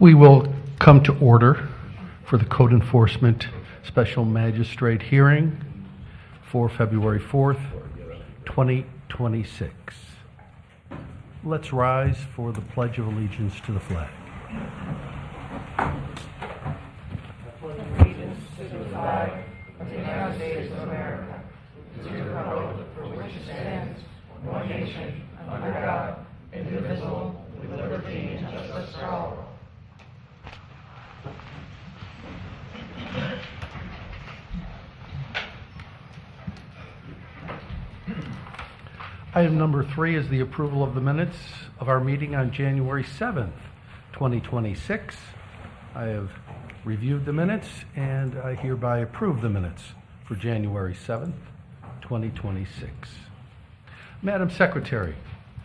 We will come to order for the Code Enforcement Special Magistrate hearing for February 4th, 2026. Let's rise for the Pledge of Allegiance to the flag. Item number 3 is the approval of the minutes of our meeting on January 7th, 2026. I have reviewed the minutes and I hereby approve the minutes for January 7th, 2026. Madam Secretary,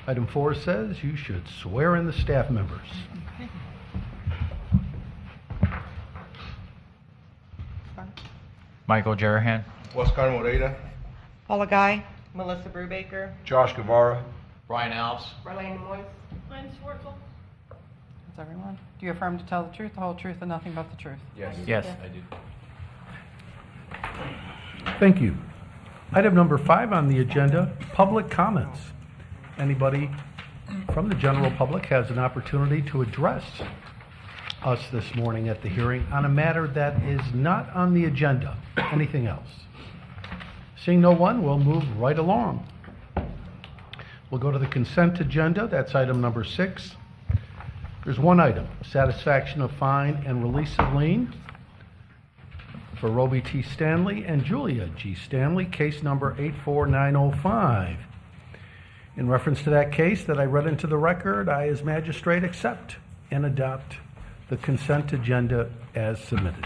item 4 says you should swear in the staff members. Michael Jarahan. Oscar Moreira, Paula Guy. Melissa Brubaker. Josh Guevara, Brian Alves. Marlene Moise. Lynn Schwartzel. That's everyone. Do you affirm to tell the truth, the whole truth, and nothing but the truth? yes. Yes, I do. Thank you. Item number 5 on the agenda, public comments. Anybody from the general public has an opportunity to address us this morning at the hearing on a matter that is not on the agenda. Anything else? Seeing no one, we'll move right along. We'll go to the consent agenda. That's item number 6. There's one item, satisfaction of fine and release of lien for Roby T. Stanley and Julia G. Stanley, case number 84905. In reference to that case that I read into the record, I, as magistrate, accept and adopt the consent agenda as submitted.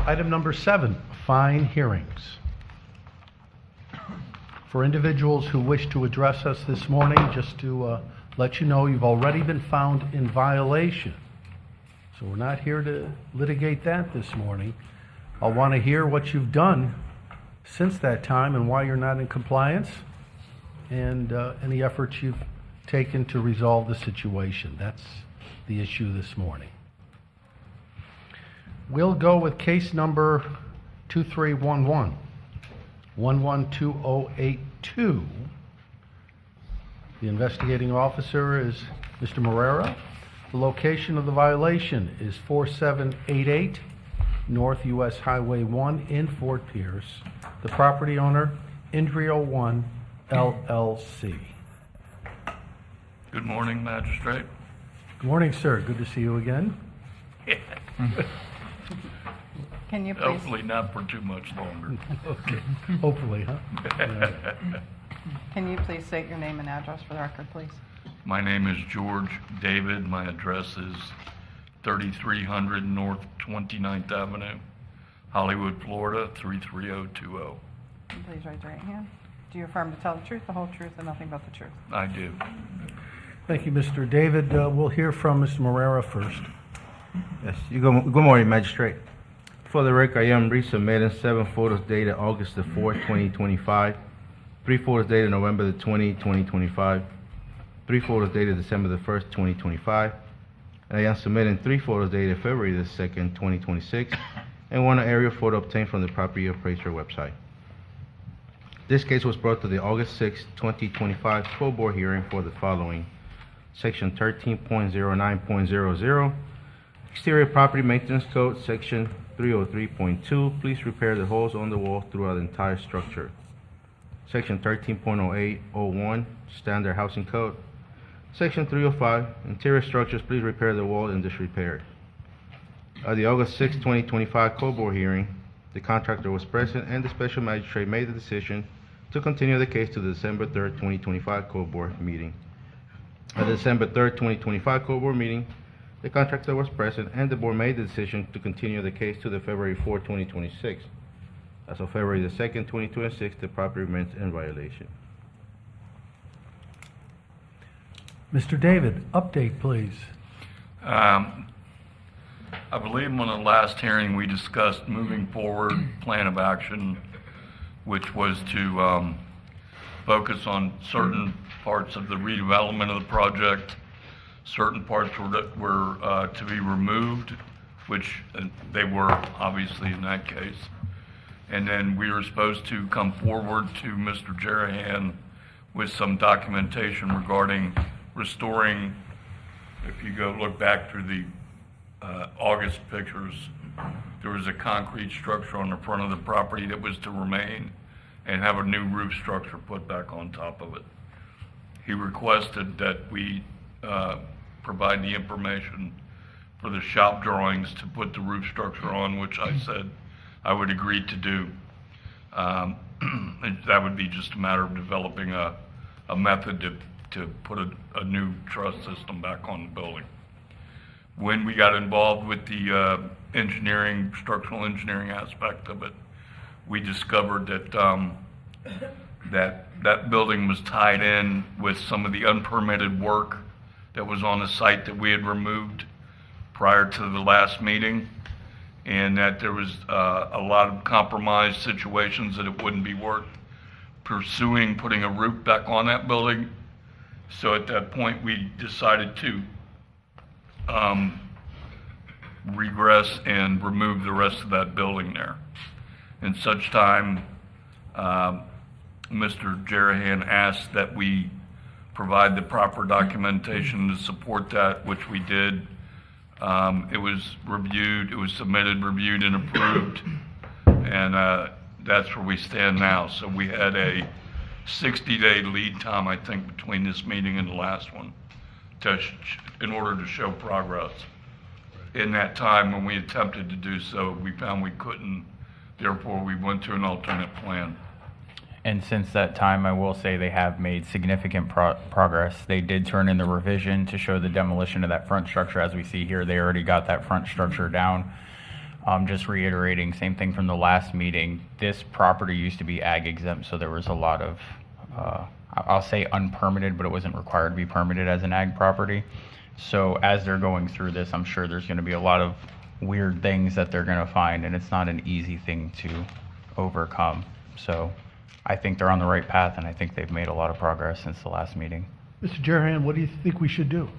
Item number 7, fine hearings. For individuals who wish to address us this morning, just to let you know, you've already been found in violation. So we're not here to litigate that this morning. I'll want to hear what you've done since that time and why you're not in compliance, and any efforts you've taken to resolve the situation. That's the issue this morning. We'll go with case number 2311, 112082. The investigating officer is Mr. Moreira. The location of the violation is 4788 North US Highway 1 in Fort Pierce. The property owner, Indrio One LLC. Good morning, Magistrate. Good morning, sir. Good to see you again. Can you please, Hopefully not for too much longer. Okay, hopefully, huh? Yeah. can you please state your name and address for the record, please? My name is George David. My address is 3300 North 29th Avenue, Hollywood, Florida, 33020. And please raise your right hand. Do you affirm to tell the truth, the whole truth, and nothing but the truth? I do. Thank you, Mr. David. We'll hear from Mr. Moreira first. Yes. Good morning, Magistrate. For the record, I am resubmitting 7 photos dated August the 4th, 2025, 3 photos dated November the 20th, 2025, 3 photos dated December the 1st, 2025, and I am submitting 3 photos dated February the 2nd, 2026, and 1 aerial photo obtained from the property appraiser website. This case was brought to the August 6, 2025 full board hearing for the following: Section 13.09.00, Exterior Property Maintenance Code, Section 303.2, please repair the holes on the wall throughout the entire structure. Section 13.08.01, Standard Housing Code. Section 305, interior structures, please repair the wall in disrepair. At the August 6, 2025 Code Board hearing, the contractor was present and the special magistrate made the decision to continue the case to the December 3rd, 2025 Code Board meeting. At the December 3rd, 2025 Code Board meeting, the contractor was present and the board made the decision to continue the case to the February 4th, 2026. As of February the 2nd, 2026, the property remains in violation. Mr. David, update, please. I believe on the last hearing, we discussed moving forward plan of action, which was to focus on certain parts of the redevelopment of the project. Certain parts were to be removed, which they were obviously in that case. And then we were supposed to come forward to Mr. Jarahan with some documentation regarding restoring, if you go look back through the August pictures, there was a concrete structure on the front of the property that was to remain and have a new roof structure put back on top of it. He requested that we provide the information for the shop drawings to put the roof structure on, which I said I would agree to do. That would be just a matter of developing a method to put a new truss system back on the building. When we got involved with the engineering, structural engineering aspect of it, we discovered that that building was tied in with some of the unpermitted work that was on the site that we had removed prior to the last meeting, and that there was a lot of compromised situations that it wouldn't be worth pursuing putting a roof back on that building. So at that point, we decided to regress and remove the rest of that building there. In such time, Mr. Jarahan asked that we provide the proper documentation to support that, which we did. It was reviewed, it was submitted, reviewed, and approved, and that's where we stand now. So we had a 60-day lead time, I think, between this meeting and the last one, in order to show progress. In that time, when we attempted to do so, we found we couldn't. Therefore, we went to an alternate plan. And since that time, I will say they have made significant progress. They did turn in the revision to show the demolition of that front structure. As we see here, they already got that front structure down. Just reiterating, same thing from the last meeting. This property used to be ag exempt, so there was a lot of, I'll say unpermitted, but it wasn't required to be permitted as an ag property. So as they're going through this, I'm sure there's going to be a lot of weird things that they're going to find, and it's not an easy thing to overcome. So I think they're on the right path, and I think they've made a lot of progress since the last meeting. Mr. Jarahan, what do you think we should do?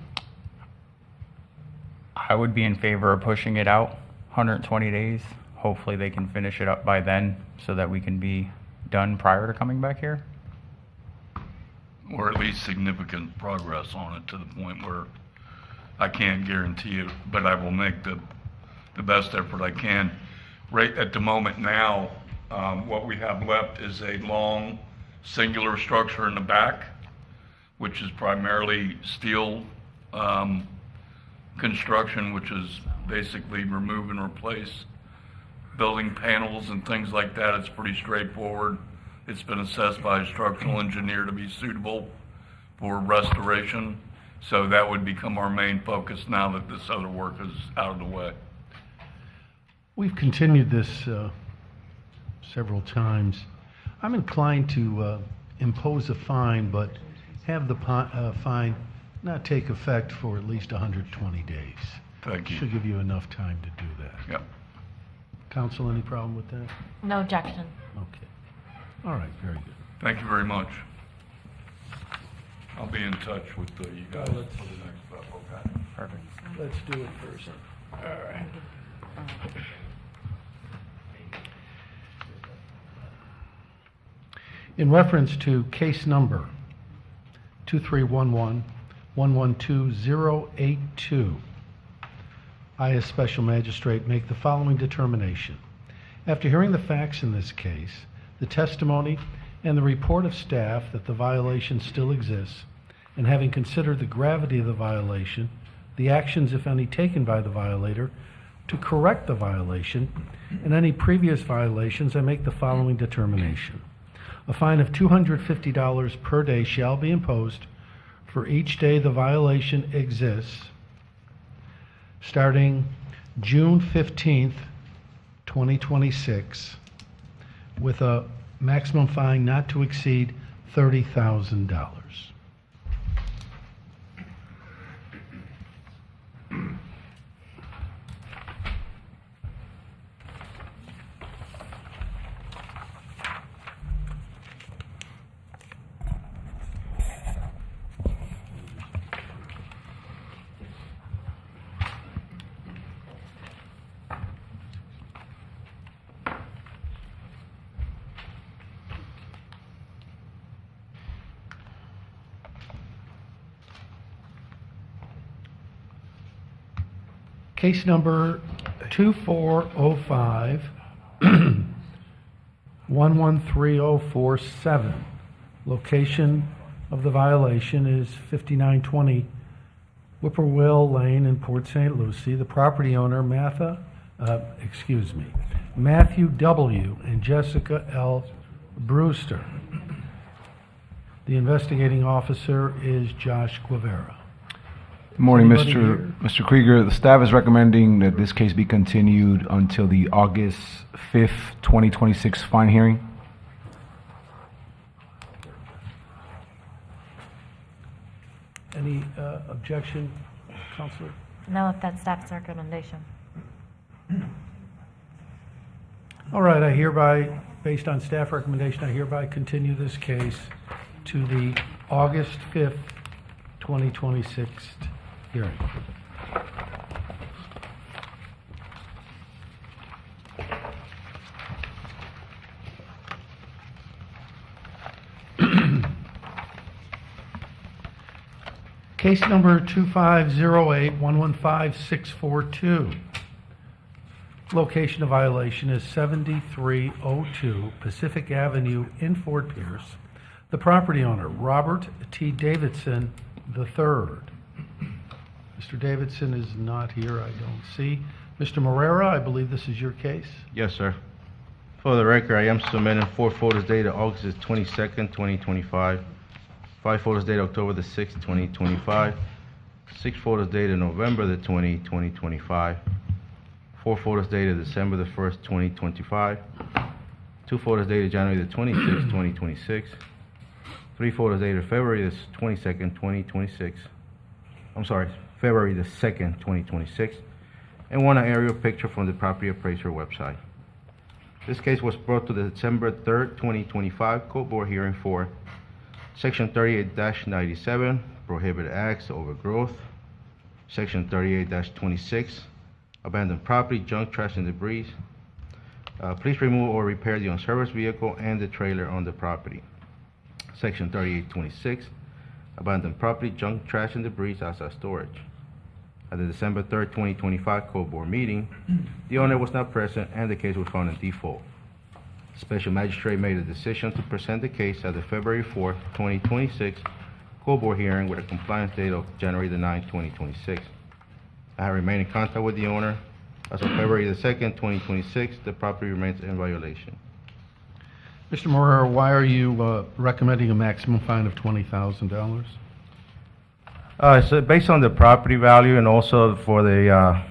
I would be in favor of pushing it out 120 days. Hopefully they can finish it up by then so that we can be done prior to coming back here. Or at least significant progress on it to the point where I can't guarantee it, but I will make the best effort I can. Right at the moment now, what we have left is a long singular structure in the back, which is primarily steel construction, which is basically remove and replace building panels and things like that. It's pretty straightforward. It's been assessed by a structural engineer to be suitable for restoration. So that would become our main focus now that this other work is out of the way. We've continued this several times. I'm inclined to impose a fine, but have the fine not take effect for at least 120 days. Thank you. Should give you enough time to do that. Yep. Counsel, any problem with that? No objection. Okay. All right, very good. Thank you very much. I'll be in touch with you guys for the next step, okay? Perfect. Let's do it first. All right. In reference to case number 2311-112082, I, as Special Magistrate, make the following determination. After hearing the facts in this case, the testimony, and the report of staff that the violation still exists, and having considered the gravity of the violation, the actions, if any, taken by the violator to correct the violation, and any previous violations, I make the following determination. A fine of $250 per day shall be imposed for each day the violation exists, starting June 15th, 2026, with a maximum fine not to exceed $30,000. Case number 2405, 113047. Location of the violation is 5920 Whippoorwill Lane in Port St. Lucie. The property owner, Matthew W. and Jessica L. Brewster. The investigating officer is Josh Guevara. Good morning, Anybody here? Mr. Krieger. The staff is recommending that this case be continued until the August 5th, 2026 fine hearing. Any objection, Counselor? No, if that's staff's recommendation. All right, I hereby, based on staff recommendation, I hereby continue this case to the August 5th, 2026 hearing. Case number 2508-115642. Location of violation is 7302 Pacific Avenue in Fort Pierce. The property owner, Robert T. Davidson III. Mr. Davidson is not here, I don't see. Mr. Morera, I believe this is your case. Yes, sir. For the record, I am submitting 4 photos dated August 22nd, 2025, 5 photos dated October 6th, 2025, 6 photos dated November 20th, 2025, 4 photos dated December 1st, 2025, 2 photos dated January 26th, 2026, 3 photos dated February 22nd, 2026. I'm sorry, February 2nd, 2026, and 1 aerial picture from the property appraiser website. This case was brought to the December 3rd, 2025 court board hearing for Section 38-97, prohibited acts, overgrowth. Section 38-26, abandoned property, junk, trash, and debris. Please remove or repair the unserviced vehicle and the trailer on the property. Section 38-26, abandoned property, junk, trash, and debris outside storage. At the December 3rd, 2025 court board meeting, the owner was not present and the case was found in default. Special magistrate made a decision to present the case at the February 4th, 2026 court board hearing with a compliance date of January 9th, 2026. I have remained in contact with the owner. As of February 2nd, 2026, the property remains in violation. Mr. Morera, why are you recommending a maximum fine of $20,000? So based on the property value and also for the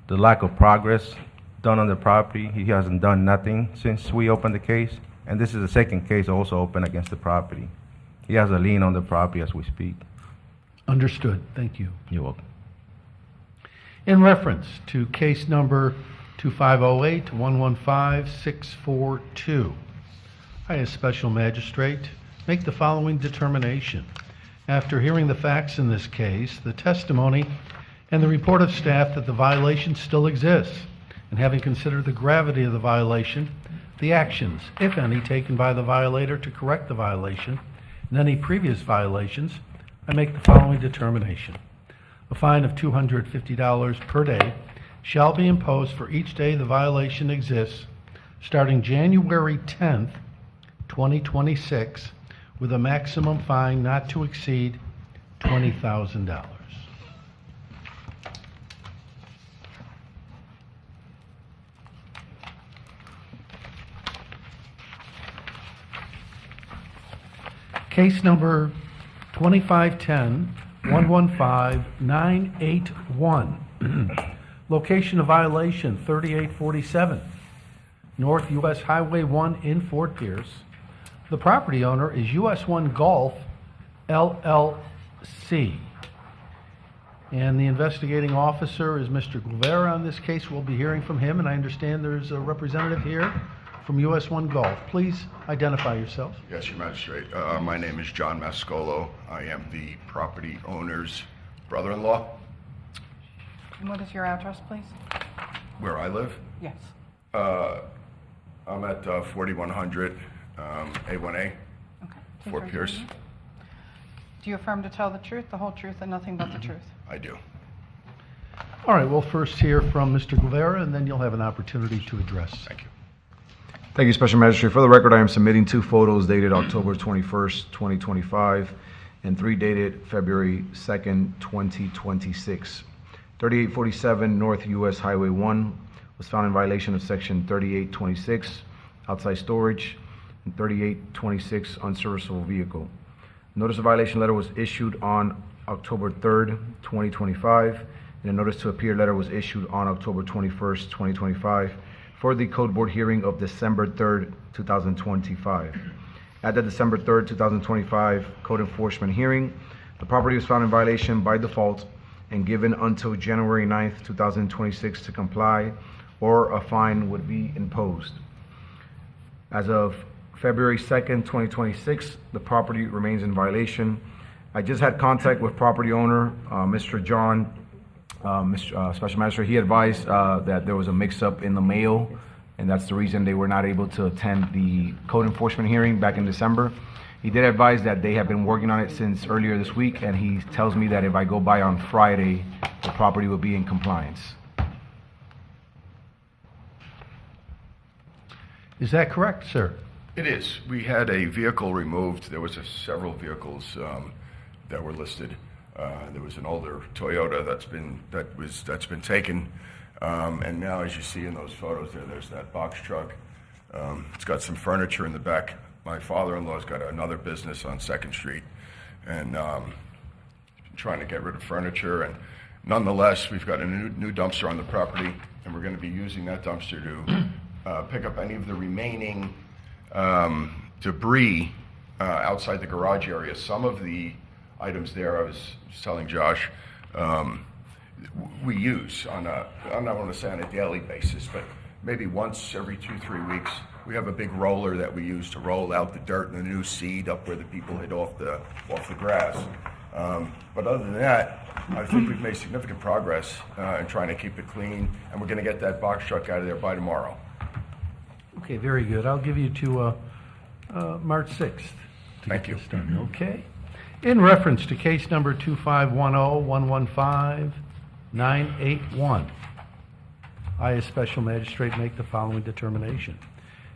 lack of progress done on the property, he hasn't done nothing since we opened the case, and this is the second case also opened against the property. He has a lien on the property as we speak. Understood. Thank you. You're welcome. In reference to case number 2508-115642, I, as special magistrate, make the following determination. After hearing the facts in this case, the testimony, and the report of staff that the violation still exists, and having considered the gravity of the violation, the actions, if any, taken by the violator to correct the violation, and any previous violations, I make the following determination. A fine of $250 per day shall be imposed for each day the violation exists, starting January 10th, 2026, with a maximum fine not to exceed $20,000. Case number 2510-115-981. Location of violation 3847 North US Highway 1 in Fort Pierce. The property owner is US 1 Golf LLC. And the investigating officer is Mr. Guevara on this case. We'll be hearing from him, and I understand there's a representative here from US 1 Golf. Please identify yourself. Yes, Your Magistrate. My name is John Mascolo. I am the property owner's brother-in-law. And what is your address, please? Where I live, Yes. I'm at 4100 A1A, Okay. Please Fort raise your Pierce. hand. Do you affirm to tell the truth, the whole truth, and nothing but the truth? I do. All right, we'll first hear from Mr. Guevara, and then you'll have an opportunity to address. Thank you. Thank you, Special Magistrate. For the record, I am submitting 2 photos dated October 21st, 2025, and 3 dated February 2nd, 2026. 3847 North US Highway 1 was found in violation of Section 3826, outside storage, and 3826, unserviceable vehicle. Notice of violation letter was issued on October 3rd, 2025, and a notice to appear letter was issued on October 21st, 2025, for the Code Board hearing of December 3rd, 2025. At the December 3rd, 2025 Code Enforcement hearing, the property was found in violation by default and given until January 9th, 2026 to comply, or a fine would be imposed. As of February 2nd, 2026, the property remains in violation. I just had contact with property owner, Mr. John, Special Magistrate. He advised that there was a mix-up in the mail, and that's the reason they were not able to attend the Code Enforcement hearing back in December. He did advise that they have been working on it since earlier this week, and he tells me that if I go by on Friday, the property will be in compliance. Is that correct, sir? It is. We had a vehicle removed. There was several vehicles that were listed. There was an older Toyota that's been taken, and now, as you see in those photos, there's that box truck. It's got some furniture in the back. My father-in-law's got another business on 2nd Street, and trying to get rid of furniture. And nonetheless, we've got a new dumpster on the property, and we're going to be using that dumpster to pick up any of the remaining debris outside the garage area. Some of the items there, I was telling Josh, we use on I'm not going to say on a daily basis, but maybe once every 2-3 weeks. We have a big roller that we use to roll out the dirt and the new seed up where the people hit off the grass. But other than that, I think we've made significant progress in trying to keep it clean, and we're going to get that box truck out of there by tomorrow. Okay, very good. I'll give you to March 6th. to Thank get you. this done, okay? In reference to case number 2510115-981, I, as Special Magistrate, make the following determination.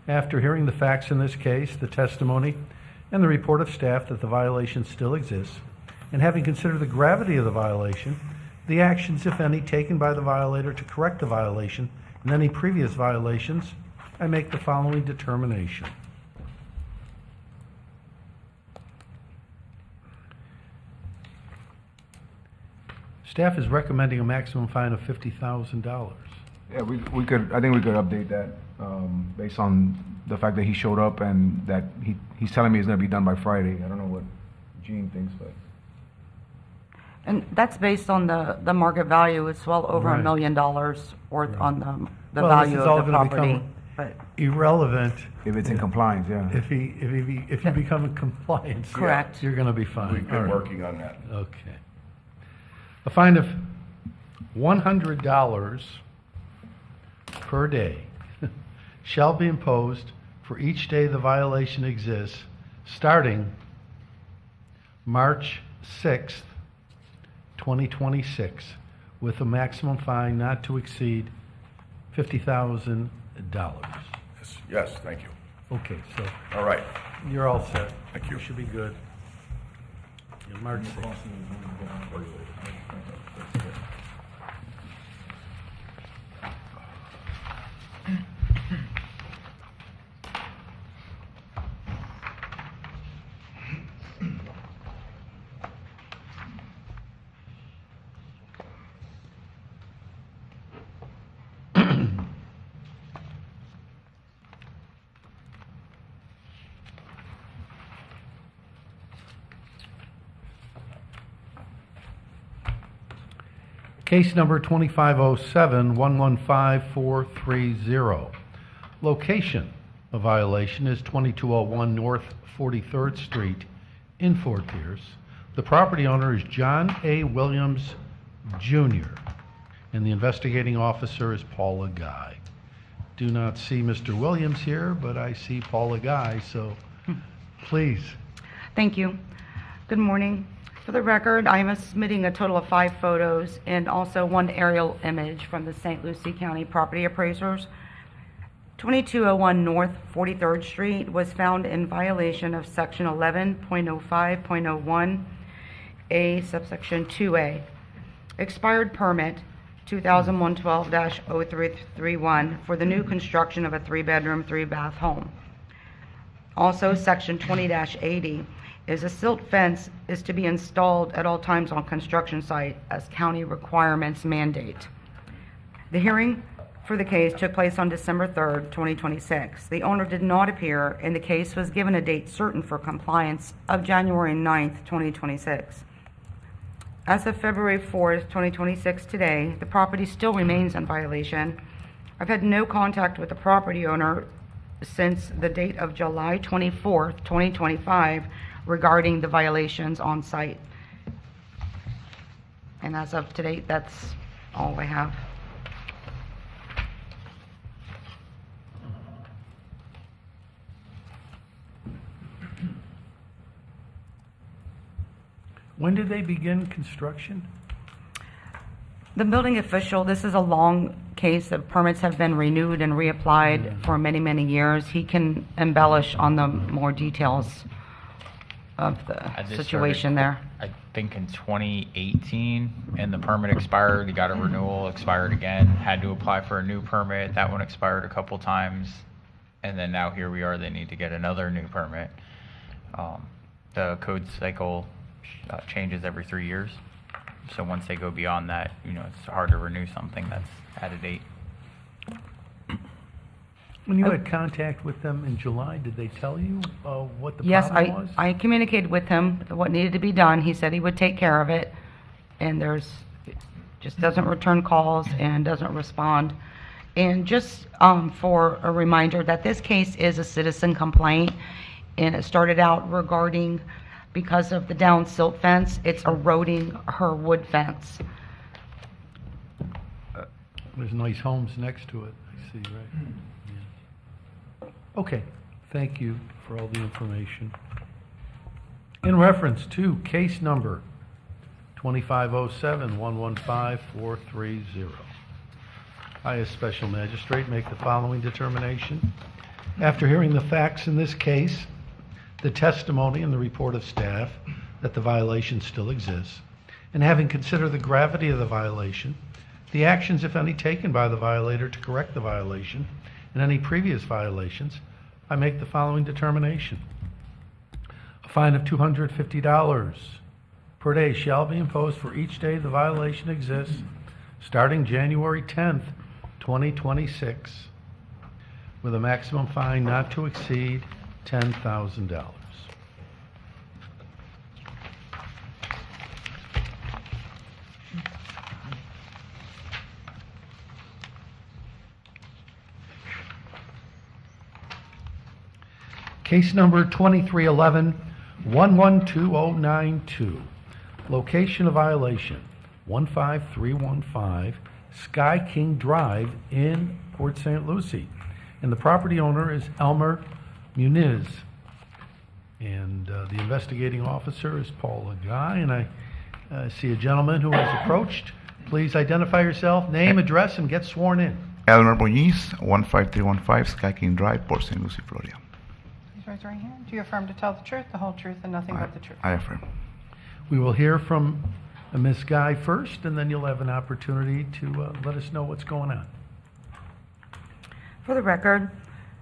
After hearing the facts in this case, the testimony, and the report of staff that the violation still exists, and having considered the gravity of the violation, the actions, if any, taken by the violator to correct the violation, and any previous violations, I make the following determination. Staff is recommending a maximum fine of $50,000. Yeah, we could, I think we could update that, based on the fact that he showed up and that he's telling me it's gonna be done by Friday. I don't know what Gene thinks, but. And that's based on the market value. It's well over Right. $1 million worth on the Well, this value is all of the gonna property. become But irrelevant If it's in compliance, yeah. if you become in compliance. Correct. You're gonna be fine. We've All been right. working on that. Okay. A fine of $100 per day shall be imposed for each day the violation exists, starting March 6th, 2026, with a maximum fine not to exceed $50,000. Yes, thank you. Okay, so All right. you're all set. Thank you. You should be good. Yeah, March 6th. Case number 2507-115430. Location of violation is 2201 North 43rd Street in Fort Pierce. The property owner is John A. Williams, Jr., and the investigating officer is Paula Guy. Do not see Mr. Williams here, but I see Paula Guy, so please. thank you. Good morning. For the record, I am submitting a total of 5 photos and also 1 aerial image from the St. Lucie County Property Appraisers. 2201 North 43rd Street was found in violation of Section 11.05.01 A subsection 2A. Expired permit 2001-12-0331 for the new construction of a 3-bedroom, 3-bath home. Also, Section 20-80 is a silt fence is to be installed at all times on construction site as county requirements mandate. The hearing for the case took place on December 3rd, 2026. The owner did not appear, and the case was given a date certain for compliance of January 9th, 2026. As of February 4th, 2026 today, the property still remains in violation. I've had no contact with the property owner since the date of July 24th, 2025 regarding the violations on site. And as of today, that's all I have. When did they begin construction? The building official, this is a long case. The permits have been renewed and reapplied for many, many years. He can embellish on the more details of the This situation started, there. I think in 2018, and the permit expired. He got a renewal, expired again, had to apply for a new permit. That one expired a couple times. And then now here we are, they need to get another new permit. The code cycle changes every 3 years. So once they go beyond that, it's hard to renew something that's out of date. When you had contact with them in July, did they tell you what the Yes, problem was? I communicated with him what needed to be done. He said he would take care of it, and just doesn't return calls and doesn't respond. And just for a reminder that this case is a citizen complaint, and it started out regarding because of the down silt fence, it's eroding her wood fence. There's nice homes next to it, I see, right? Yeah. Okay, thank you for all the information. In reference to case number 2507-115430, I, as Special Magistrate, make the following determination. After hearing the facts in this case, the testimony and the report of staff that the violation still exists, and having considered the gravity of the violation, the actions, if any, taken by the violator to correct the violation, and any previous violations, I make the following determination. A fine of $250 per day shall be imposed for each day the violation exists, starting January 10th, 2026, with a maximum fine not to exceed $10,000. Case number 2311-112092. Location of violation, 15315 Sky King Drive in Port St. Lucie. And the property owner is Elmer Muniz. And the investigating officer is Paula Guy. And I see a gentleman who has approached. Please identify yourself, name, address, and get sworn in. Elmer Muñiz, 15315 Sky King Drive, Port St. Lucie, Florida. Please raise your right hand. Do you affirm to tell the truth, the whole truth, and nothing but the truth? I affirm. We will hear from Ms. Guy first, and then you'll have an opportunity to let us know what's going on. For the record,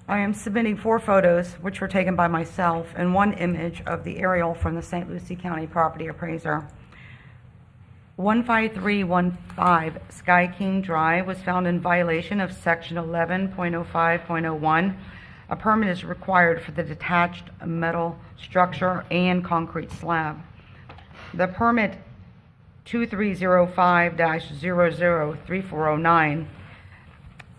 I am submitting 4 photos, which were taken by myself, and 1 image of the aerial from the St. Lucie County Property Appraiser. 15315 Sky King Drive was found in violation of Section 11.05.01. A permit is required for the detached metal structure and concrete slab. The permit 2305-003409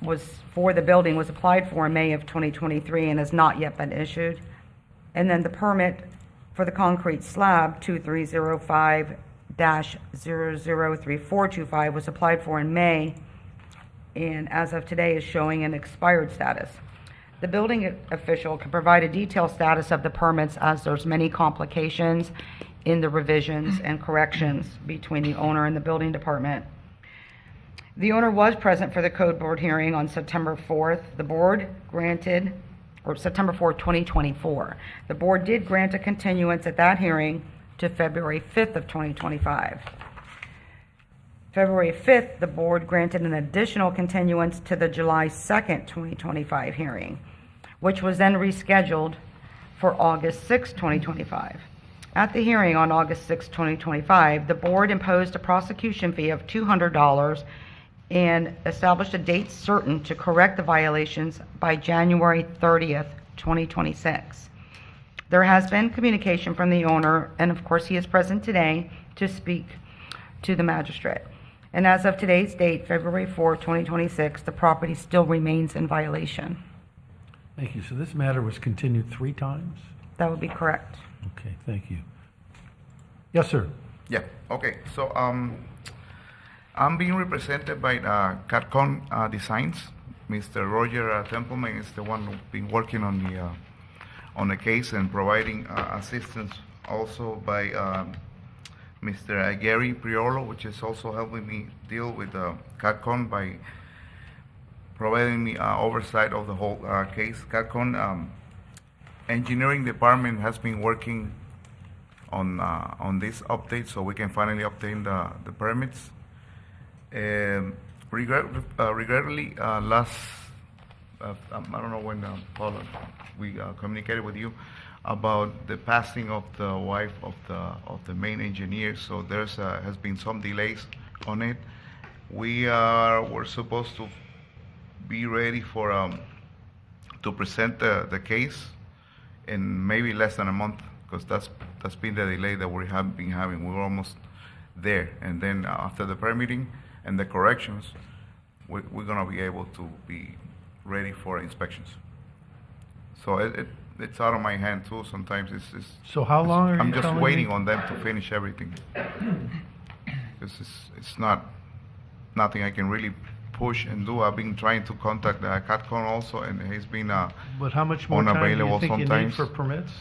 was for the building was applied for in May of 2023 and has not yet been issued. And then the permit for the concrete slab 2305-003425 was applied for in May, and as of today is showing an expired status. The building official can provide a detailed status of the permits as there's many complications in the revisions and corrections between the owner and the building department. The owner was present for the code board hearing on September 4th. The board granted, or September 4th, 2024. The board did grant a continuance at that hearing to February 5th of 2025. February 5th, the board granted an additional continuance to the July 2nd, 2025 hearing, which was then rescheduled for August 6th, 2025. At the hearing on August 6th, 2025, the board imposed a prosecution fee of $200 and established a date certain to correct the violations by January 30th, 2026. There has been communication from the owner, and of course he is present today to speak to the magistrate. And as of today's date, February 4th, 2026, the property still remains in violation. Thank you. So this matter was continued 3 times? That would be correct. Okay, thank you. Yes, sir. Yeah, okay. So I'm being represented by Catcon Designs. Mr. Roger Templeman is the one who's been working on the case and providing assistance also by Mr. Gary Priolo, which is also helping me deal with Catcon by providing me oversight of the whole case. Catcon engineering department has been working on this update so we can finally obtain the permits. Regrettably, last I don't know when Paula we communicated with you about the passing of the wife of the main engineer. So there's has been some delays on it. We're supposed to be ready for to present the case in maybe less than a month, because that's been the delay that we have been having. We're almost there, and then after the permitting and the corrections, we're gonna be able to be ready for inspections. So it's out of my hand too. Sometimes it's So how long are you I'm just telling waiting me? on them to finish everything. It's not nothing I can really push and do. I've been trying to contact the Catcon also, and he's been But how much more time do you unavailable think you need sometimes. for permits?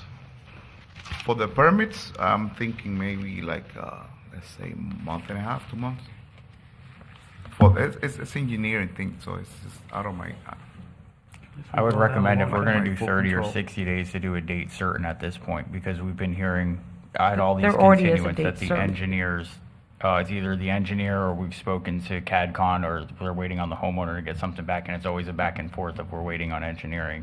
For the permits, I'm thinking maybe like let's say month and a half, 2 months. For it's engineering thing, so it's just out of my. I would recommend if we're my gonna do full 30 or control. 60 days to do a date certain at this point, because we've been hearing at all these There already is a continuance date that the certain. engineers, it's either the engineer or we've spoken to CADCon, or we're waiting on the homeowner to get something back, and it's always a back and forth if we're waiting on engineering.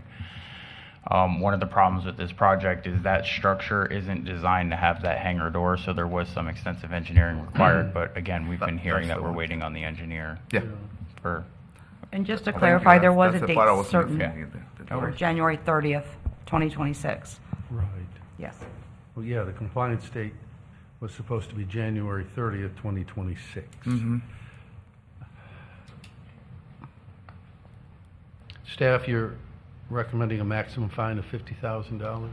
One of the problems with this project is that structure isn't designed to have that hangar door, so there was some extensive engineering required, but again, we've been hearing That's that the we're one. waiting on the engineer Yeah. for, And just to Thank you. clarify, there was That's a the part I was date certain missing, the for doors. January 30th, 2026. Right. Yes. Well, yeah, the compliance date was supposed to be January 30th, 2026. Mm-hmm. Staff, you're recommending a maximum fine of $50,000?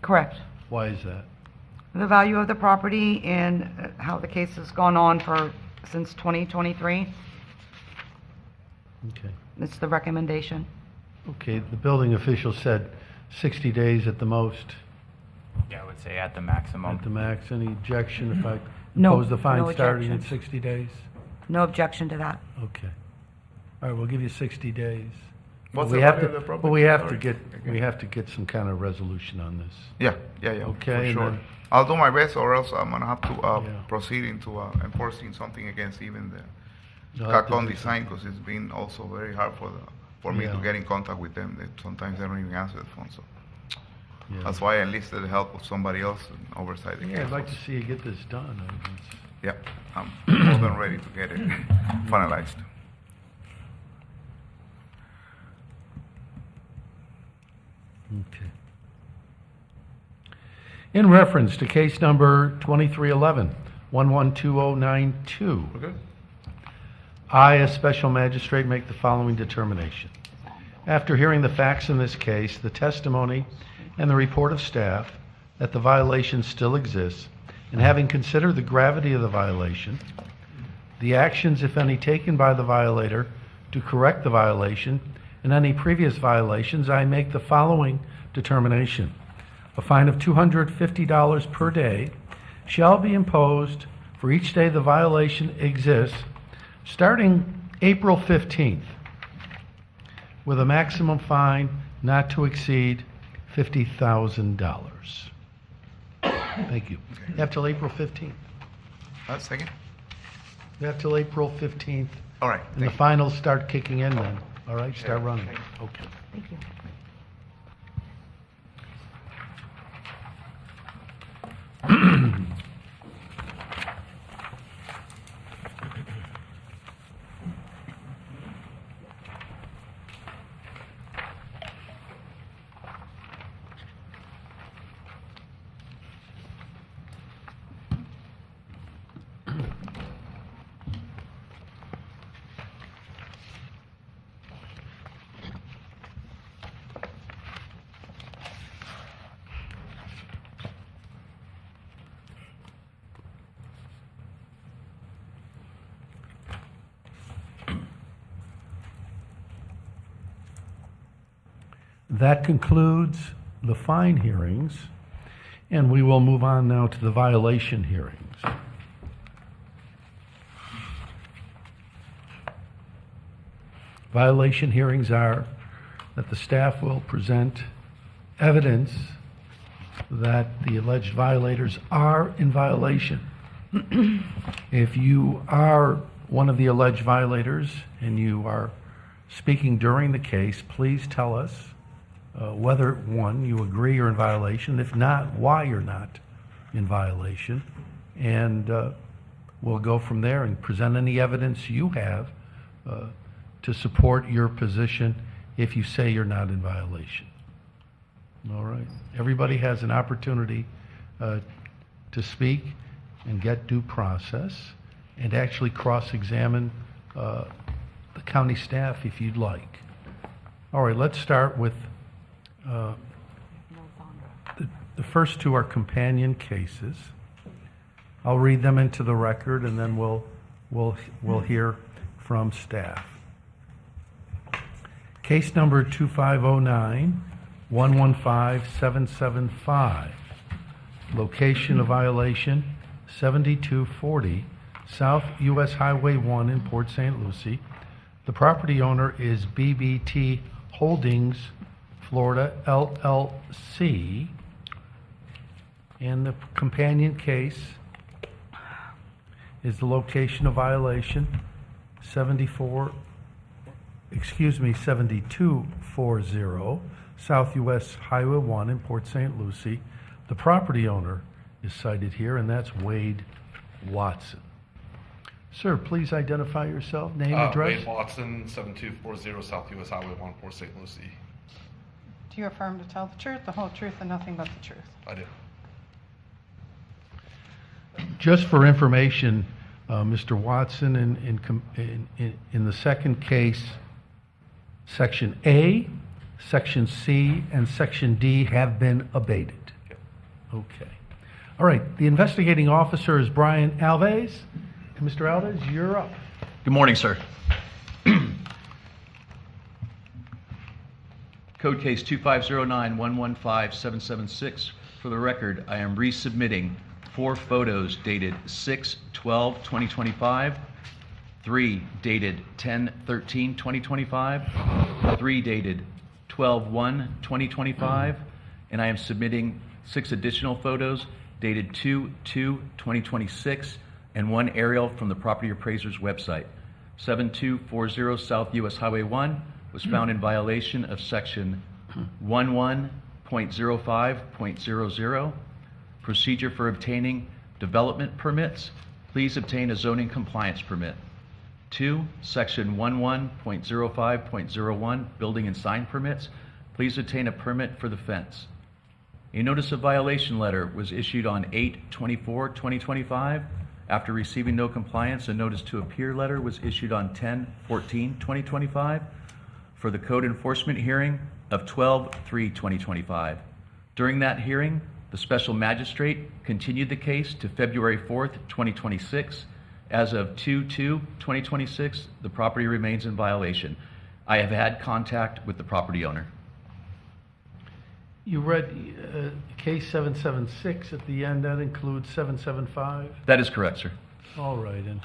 Correct. Why is that? The value of the property and how the case has gone on since 2023, Okay. it's the recommendation. Okay, the building official said 60 days at the most, yeah, I would say at the maximum. at the max. Any objection if I No, impose the fine no starting at objection. 60 days? No objection to that. Okay. All right, we'll give you 60 days. What's But the we have value to, of the property? but we have to Sorry. get, Okay. we have to get some kind of resolution on this. Yeah, Okay, for and sure. then- I'll do my best, or else I'm gonna have to Yeah. proceed into enforcing something against even the You'll have to Catcon do Design, because it's been also very hard for me to Yeah. get in contact with them. Sometimes they don't even answer the phone, so Yeah. that's why I enlisted the help of somebody else and oversight the case. Yeah, I'd like to see you get this done. I mean, it's- Yeah, I'm more than ready to get it finalized. Okay. In reference to case number 2311, 112092, Okay. I, as special magistrate, make the following determination. After hearing the facts in this case, the testimony, and the report of staff that the violation still exists, and having considered the gravity of the violation, the actions, if any, taken by the violator to correct the violation, and any previous violations, I make the following determination. A fine of $250 per day shall be imposed for each day the violation exists, starting April 15th, with a maximum fine not to exceed $50,000. Thank you. You have till April 15th. Second? You have till April 15th, All right. and the finals start kicking in then. All right, start running. Okay. Thank you. That concludes the fine hearings, and we will move on now to the violation hearings. Violation hearings are that the staff will present evidence that the alleged violators are in violation. If you are one of the alleged violators and you are speaking during the case, please tell us whether, one, you agree you're in violation, if not, why you're not in violation, and we'll go from there and present any evidence you have to support your position if you say you're not in violation. All right. Everybody has an opportunity to speak and get due process and actually cross-examine the county staff if you'd like. All right, let's start with the first two are companion cases. I'll read them into the record and then we'll hear from staff. Case number 2509-115775. Location of violation 7240 South US Highway 1 in Port St. Lucie. The property owner is BBT Holdings Florida LLC. And the companion case is the location of violation 7240 South US Highway 1 in Port St. Lucie. The property owner is cited here, and that's Wade Watson. Sir, please identify yourself, name, address. Wade Watson, 7240 South US Highway 1, Port St. Lucie. Do you affirm to tell the truth, the whole truth, and nothing but the truth? I do. Just for information, Mr. Watson, in the second case, Section A, Section C, and Section D have been abated. Okay. All right. The investigating officer is Brian Alves. And Mr. Alves, you're up. Good morning, sir. Code case 25091157776. For the record, I am resubmitting 4 photos dated 6/12/2025, 3 dated 10/13/2025, 3 dated 12/1/2025, and I am submitting 6 additional photos dated 2/2/2026 and 1 aerial from the property appraiser's website. 7240 South US Highway 1 was found in violation of section 11.05.00, procedure for obtaining development permits. Please obtain a zoning compliance permit. 2, section 11.05.01, building and sign permits. Please obtain a permit for the fence. A notice of violation letter was issued on 8/24/2025. After receiving no compliance, a notice to appear letter was issued on 10/14/2025 for the code enforcement hearing of 12/3/2025. During that hearing, the special magistrate continued the case to February 4th, 2026. As of 2/2/2026, the property remains in violation. I have had contact with the property owner. You read case 776 at the end, that includes 775? That is correct, sir. All right, and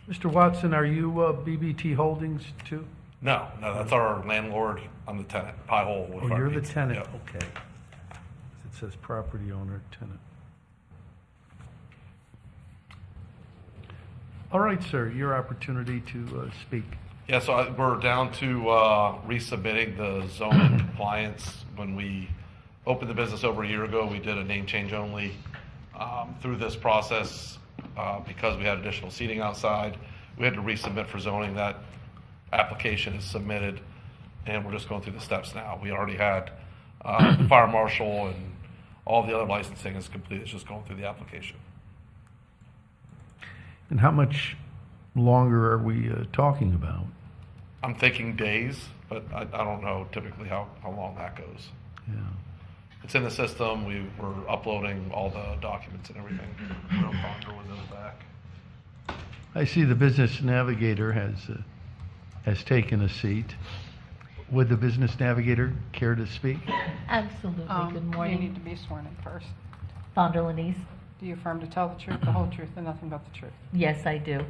Mr. Watson, are you BBT Holdings too? No, that's our landlord. I'm the tenant, Pie Hole. Wood Oh, Fire you're the Meats. tenant, Yep. okay. It says property owner, tenant. All right, sir, your opportunity to speak. Yeah, so we're down to resubmitting the zoning compliance. When we opened the business over a year ago, we did a name change only. Through this process, because we had additional seating outside, we had to resubmit for zoning. That application is submitted, and we're just going through the steps now. We already had the fire marshal and all the other licensing is complete. It's just going through the application. And how much longer are we talking about? I'm thinking days, but I don't know typically how long that goes. Yeah. It's in the system. We're uploading all the documents and everything. Real Congo was in the back. I see the Business Navigator has taken a seat. Would the Business Navigator care to speak? Absolutely. Good You morning. need to be sworn in first. Founder Lenise. Do you affirm to tell the truth, the whole truth, and nothing but the truth? Yes, I do.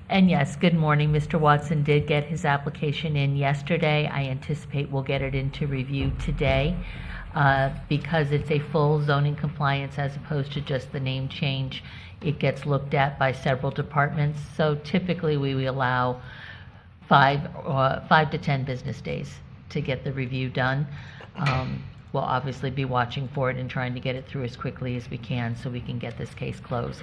And yes, good morning. Mr. Watson did get his application in yesterday. I anticipate we'll get it into review today. Because it's a full zoning compliance as opposed to just the name change, it gets looked at by several departments. So typically we allow 5 to 10 business days to get the review done. We'll obviously be watching for it and trying to get it through as quickly as we can so we can get this case closed.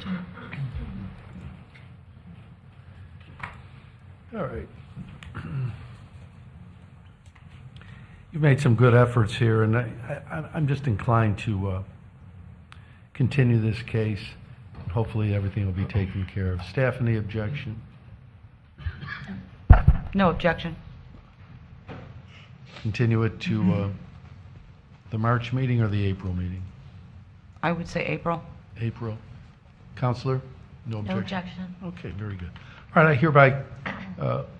All right. You've made some good efforts here, and I'm just inclined to continue this case. Hopefully, everything will be taken care of. Staff, any objection? No objection. Continue it to the March meeting or the April meeting? I would say April. April. Counselor? No No objection? objection. Okay, very good. All right, I hereby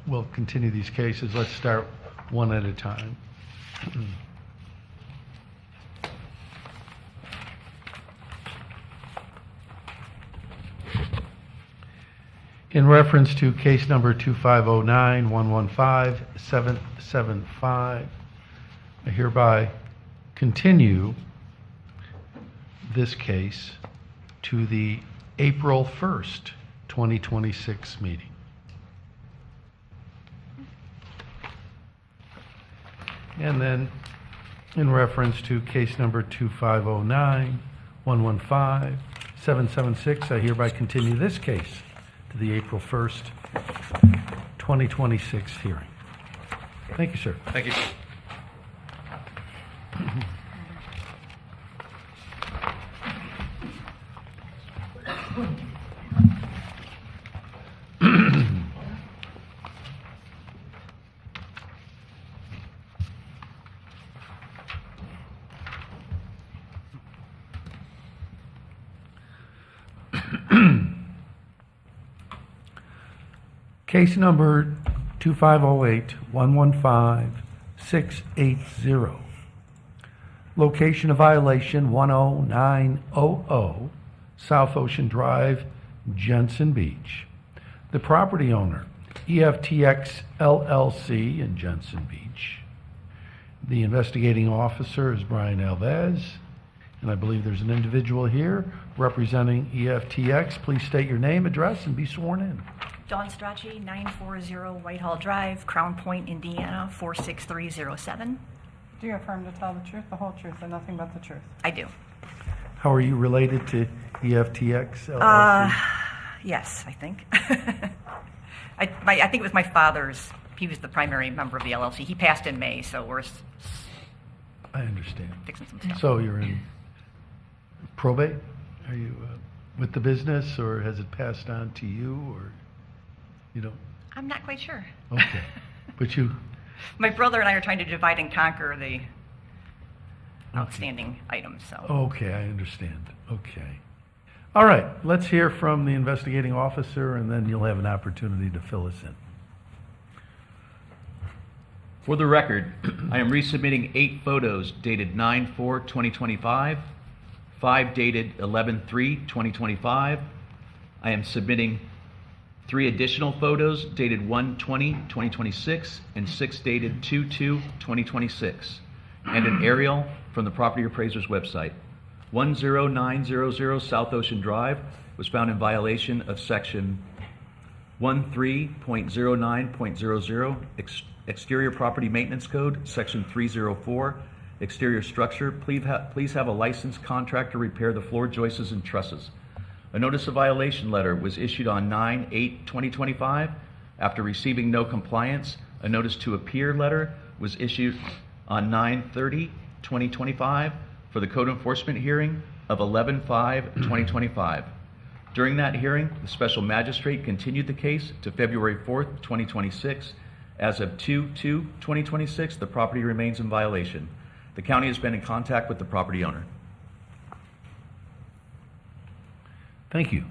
will continue these cases. Let's start one at a time. In reference to case number 2509-115-775, I hereby continue this case to the April 1st, 2026 meeting. And then, in reference to case number 2509-115-776, I hereby continue this case to the April 1st, 2026 hearing. Thank you, sir. Thank you. Case number 2508-115-680. Location of violation 10900 South Ocean Drive, Jensen Beach. The property owner, EFTX LLC in Jensen Beach. The investigating officer is Brian Alves, and I believe there's an individual here representing EFTX. Please state your name, address, and be sworn in. Dawn Strachey, 940 Whitehall Drive, Crown Point, Indiana, 46307. Do you affirm to tell the truth, the whole truth, and nothing but the truth? I do. How are you related to EFTX LLC? Yes, I think. I think it was my father's. He was the primary member of the LLC. He passed in May, so we're I understand. fixing some stuff. So you're in probate? Are you with the business, or has it passed on to you, or you don't? I'm not quite sure. Okay. But you, My brother and I are trying to divide and conquer the outstanding items, so. okay, I understand. Okay. All right, let's hear from the investigating officer, and then you'll have an opportunity to fill us in. For the record, I am resubmitting 8 photos dated 9/4/2025, 5 dated 11/3/2025. I am submitting 3 additional photos dated 1/20/2026 and 6 dated 2/2/2026, and an aerial from the property appraiser's website. 10900 South Ocean Drive was found in violation of section 13.09.00 exterior property maintenance code, section 304 exterior structure. Please have a licensed contractor repair the floor joists and trusses. A notice of violation letter was issued on 9/8/2025. After receiving no compliance, a notice to appear letter was issued on 9/30/2025 for the code enforcement hearing of 11/5/2025. During that hearing, the special magistrate continued the case to February 4th, 2026. As of 2/2/2026, the property remains in violation. The county has been in contact with the property owner. Thank you.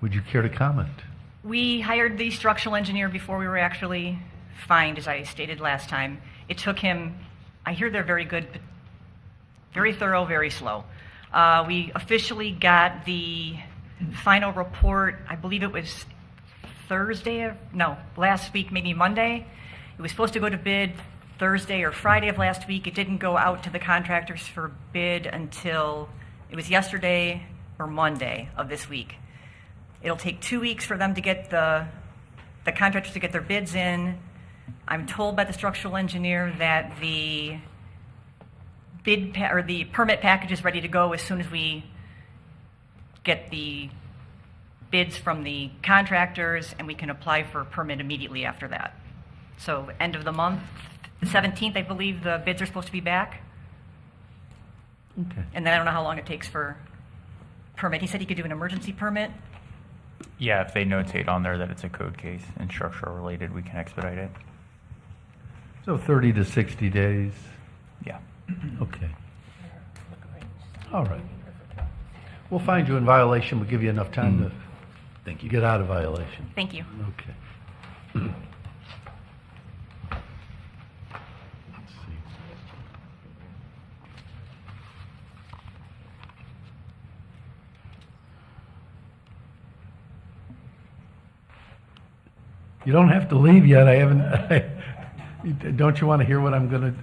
Would you care to comment? We hired the structural engineer before we were actually fined, as I stated last time. It took him, I hear they're very good, but very thorough, very slow. We officially got the final report, I believe it was last week, maybe Monday. It was supposed to go to bid Thursday or Friday of last week. It didn't go out to the contractors for bid until it was yesterday or Monday of this week. It'll take 2 weeks for them to get the contractors to get their bids in. I'm told by the structural engineer that the the permit package is ready to go as soon as we get the bids from the contractors, and we can apply for a permit immediately after that. So end of the month, the 17th, I believe the bids are supposed to be back. Okay. And then I don't know how long it takes for permit. He said he could do an emergency permit. Yeah, if they notate on there that it's a code case and structural related, we can expedite it. So 30 to 60 days. Yeah. Okay. All right. We'll find you in violation. We'll give you enough time to get out of violation. Thank you. Okay. Let's see. You don't have to leave yet. I haven't. Don't you want to hear what I'm going to?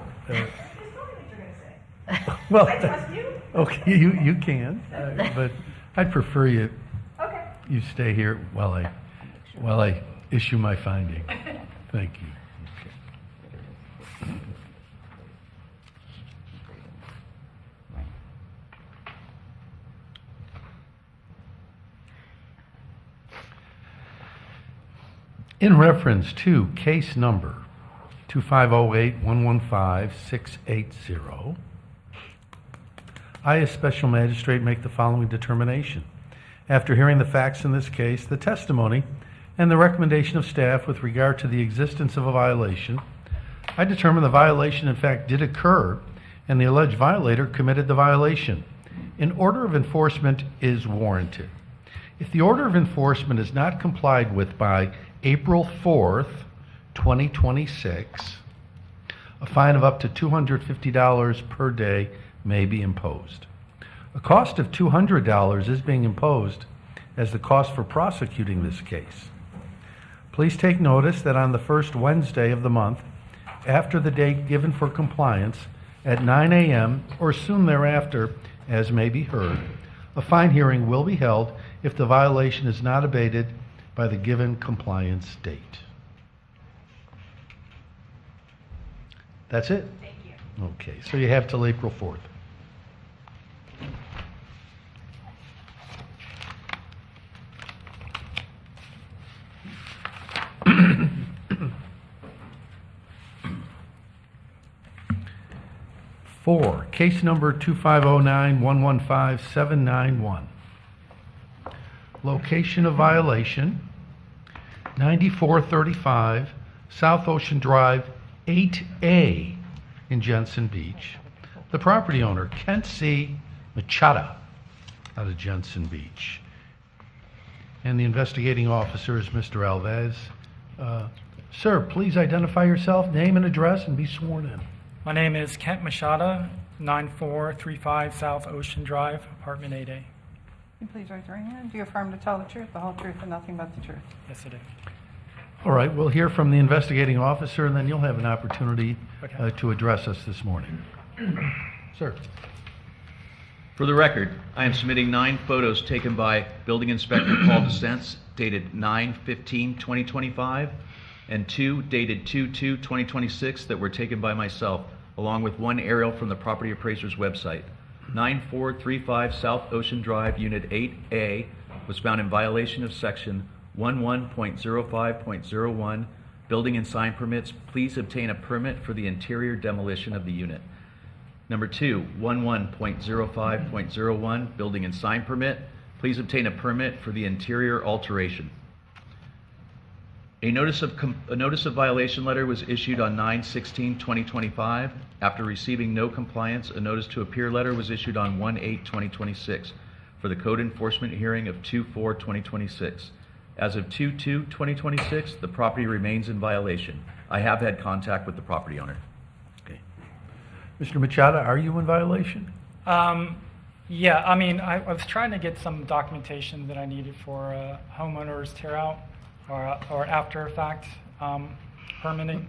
Well, I trust you. Okay, you can, but I'd prefer you Okay. you stay here while I issue my finding. Thank you. In reference to case number 2508115-680, I, as special magistrate, make the following determination. After hearing the facts in this case, the testimony, and the recommendation of staff with regard to the existence of a violation, I determine the violation in fact did occur and the alleged violator committed the violation. An order of enforcement is warranted. If the order of enforcement is not complied with by April 4th, 2026, a fine of up to $250 per day may be imposed. A cost of $200 is being imposed as the cost for prosecuting this case. Please take notice that on the first Wednesday of the month, after the date given for compliance, at 9 a.m. or soon thereafter, as may be heard, a fine hearing will be held if the violation is not abated by the given compliance date. That's it? Thank you. Okay, so you have till April 4th. Four, case number 2509115-791. Location of violation, 9435 South Ocean Drive, 8A in Jensen Beach. The property owner, Kent C. Machada, out of Jensen Beach. And the investigating officer is Mr. Alves. Sir, please identify yourself, name and address, and be sworn in. My name is Kent Machada, 9435 South Ocean Drive, apartment 8A. Can you please raise your right hand? Do you affirm to tell the truth, the whole truth, and nothing but the truth? Yes, I do. All right, we'll hear from the investigating officer, and then you'll have an opportunity Okay. to address us this morning. Sir. For the record, I am submitting 9 photos taken by Building Inspector Paul DeSense dated 9/15/2025 and 2 dated 2/2/2026 that were taken by myself, along with 1 aerial from the property appraiser's website. 9435 South Ocean Drive, Unit 8A was found in violation of Section 11.05.01, Building and Sign Permits. Please obtain a permit for the interior demolition of the unit. Number 2, 11.05.01, Building and Sign Permit. Please obtain a permit for the interior alteration. A notice of violation letter was issued on 9/16/2025. After receiving no compliance, a notice to appear letter was issued on 1/8/2026 for the code enforcement hearing of 2/4/2026. As of 2/2/2026, the property remains in violation. I have had contact with the property owner. Mr. Machado, are you in violation? Yeah, I mean, I was trying to get some documentation that I needed for homeowners tear out or after effect permitting.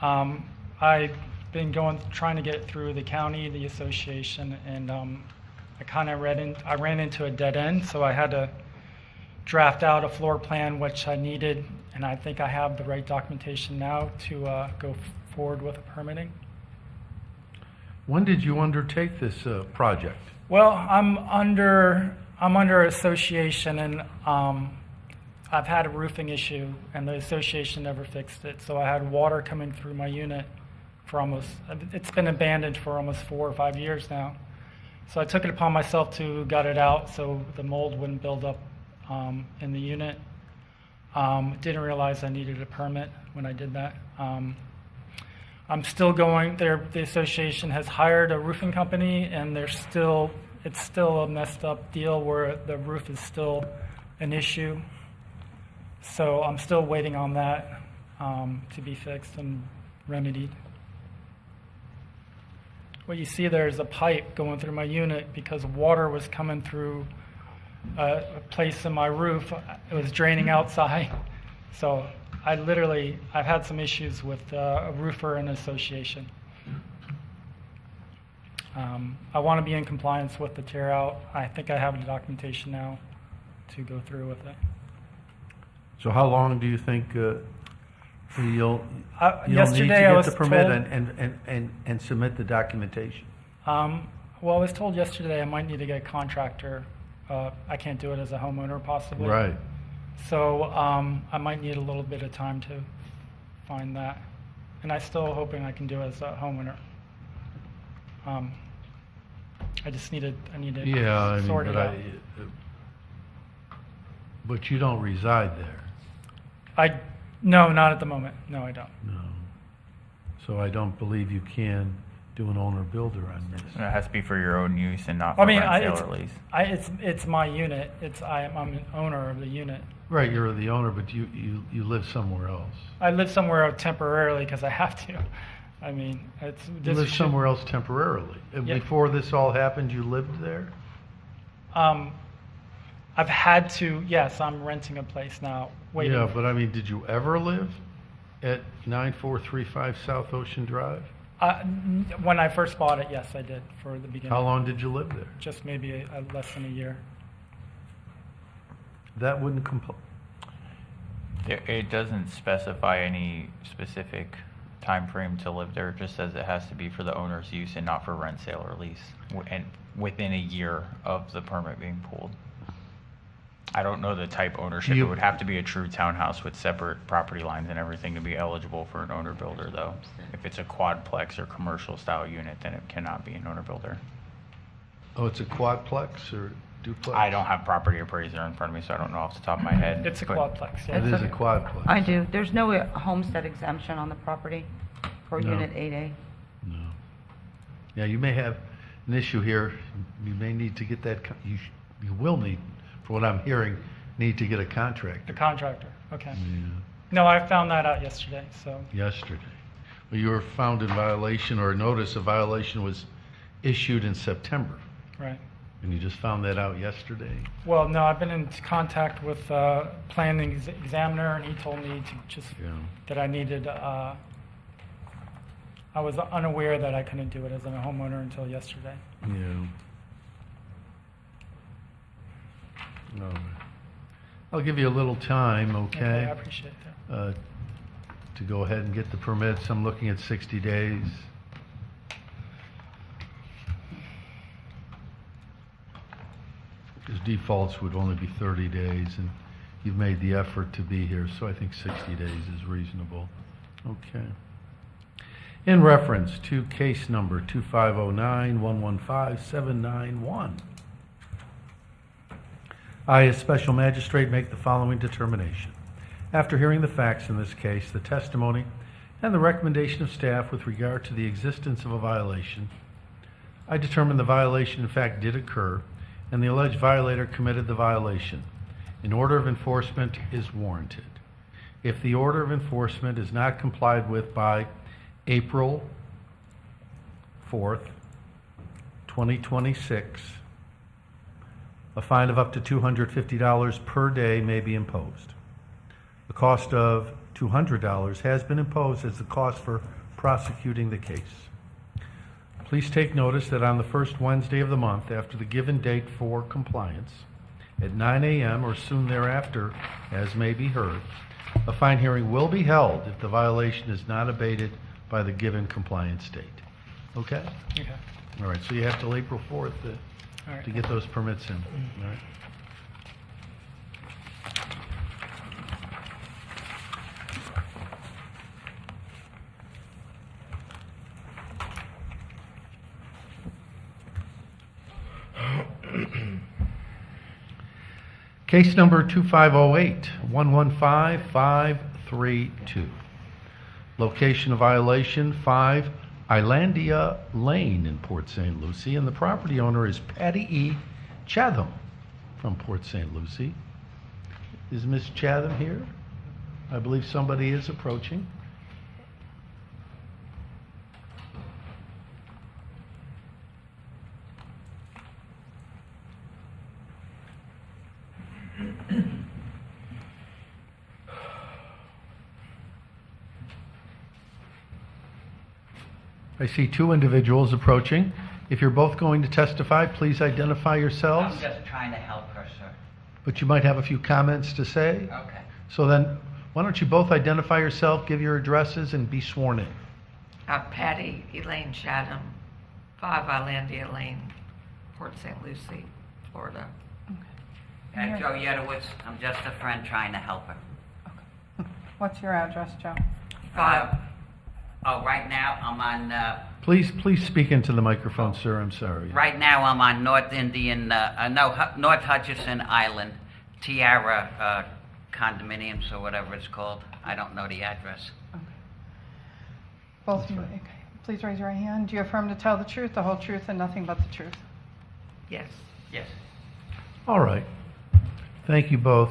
I've been trying to get through the county, the association, and I ran into a dead end, so I had to draft out a floor plan, which I needed, and I think I have the right documentation now to go forward with the permitting. When did you undertake this project? Well, I'm under association, and I've had a roofing issue, and the association never fixed it. So I had water coming through my unit it's been abandoned for almost 4 or 5 years now. So I took it upon myself to gut it out so the mold wouldn't build up in the unit. Didn't realize I needed a permit when I did that. I'm still going there. The association has hired a roofing company, and it's still a messed up deal where the roof is still an issue. So I'm still waiting on that to be fixed and remedied. What you see there is a pipe going through my unit because water was coming through a place in my roof. It was draining outside. So I've had some issues with a roofer and association. I want to be in compliance with the tear out. I think I have the documentation now to go through with it. So how long do you think you'll need to Yesterday I get was the permit told- and submit the documentation? Well, I was told yesterday I might need to get a contractor. I can't do it as a homeowner possibly. Right. So I might need a little bit of time to find that. And I'm still hoping I can do it as a homeowner. I need to Yeah, I mean, sort it out. but you don't reside there. No, not at the moment. No, I don't. No. So I don't believe you can do an owner-builder on this. And it has to be for your own use and not for I mean, rent, sale, or lease. it's my unit. I'm an owner of the unit. Right, you're the owner, but you live somewhere else. I live somewhere temporarily because I have to. I mean, You live somewhere else temporarily. And Yeah. before this all happened, you lived there? I've had to. Yes, I'm renting a place now. Waiting. Yeah, but I mean, did you ever live at 9435 South Ocean Drive? When I first bought it, yes, I did for the beginning. How long did you live there? Just maybe less than a year. That wouldn't comply. It doesn't specify any specific time frame to live there. It just says it has to be for the owner's use and not for rent, sale, or lease, and within a year of the permit being pulled. I don't know the type ownership. It would have to be a true townhouse with separate property lines and everything to be eligible for an owner builder, though. If it's a quadplex or commercial style unit, then it cannot be an owner builder. Oh, it's a quadplex or duplex? I don't have property appraiser in front of me, so I don't know off the top of my head. It's a but- quadplex. Yeah. It is a quadplex. I do. There's no homestead exemption on the property for No. Unit 8A. No. Yeah, you may have an issue here. You may need to get that, you will need, for what I'm hearing, need to get a contractor. The contractor. Okay. Yeah. No, I found that out yesterday, so. Yesterday. Well, you were found in violation, or a notice of violation was issued in September, Right. and you just found that out yesterday? Well, no, I've been in contact with planning examiner, and he told me to just, that I needed, I was unaware that I couldn't do it as a homeowner until yesterday. Yeah. No. I'll give you a little time, okay? I appreciate that. To go ahead and get the permits. I'm looking at 60 days. Because defaults would only be 30 days, and you've made the effort to be here, so I think 60 days is reasonable. Okay. In reference to case number 2509-115-791, I, as special magistrate, make the following determination. After hearing the facts in this case, the testimony, and the recommendation of staff with regard to the existence of a violation, I determine the violation in fact did occur, and the alleged violator committed the violation. An order of enforcement is warranted. If the order of enforcement is not complied with by April 4th, 2026, a fine of up to $250 per day may be imposed. The cost of $200 has been imposed as the cost for prosecuting the case. Please take notice that on the first Wednesday of the month after the given date for compliance, at 9 a.m. or soon thereafter, as may be heard, a fine hearing will be held if the violation is not abated by the given compliance date. Okay? Okay. All right, so you have till April 4th All right. to get those permits in. All right? Case number 2508-115532. Location of violation 5 Islandia Lane in Port St. Lucie, and the property owner is Patty E. Chatham from Port St. Lucie. Is Ms. Chatham here? I believe somebody is approaching. I see two individuals approaching. If you're both going to testify, please identify yourselves. I'm just trying to help her, sir. But you might have a few comments to say. Okay. So then, why don't you both identify yourself, give your addresses, and be sworn in. Patty Elaine Chatham, 5 Islandia Lane, Port St. Lucie, Florida. And Joe Yedowitz, I'm just a friend trying to help her. What's your address, Joe? Right now I'm on. Please speak into the microphone, sir. I'm sorry. Right now I'm on North North Hutchison Island, Tiara Condominiums or whatever it's called. I don't know the address. Both of you, okay. Please raise your right hand. Do you affirm to tell the truth, the whole truth, and nothing but the truth? Yes. Yes. All right. Thank you both.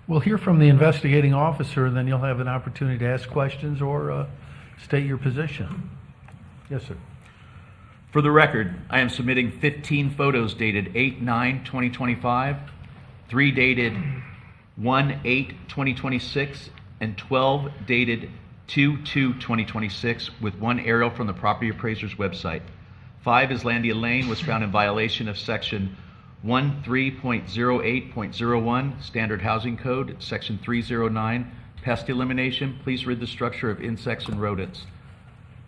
We'll hear from the investigating officer, and then you'll have an opportunity to ask questions or state your position. Yes, sir. For the record, I am submitting 15 photos dated 8/9/2025, 3 dated 1/8/2026, and 12 dated 2/2/2026 with 1 aerial from the property appraiser's website. 5 Islandia Lane was found in violation of section 13.08.01 Standard Housing Code, section 309 Pest Elimination. Please read the structure of insects and rodents.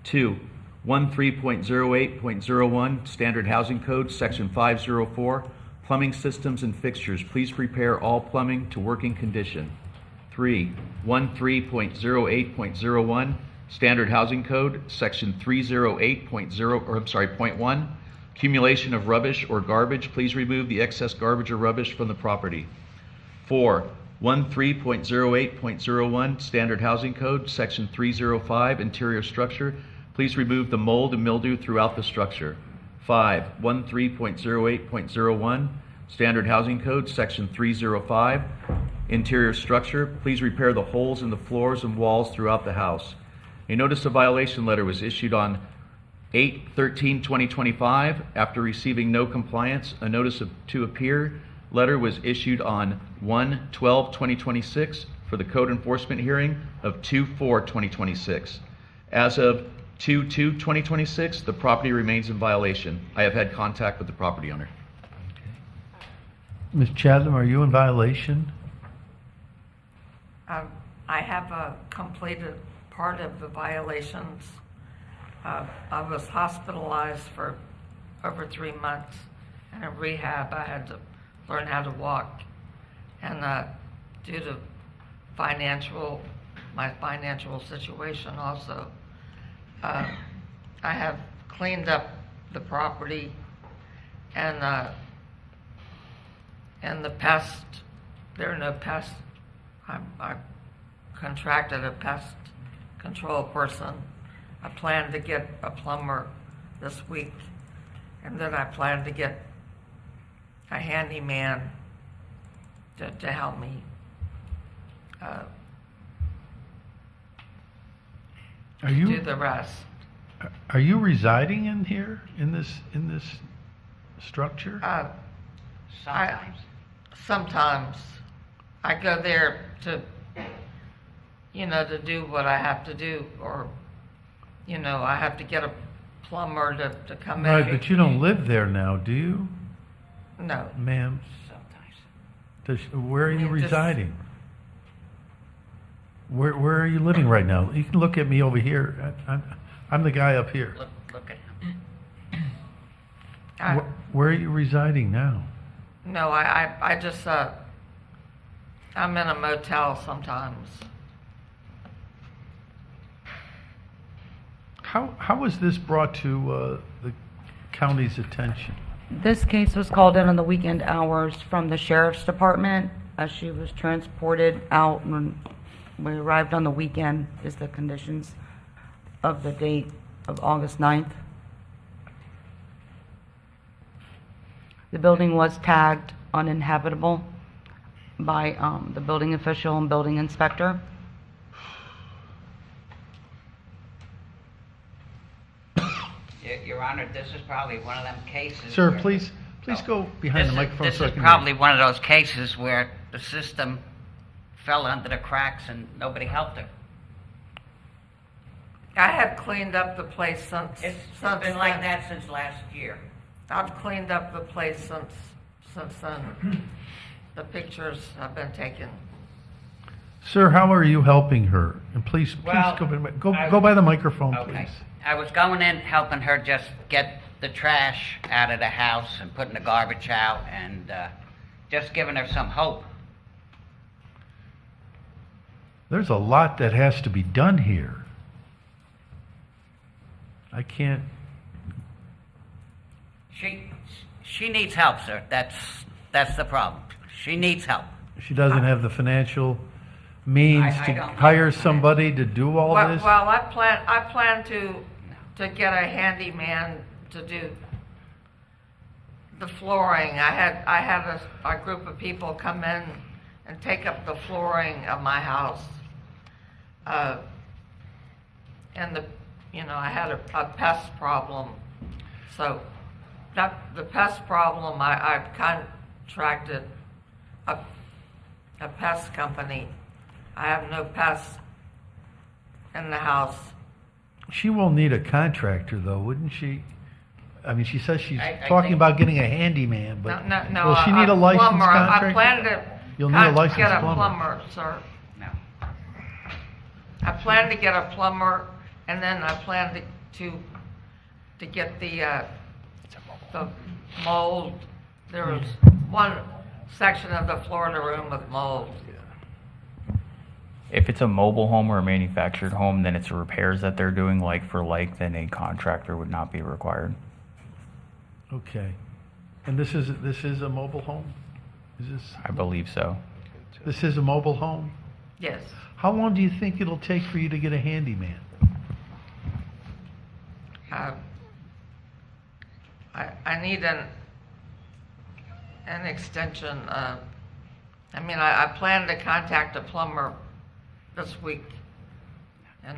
2 13.08.01 Standard Housing Code, section 504 Plumbing Systems and Fixtures. Please prepare all plumbing to working condition. 3 13.08.01 Standard Housing Code, section 308.1 Accumulation of rubbish or garbage. Please remove the excess garbage or rubbish from the property. 4 13.08.01 Standard Housing Code, section 305 Interior Structure. Please remove the mold and mildew throughout the structure. 5 13.08.01 Standard Housing Code, section 305 Interior structure, please repair the holes in the floors and walls throughout the house. A notice of violation letter was issued on 8/13/2025. After receiving no compliance, a notice to appear letter was issued on 1/12/2026 for the code enforcement hearing of 2/4/2026. As of 2/2/2026, the property remains in violation. I have had contact with the property owner. Ms. Chatham, are you in violation? I have completed part of the violations. I was hospitalized for over 3 months, and in rehab I had to learn how to walk. And due to my financial situation also, I have cleaned up the property, and the pest, there are no pests. I contracted a pest control person. I plan to get a plumber this week, and then I plan to get a handyman to help me. Do the rest. Are you residing in here, in this structure? Sometimes I go there to do what I have to do, or, I have to get a plumber to come in. Right, but you don't live there now, do you? No. Ma'am? Where are you residing? Where are you living right now? You can look at me over here. I'm the guy up here. Look at him. Where are you residing now? No, I just, I'm in a motel sometimes. How was this brought to the county's attention? This case was called in on the weekend hours from the sheriff's department as she was transported out when we arrived on the weekend, is the conditions of the date of August 9th. The building was tagged uninhabitable by the building official and building inspector. Your Honor, this is probably one of them cases. Sir, where- please go behind the microphone This so I is can probably one of those cases where the system fell under the cracks and nobody helped her. I have cleaned up the place since. It's since been like then. that since last year. I've cleaned up the place since then. The pictures have been taken. Sir, how are you helping her? And please Well, go by the microphone, Okay. please. I was going in helping her just get the trash out of the house and putting the garbage out and just giving her some hope. There's a lot that has to be done here. I can't. She needs help, sir. That's the problem. She needs help. She doesn't have the financial means I to don't hire somebody to do all this. Well, I plan to get a handyman to do the flooring. I had a group of people come in and take up the flooring of my house. And I had a pest problem. So the pest problem, I've contracted a pest company. I have no pests in the house. She will need a contractor, though, wouldn't she? I mean, she says she's I talking think- about getting a handyman, but No. will she need a licensed plumber. contractor? I plan to You'll need a licensed get a plumber. plumber, sir. No. I plan to get a plumber, and then I plan to get the mold. There was one section of the Florida room with mold. If it's a mobile home or a manufactured home, then it's repairs that they're doing like for like, then a contractor would not be required. Okay. And this is a mobile home? Is this? I believe so. This is a mobile home? Yes. How long do you think it'll take for you to get a handyman? I need an extension I mean, I plan to contact a plumber this week, and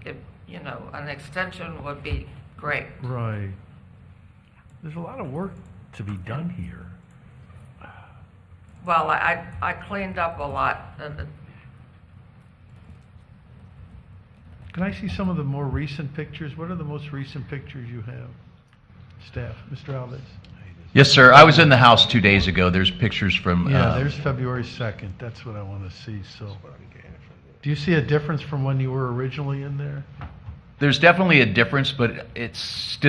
if, you know, an extension would be great. Right. There's a lot of work to be done here. Well, I cleaned up a lot, and Can I see some of the more recent pictures? What are the most recent pictures you have? Staff, Mr. Alves? Yes, sir. I was in the house 2 days ago. There's pictures from. Yeah, there's February 2nd. That's what I want to see, so. Do you see a difference from when you were originally in there? There's definitely a difference, but it's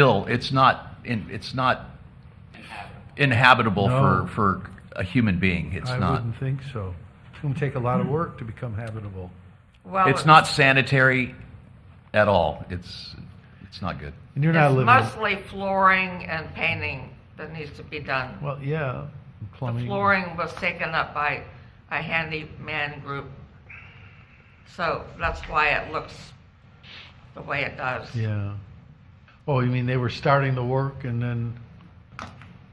not inhabitable No. for a human being. It's I not. wouldn't think so. It's going to take a lot of work to become habitable. well, It's not sanitary at all. It's not good. And you're not it's living. mostly flooring and painting that needs to be done. Well, yeah, The plumbing. flooring was taken up by a handyman group, so that's why it looks the way it does. Yeah. Oh, you mean they were starting the work and then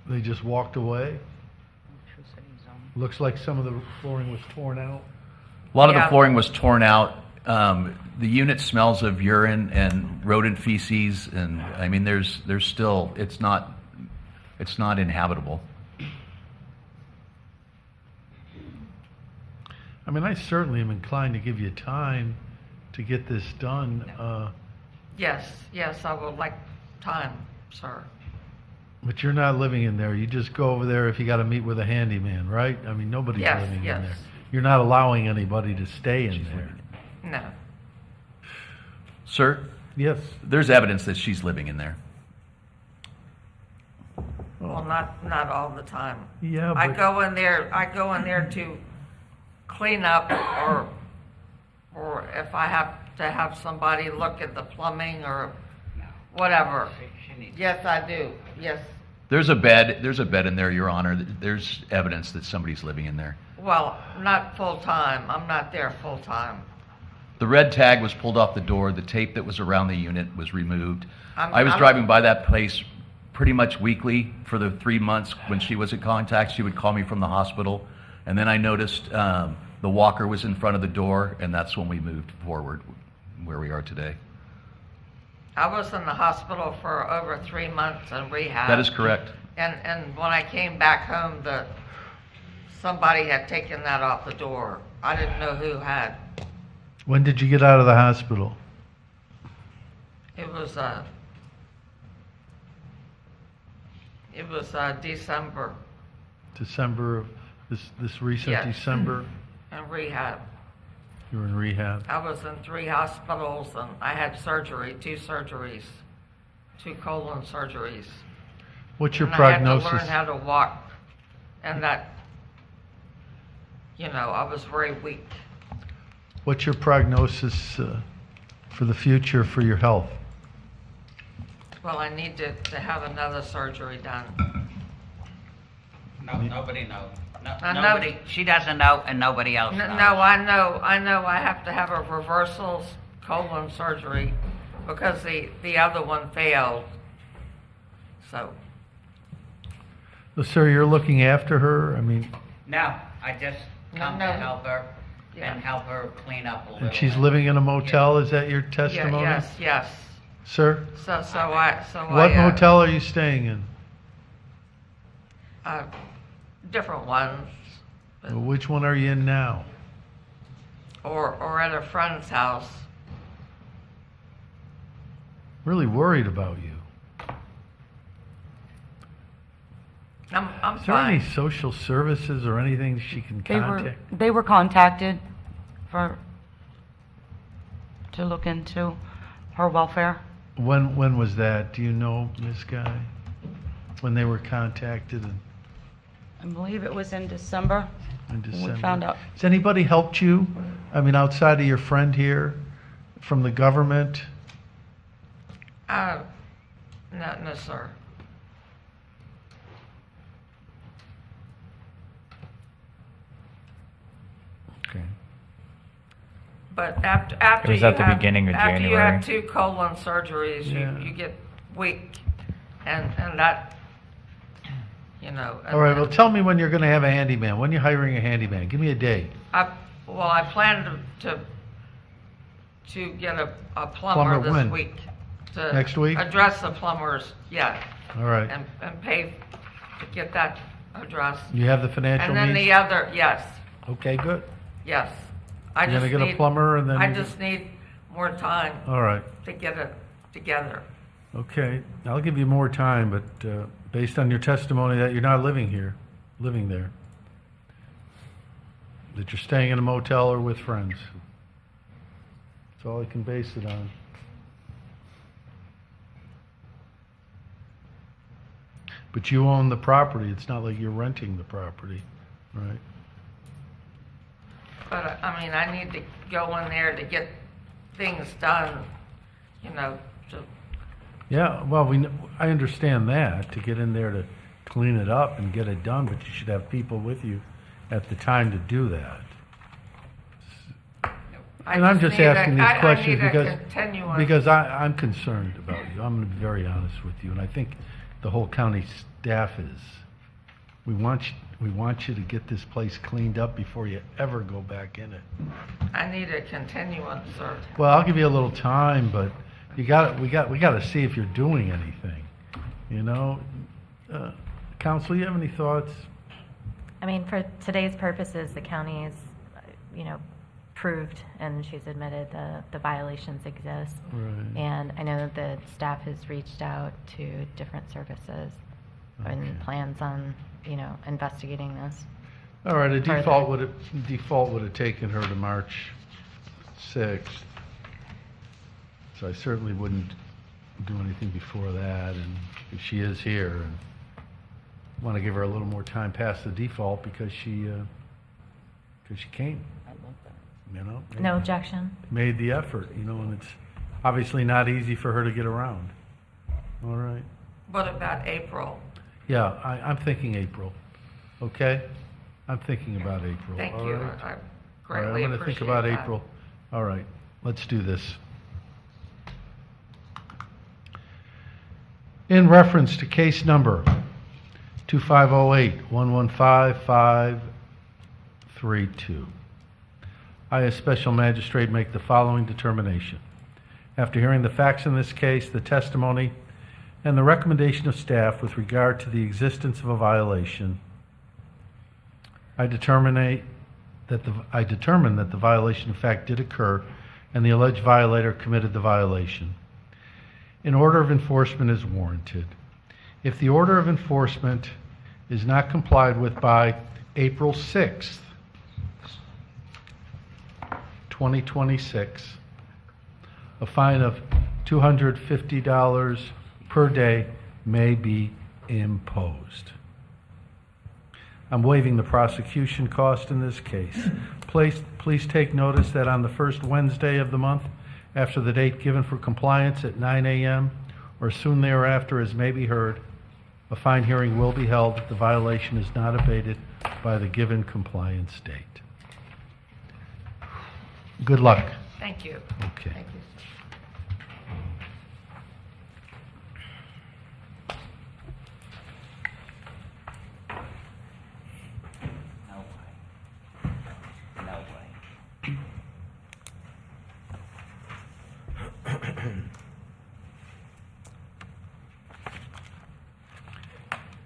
they just walked away? Looks like some of the flooring was torn out. A lot of the Yeah. flooring was torn out. The unit smells of urine and rodent feces, and I mean, there's still it's not inhabitable. I mean, I certainly am inclined to give you time to get this done. Yes, I would like time, sir. But you're not living in there. You just go over there if you got to meet with a handyman, right? I mean, nobody's Yes, living yes. in there. You're not allowing anybody to stay in there. No. Sir? Yes. There's evidence that she's living in there. Well, not all the time. Yeah, I but- go in there to clean up, or if I have to have somebody look at the plumbing or whatever. Yes, I do. Yes. There's a bed in there, Your Honor. There's evidence that somebody's living in there. Well, not full time. I'm not there full time. The red tag was pulled off the door. The tape that was around the unit was removed. I was I'm- driving by that place pretty much weekly for the 3 months when she was in contact. She would call me from the hospital. And then I noticed the walker was in front of the door, and that's when we moved forward where we are today. I was in the hospital for over 3 months in rehab. That is correct. And when I came back home, somebody had taken that off the door. I didn't know who had. When did you get out of the hospital? It was December December of this recent Yes. December? in rehab. You were in rehab. I was in 3 hospitals, and I had surgery, 2 surgeries, 2 colon surgeries. What's your And prognosis? I had to learn how to walk, and that, I was very weak. What's your prognosis for the future for your health? Well, I need to have another surgery done. No, nobody knows. No, I know- nobody. She doesn't know, and nobody else knows. No, I know. I have to have a reversal colon surgery because the other one failed. So, Sir, you're looking after her? I mean, No, I just come No. to help her Yeah. and help her clean up a little. and she's living in a motel, is that your testimony? yes. Sir? I, What motel are you staying in? different ones, Which one are you in now? or at a friend's house. Really worried about you. I'm Is there any fine. social services or anything she can contact? They were contacted to look into her welfare. When was that? Do you know, Ms. Guy? When they were contacted I believe it was in December. in when December? We found out. Has anybody helped you? I mean, outside of your friend here, from the government? No, sir. Okay. But after It was you at the have, beginning of after you January. have 2 colon surgeries, Yeah. you get weak, and that you know. All right, well, tell me when you're gonna have a handyman. When you're hiring a handyman? Give me a date. I plan to get a Plumber plumber this when? week. To Next week? address the plumbers, yeah. All right. And pay to get that addressed. You have the financial And then means? the other, yes, Okay, good. yes. You're gonna get a plumber and then I you- just need more time. All right. To get it together. Okay, I'll give you more time, but based on your testimony that you're not living there, that you're staying in a motel or with friends. That's all I can base it on. But you own the property. It's not like you're renting the property, right? But, I mean, I need to go in there to get things done, you know, to, Yeah, well, I understand that, to get in there to clean it up and get it done, but you should have people with you at the time to do that. And I'm just asking these questions because I'm concerned about you. I'm going to be very honest with you, and I think the whole county staff is. We want you to get this place cleaned up before you ever go back in it. I need a continuance, sir. Well, I'll give you a little time, but we got to see if you're doing anything. You know, Counsel, you have any thoughts? I mean, for today's purposes, the county is, proved and she's admitted the violations exist. Right. And I know that the staff has reached out to different services and plans on, investigating this. All right, a further. default would have taken her to March 6th. So I certainly wouldn't do anything before that, and if she is here, and want to give her a little more time past the default because she came. No objection. Made the effort, and it's obviously not easy for her to get around. All right. What about April? Yeah, I'm thinking April. Okay? I'm thinking about April. Thank all you. right? I All right, greatly I'm going to think appreciate about that. April. All right, let's do this. In reference to case number 2508-115-532, I, as special magistrate, make the following determination. After hearing the facts in this case, the testimony, and the recommendation of staff with regard to the existence of a violation, I determine that the violation in fact did occur and the alleged violator committed the violation. An order of enforcement is warranted. If the order of enforcement is not complied with by April 6th, 2026, a fine of $250 per day may be imposed. I'm waiving the prosecution cost in this case. Please take notice that on the first Wednesday of the month, after the date given for compliance at 9 a.m. or soon thereafter, as may be heard, a fine hearing will be held if the violation is not abated by the given compliance date. Good luck. Thank you. Okay. Thank you. No way.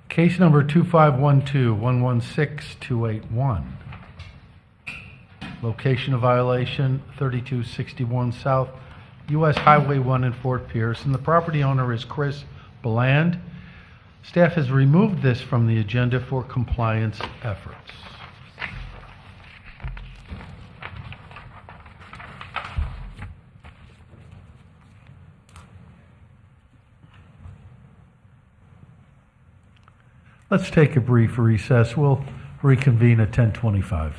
Case number 2512-116-281. Location of violation, 3261 South US Highway 1 in Fort Pierce, and the property owner is Chris Beland. Staff has removed this from the agenda for compliance efforts. Let's take a brief recess. We'll reconvene at 10:25.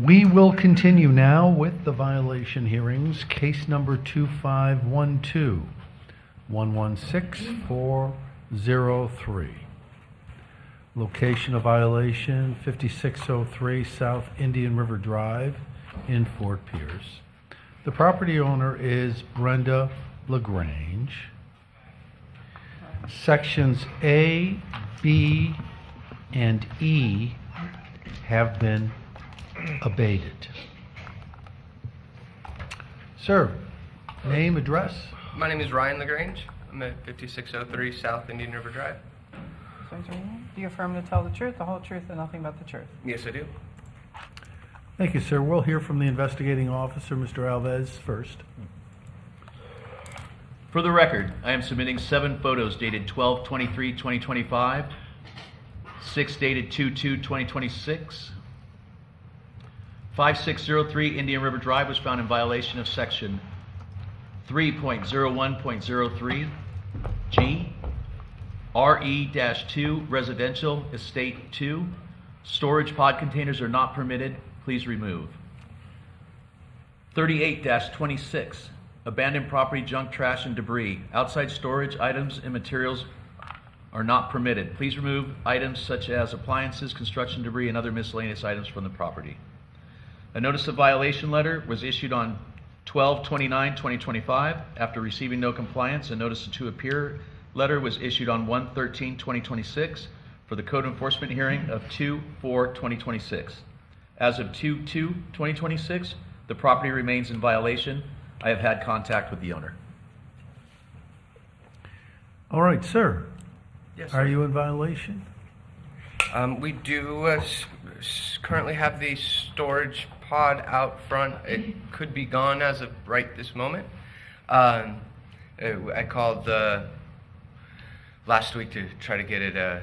We will continue now with the violation hearings. Case number 2512, 116403. Location of violation 5603 South Indian River Drive in Fort Pierce. The property owner is Brenda LaGrange. Sections A, B, and E have been abated. Sir, name, address? My name is Ryan LaGrange. I'm at 5603 South Indian River Drive. Do you affirm to tell the truth, the whole truth, and nothing but the truth? Yes, I do. Thank you, sir. We'll hear from the investigating officer, Mr. Alves, first. For the record, I am submitting 7 photos dated 12/23/2025, 6 dated 2/2/2026. 5603 Indian River Drive was found in violation of section 3.01.03 G, RE-2 Residential Estate 2. Storage pod containers are not permitted. Please remove. 38-26 Abandoned property, junk, trash, and debris. Outside storage items and materials are not permitted. Please remove items such as appliances, construction debris, and other miscellaneous items from the property. A notice of violation letter was issued on 12/29/2025. After receiving no compliance, a notice to appear letter was issued on 1/13/2026 for the code enforcement hearing of 2/4/2026. As of 2/2/2026, the property remains in violation. I have had contact with the owner. All right, sir. Yes, Are sir. you in violation? We do currently have the storage pod out front. It could be gone as of right this moment. I called last week to try to get it to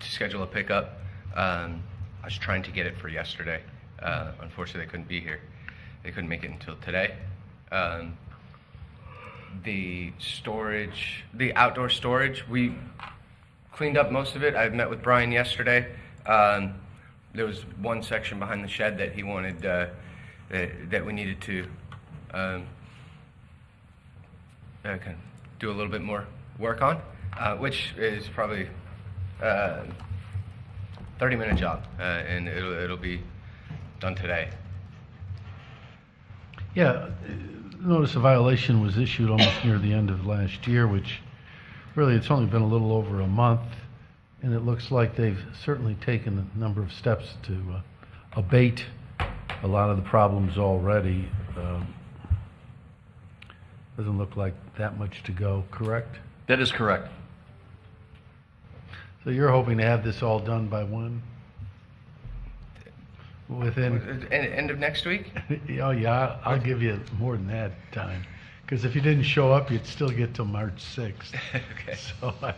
schedule a pickup. I was trying to get it for yesterday. Unfortunately, they couldn't be here. They couldn't make it until today. The storage, the outdoor storage, we cleaned up most of it. I met with Brian yesterday. There was one section behind the shed that he wanted that we needed to kind of do a little bit more work on, which is probably 30-minute job, and it'll be done today. Yeah, notice of violation was issued almost near the end of last year, which really it's only been a little over a month, and it looks like they've certainly taken a number of steps to abate a lot of the problems already. Doesn't look like that much to go, correct? That is correct. So you're hoping to have this all done by when? Within? End of next week? Oh, yeah, I'll give you more than that time. Because if you didn't show up, you'd still get till March 6th. Okay. So, I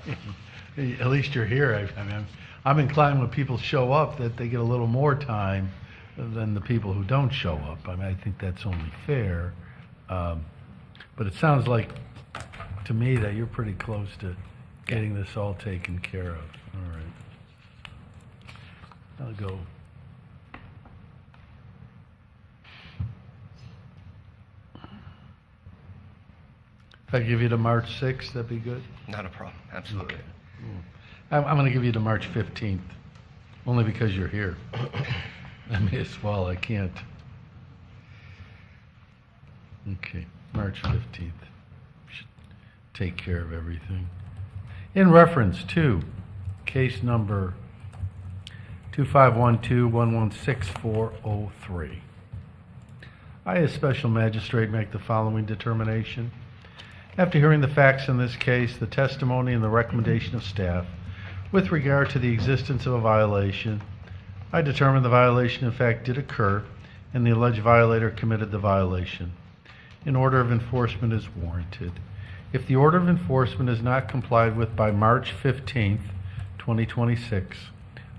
mean, at least you're here. I mean, I'm inclined when people show up that they get a little more time than the people who don't show up. I mean, I think that's only fair. But it sounds like, to me, that you're pretty close to getting this all taken care of. All right. I'll go. If I give you to March 6th, that'd be good? Not a problem, absolutely. Okay. I'm going to give you to March 15th, only because you're here. I may as well, I can't. Okay, March 15th. Should take care of everything. In reference to case number 2512-116403, I, as special magistrate, make the following determination. After hearing the facts in this case, the testimony and the recommendation of staff with regard to the existence of a violation, I determine the violation in fact did occur and the alleged violator committed the violation. An order of enforcement is warranted. If the order of enforcement is not complied with by March 15th, 2026,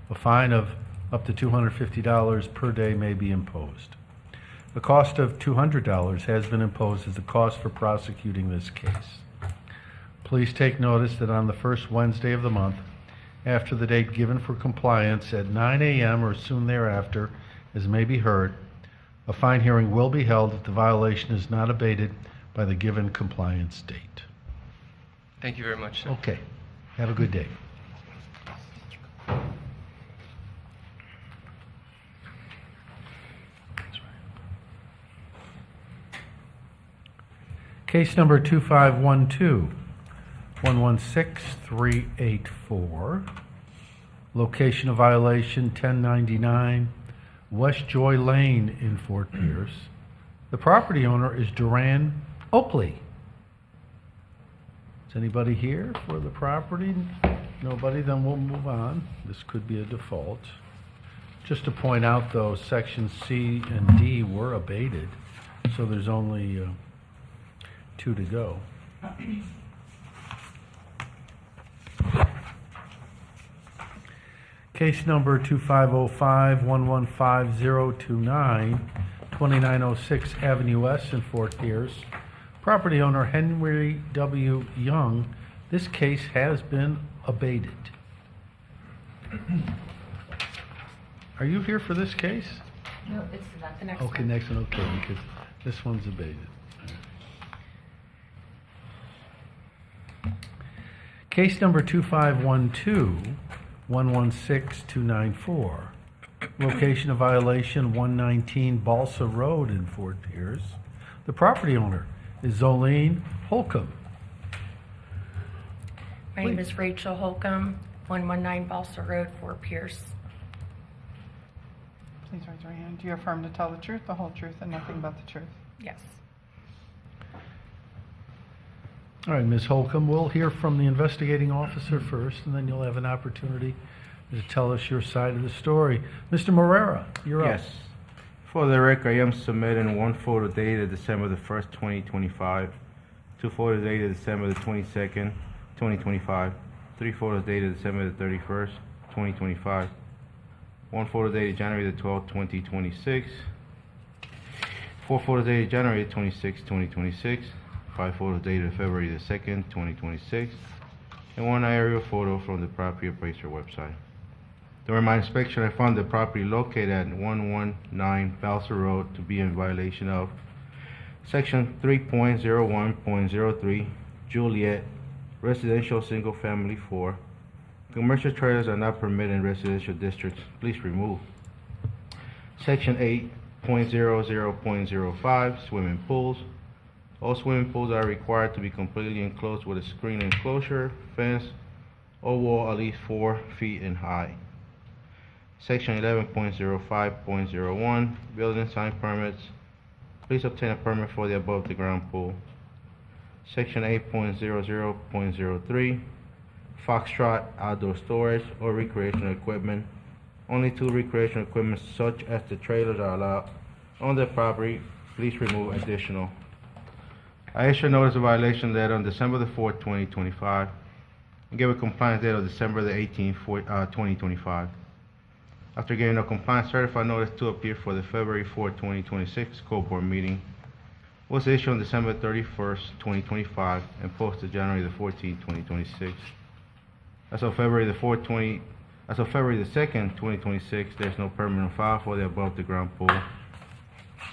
a fine of up to $250 per day may be imposed. The cost of $200 has been imposed as the cost for prosecuting this case. Please take notice that on the first Wednesday of the month, after the date given for compliance at 9 a.m. or soon thereafter, as may be heard, A fine hearing will be held if the violation is not abated by the given compliance date. Thank you very much, sir. Okay. Have a good day. Case number 2512, 116384. Location of violation 1099 West Joy Lane in Fort Pierce. The property owner is Duran Oakley. Is anybody here for the property? Nobody? Then we'll move on. This could be a default. Just to point out, though, sections C and D were abated, so there's only 2 to go. Case number 2505-115029, 2906 Avenue S in Fort Pierce. Property owner Henry W. Young. This case has been abated. Are you here for this case? No, it's not the next Okay, one. next one, okay, because this one's abated. Case number 2512-116294. Location of violation 119 Balsa Road in Fort Pierce. The property owner is Zolene Holcomb. My name is Rachel Holcomb, 119 Balsa Road, Fort Pierce. Please raise your hand. Do you affirm to tell the truth, the whole truth, and nothing but the truth? Yes. All right, Ms. Holcomb, we'll hear from the investigating officer first, and then you'll have an opportunity to tell us your side of the story. Mr. Morera, you're up. Yes. For the record, I am submitting one photo dated December the 1st, 2025, 2 photos dated December the 22nd, 2025, 3 photos dated December the 31st, 2025, 1 photo dated January the 12th, 2026, 4 photos dated January the 26th, 2026, 5 photos dated February the 2nd, 2026, and 1 aerial photo from the property appraiser website. During my inspection, I found the property located at 119 Balsa Road to be in violation of Section 3.01.03, Juliet, Residential Single Family 4. Commercial trailers are not permitted in residential districts. Please remove. Section 8.00.05, swimming pools. All swimming pools are required to be completely enclosed with a screen enclosure, fence, or wall at least 4 feet in height. Section 11.05.01, building sign permits. Please obtain a permit for the above the ground pool. Section 8.00.03, Foxtrot outdoor storage or recreational equipment. Only 2 recreational equipment such as the trailers are allowed on the property. Please remove additional. I issued notice of violation letter on December the 4th, 2025, and gave a compliance date of December the 18th, 2025. After getting a compliance certified notice to appear for the February 4th, 2026 school board meeting, was issued on December 31st, 2025, and posted January the 14th, 2026. As of February the 2nd, 2026, there's no permit on file for the above the ground pool.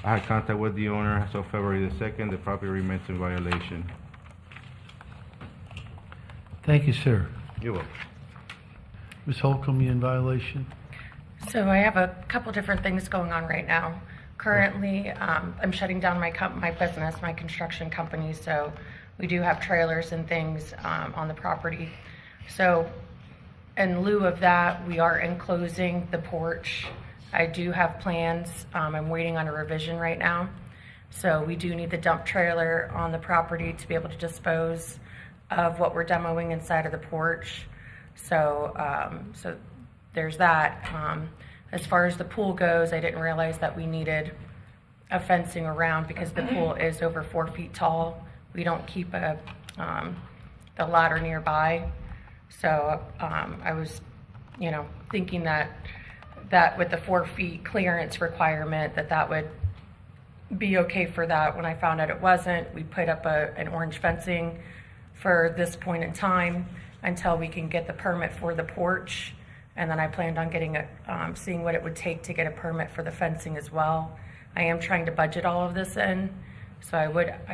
I had contact with the owner as of February the 2nd. The property remains in violation. Thank you, sir. You're welcome. Ms. Holcomb, you in violation? So I have a couple different things going on right now. Currently, I'm shutting down my business, my construction company, so we do have trailers and things on the property. So in lieu of that, we are enclosing the porch. I do have plans. I'm waiting on a revision right now. So we do need the dump trailer on the property to be able to dispose of what we're demoing inside of the porch. So there's that. As far as the pool goes, I didn't realize that we needed a fencing around because the pool is over 4 feet tall. We don't keep the ladder nearby. So I was, thinking that with the 4 feet clearance requirement, that would be okay for that. When I found out it wasn't, we put up an orange fencing for this point in time until we can get the permit for the porch. And then I planned on getting seeing what it would take to get a permit for the fencing as well. I am trying to budget all of this in, so I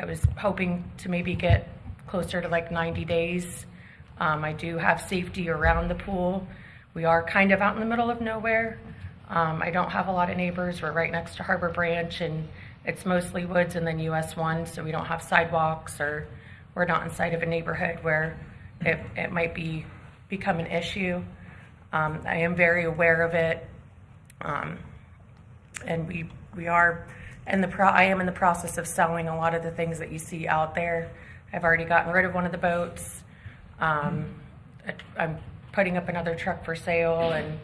was hoping to maybe get closer to like 90 days. I do have safety around the pool. We are kind of out in the middle of nowhere. I don't have a lot of neighbors. We're right next to Harbor Branch, and it's mostly woods and then US 1, so we don't have sidewalks, or we're not inside of a neighborhood where it might become an issue. I am very aware of it, and we are I am in the process of selling a lot of the things that you see out there. I've already gotten rid of one of the boats. I'm putting up another truck for sale, and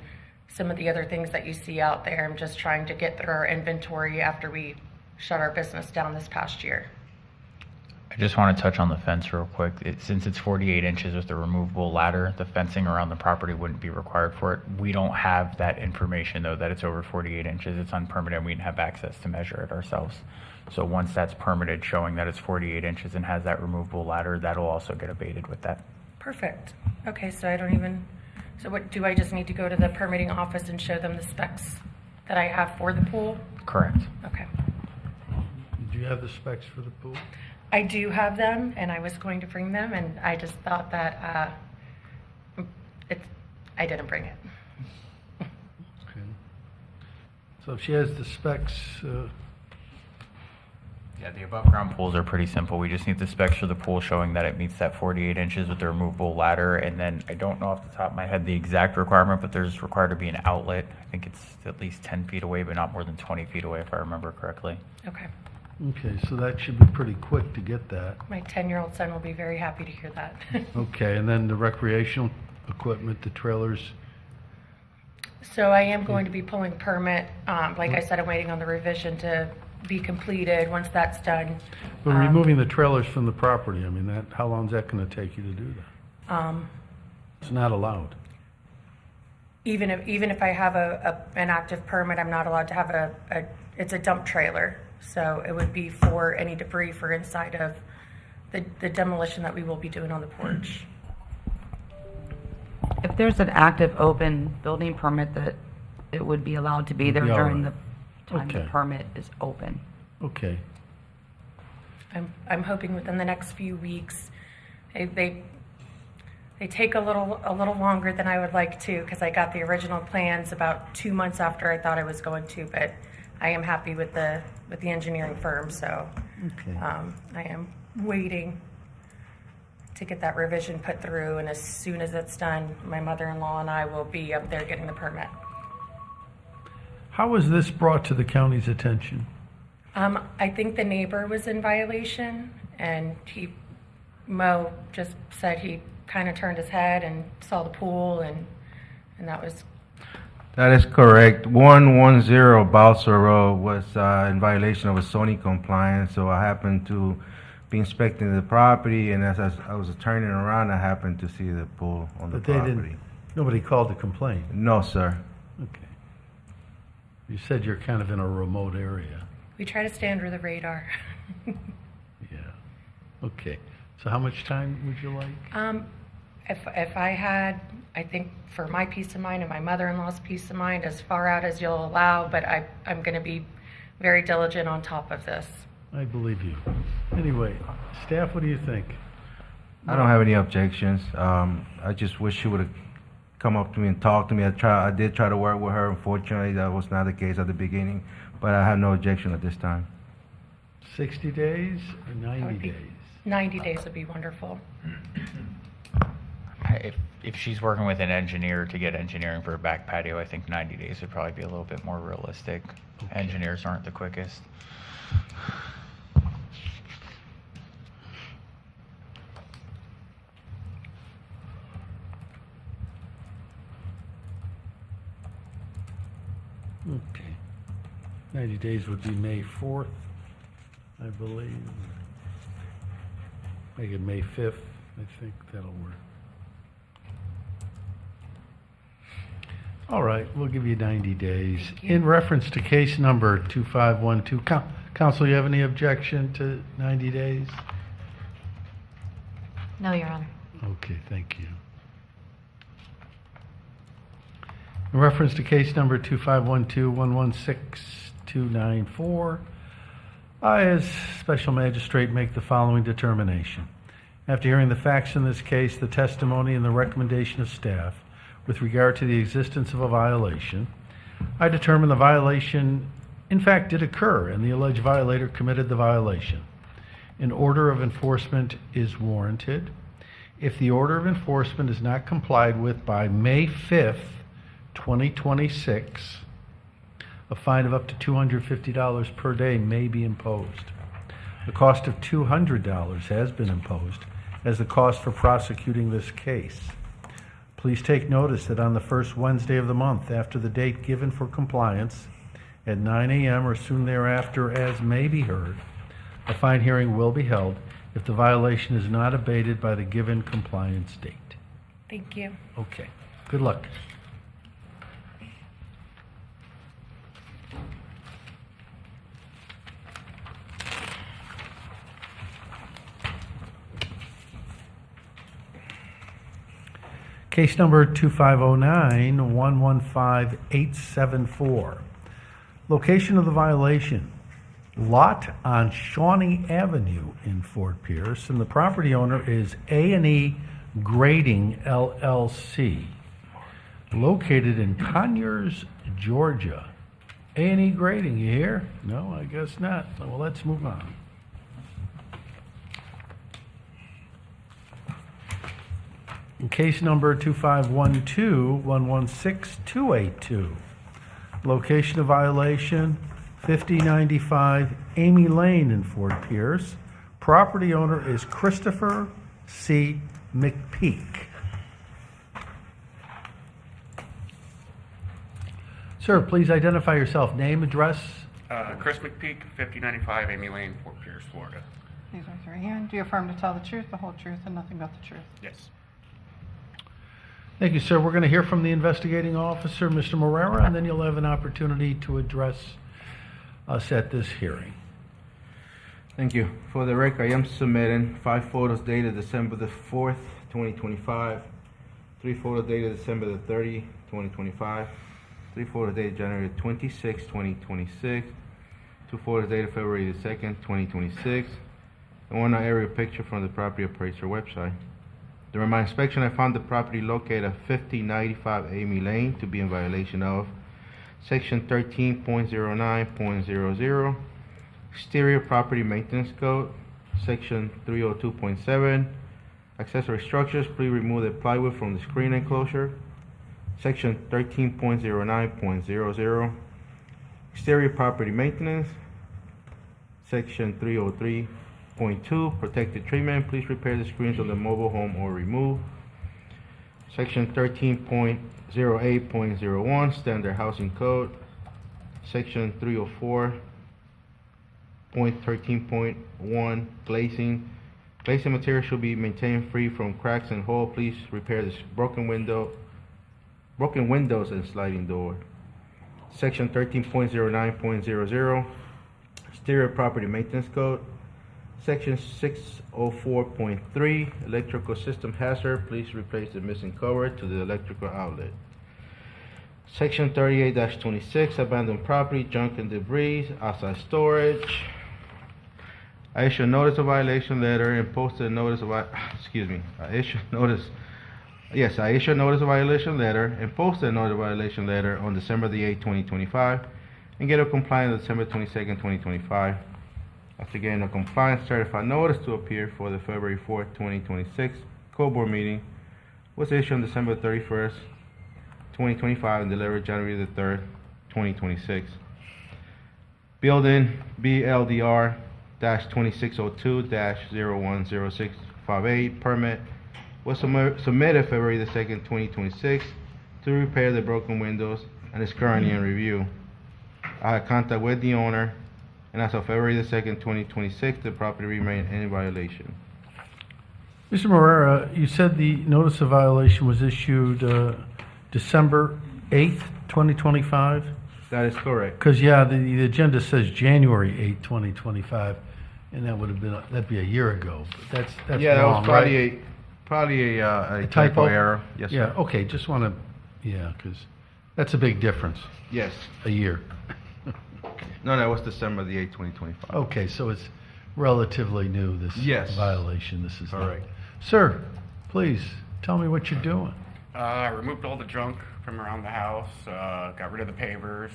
some of the other things that you see out there. I'm just trying to get through our inventory after we shut our business down this past year. I just want to touch on the fence real quick. Since it's 48 inches with the removable ladder, the fencing around the property wouldn't be required for it. We don't have that information, though, that it's over 48 inches. It's unpermitted, and we didn't have access to measure it ourselves. So once that's permitted, showing that it's 48 inches and has that removable ladder, that'll also get abated with that. Perfect. Okay, so I don't even, so what, do I just need to go to the permitting office and show them the specs that I have for the pool? Correct. Okay. Did you have the specs for the pool? I do have them, and I was going to bring them, and I just thought that I didn't bring it. Okay. So if she has the specs, Yeah, the above ground pools are pretty simple. We just need the specs for the pool showing that it meets that 48 inches with the removable ladder. And then I don't know off the top of my head the exact requirement, but there's required to be an outlet. I think it's at least 10 feet away, but not more than 20 feet away, if I remember correctly. Okay. okay, so that should be pretty quick to get that. My 10-year-old son will be very happy to hear that. Okay, and then the recreational equipment, the trailers, So I am going to be pulling a permit. Like I said, I'm waiting on the revision to be completed. Once that's done, but removing the trailers from the property, I mean, how long is that going to take you to do that? It's not allowed. even if I have an active permit, I'm not allowed to have it's a dump trailer. So it would be for any debris for inside of the demolition that we will be doing on the porch. If there's an active open building permit, that it would be allowed to be there Yeah, all during the right. time the Okay. permit is open. Okay. I'm hoping within the next few weeks. They take a little longer than I would like to, because I got the original plans about 2 months after I thought I was going to, but I am happy with the engineering firm, so Okay. I am waiting to get that revision put through, and as soon as it's done, my mother-in-law and I will be up there getting the permit. How was this brought to the county's attention? I think the neighbor was in violation, and Mo just said he kind of turned his head and saw the pool, and that was, That is correct. 110 Balsa Road was in violation of a zoning compliance, so I happened to be inspecting the property, and as I was turning around, I happened to see the pool on the But they property. nobody called to complain? No, sir. Okay. You said you're kind of in a remote area. we try to stay under the radar. Okay. So how much time would you like? If I had, I think for my peace of mind and my mother-in-law's peace of mind, as far out as you'll allow, but I'm going to be very diligent on top of this. I believe you. Anyway, staff, what do you think? I don't have any objections. I just wish she would have come up to me and talked to me. I did try to work with her. Unfortunately, that was not the case at the beginning, but I have no objection at this time. 60 days or 90 days? 90 days would be wonderful. If she's working with an engineer to get engineering for a back patio, I think 90 days would probably be a little bit more realistic. Engineers aren't the quickest. Okay. 90 days would be May 4th, I believe. Make it May 5th. I think that'll work. All right, we'll give you 90 days. In reference to case number 2512, Counsel, you have any objection to 90 days? No, Your Honor. Okay, thank you. In reference to case number 2512-116 294. I, as special magistrate, make the following determination. After hearing the facts in this case, the testimony, and the recommendation of staff with regard to the existence of a violation, I determine the violation in fact did occur and the alleged violator committed the violation. An order of enforcement is warranted. If the order of enforcement is not complied with by May 5th, 2026, a fine of up to $250 per day may be imposed. The cost of $200 has been imposed as the cost for prosecuting this case. Please take notice that on the first Wednesday of the month after the date given for compliance at 9 a.m. or soon thereafter, as may be heard, a fine hearing will be held if the violation is not abated by the given compliance date. Thank you. Okay, good luck. Case number 2509-115874. Location of the violation, lot on Shawnee Avenue in Fort Pierce, and the property owner is A&E Grading LLC, located in Conyers, Georgia. A&E Grading, you here? No, I guess not. Well, let's move on. In case number 2512-116282. Location of violation, 5095 Amy Lane in Fort Pierce. Property owner is Christopher C. McPeak. Sir, please identify yourself. Name, address. Chris McPeak, 5095 Amy Lane, Fort Pierce, Florida. Please raise your right hand. Do you affirm to tell the truth, the whole truth, and nothing but the truth? Yes. Thank you, sir. We're going to hear from the investigating officer, Mr. Morera, and then you'll have an opportunity to address us at this hearing. Thank you. For the record, I am submitting 5 photos dated December the 4th, 2025, 3 photos dated December the 30th, 2025, 3 photos dated January 26, 2026, 2 photos dated February the 2nd, 2026, and 1 aerial picture from the property appraiser website. During my inspection, I found the property located at 5095 Amy Lane to be in violation of Section 13.09.00, Exterior Property Maintenance Code, Section 302.7, Accessory Structures, please remove the plywood from the screen enclosure, Section 13.09.00, Exterior Property Maintenance, Section 303.2, Protected Treatment, please repair the screens of the mobile home or remove. Section 13.08.01, Standard Housing Code. Section 304.13.1, Glazing. Glazing material should be maintained free from cracks and holes. Please repair this broken windows and sliding door. Section 13.09.00, Exterior Property Maintenance Code. Section 604.3, Electrical System Hazard, please replace the missing cover to the electrical outlet. Section 38-26, Abandoned Property, Junk and Debris, Outside Storage. I issued a notice of violation letter and posted a notice of, I issued a notice of violation letter and posted a notice of violation letter on December the 8th, 2025, and get a compliance December 22nd, 2025. After getting a compliance certified notice to appear for the February 4th, 2026 Code Board meeting was issued on December 31st, 2025 and delivered January the 3rd, 2026. Building BLDR-2602-010658 permit was submitted February the 2nd, 2026 to repair the broken windows and is currently in review. I had contact with the owner, and as of February the 2nd, 2026, the property remained in violation. Mr. Morera, you said the notice of violation was issued December 8th, 2025? That is correct. Because, yeah, the agenda says January 8th, 2025, and that would have been, that'd be a year ago. But that's yeah, wrong, that was right? probably a typo error. Yes, yeah, sir. okay, just want to, yeah, because that's a big difference. Yes. A year. No, that was December the 8th, 2025. Okay, so it's relatively new, this Yes. violation. This is All not. right. Sir, please, tell me what you're doing. I removed all the junk from around the house, got rid of the pavers,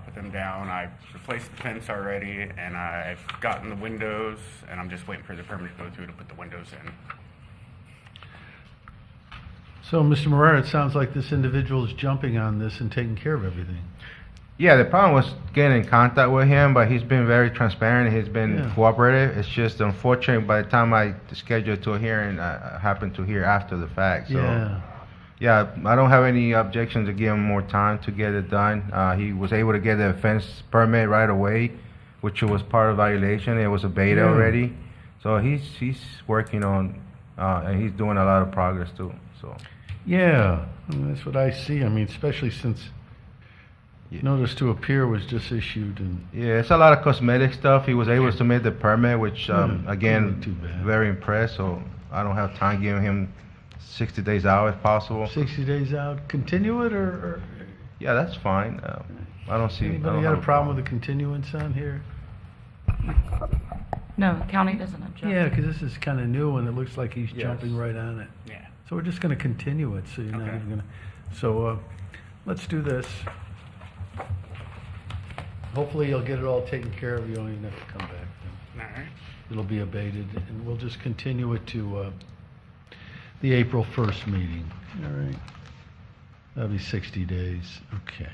put them down. I replaced the fence already, and I've gotten the windows, and I'm just waiting for the permit to go through to put the windows in. So, Mr. Moreira, it sounds like this individual is jumping on this and taking care of everything. Yeah, the problem was getting in contact with him, but he's been very transparent. He's been Yeah. cooperative. It's just unfortunate by the time I scheduled to a hearing, I happened to hear after the fact. So, Yeah. yeah, I don't have any objection to give him more time to get it done. He was able to get the fence permit right away, which was part of violation. It was a beta Yeah. already. So he's working on, and he's doing a lot of progress too. So. Yeah, I mean, that's what I see. I mean, especially since notice to appear was just issued and. Yeah, it's a lot of cosmetic stuff. He was able to submit the permit, which, again, not too bad. very impressed. So I don't have time giving him 60 days out if possible. 60 days out, continue it or Yeah, that's fine. I don't see. I anybody don't got have a problem with the continuance on here? No, the county doesn't object. Yeah, because this is kind of new and it looks like he's Yes. jumping right on it. Yeah. So we're just going to continue it, so you're not Okay. even going to. So let's do this. Hopefully you'll get it all taken care of. You don't even have to come back then. All right. It'll be abated and we'll just continue it to the April 1st meeting. All right. That'll be 60 days. Okay.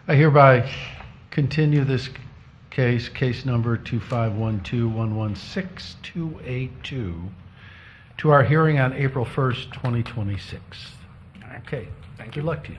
I hereby continue this case number 2512116-282, to our hearing on April 1st, 2026. All right. Okay. Thank Good you. luck to you.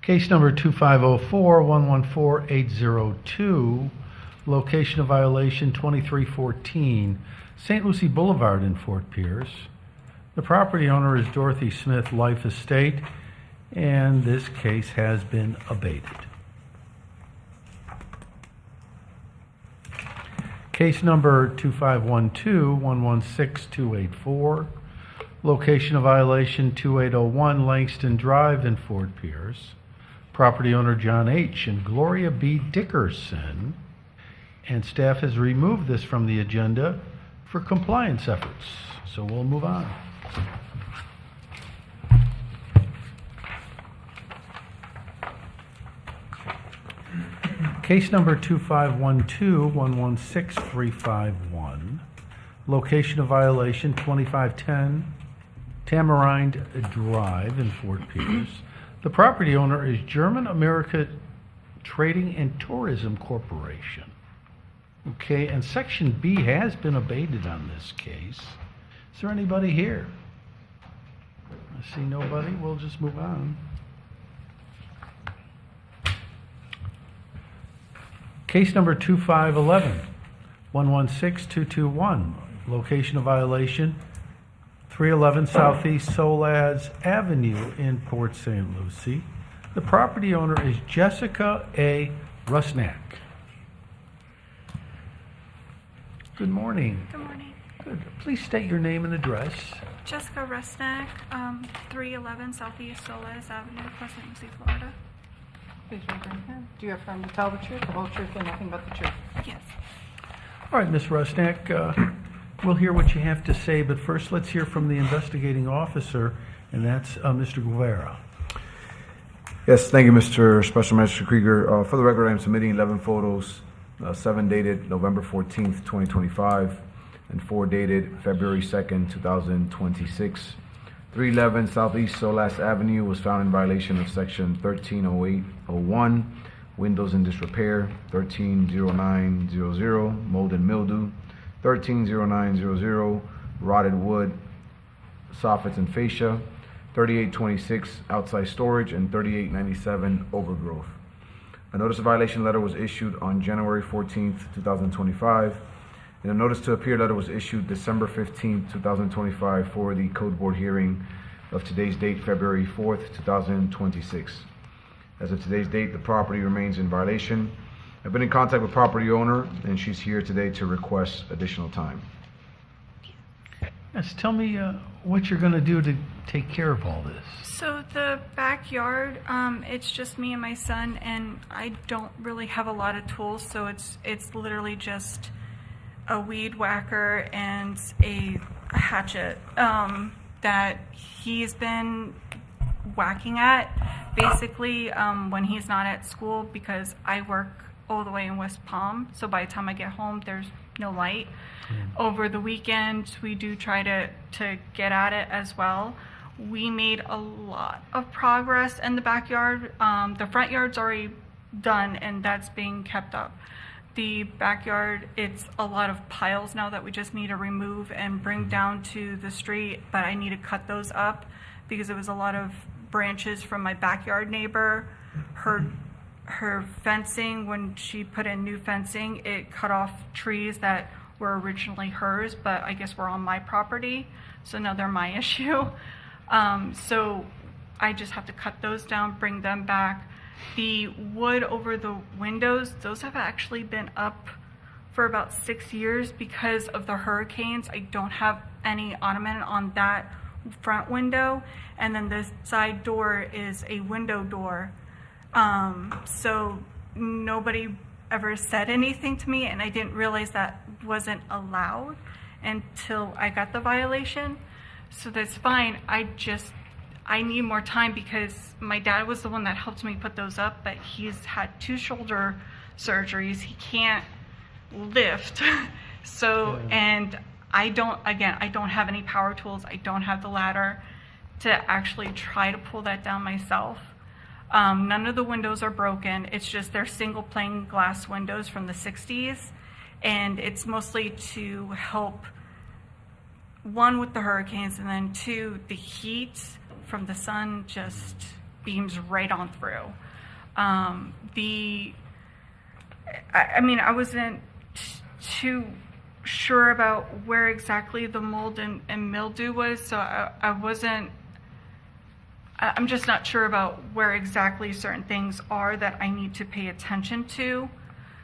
Case number 2504-114802, location of violation 2314, St. Lucie Boulevard in Fort Pierce. The property owner is Dorothy Smith Life Estate, and this case has been abated. Case number 2512-116284, location of violation 2801 Langston Drive in Fort Pierce. Property owner John H. and Gloria B. Dickerson, and staff has removed this from the agenda for compliance efforts. So we'll move on. Case number 2512-116351, location of violation 2510 Tamarind Drive in Fort Pierce. The property owner is German America Trading and Tourism Corporation. Okay, and Section B has been abated on this case. Is there anybody here? I see nobody. We'll just move on. Case number 2511-116221, location of violation 311 Southeast Solaz Avenue in Port St. Lucie. The property owner is Jessica A. Rusnak. Good morning. Good morning. Good. Please state your name and address. Jessica Rusnak, 311 Southeast Solaz Avenue, Pleasant, Lucie, Florida. Please raise your hand. Do you affirm to tell the truth, the whole truth, and nothing but the truth? Yes. All right, Ms. Rusnak, we'll hear what you have to say, but first let's hear from the investigating officer, and that's Mr. Guevara. Yes, thank you, Mr. Special Magistrate Krieger. For the record, I am submitting 11 photos, 7 dated November 14th, 2025, and 4 dated February 2nd, 2026. 311 Southeast Solaz Avenue was found in violation of Section 130801, windows in disrepair, 130900, mold and mildew, 130900, rotted wood, soffits and fascia, 3826 outside storage, and 3897 overgrowth. A notice of violation letter was issued on January 14th, 2025, and a notice to appear letter was issued December 15th, 2025 for the code board hearing of today's date, February 4th, 2026. As of today's date, the property remains in violation. I've been in contact with property owner, and she's here today to request additional time. Yes, tell me what you're going to do to take care of all this. So the backyard, it's just me and my son, and I don't really have a lot of tools, so it's literally just a weed whacker and a hatchet that he's been whacking at basically when he's not at school, because I work all the way in West Palm, so by the time I get home there's no light. Over the weekend we do try to get at it as well. We made a lot of progress in the backyard. The front yard's already done and that's being kept up. The backyard, it's a lot of piles now that we just need to remove and bring down to the street, but I need to cut those up because it was a lot of branches from my backyard neighbor. Her fencing, when she put in new fencing, it cut off trees that were originally hers, but I guess were on my property, so now they're my issue. So I just have to cut those down, bring them back. The wood over the windows, those have actually been up for about 6 years because of the hurricanes. I don't have any ornament on that front window, and then the side door is a window door. So nobody ever said anything to me, and I didn't realize that wasn't allowed until I got the violation. So that's fine. I need more time because my dad was the one that helped me put those up, but he's had 2 shoulder surgeries. He can't lift. So, and I don't have any power tools. I don't have the ladder to actually try to pull that down myself. None of the windows are broken. It's just they're single pane glass windows from the 60s. And it's mostly to help, 1, with the hurricanes, and then 2, the heat from the sun just beams right on through. I mean, I wasn't too sure about where exactly the mold and mildew was, so I'm just not sure about where exactly certain things are that I need to pay attention to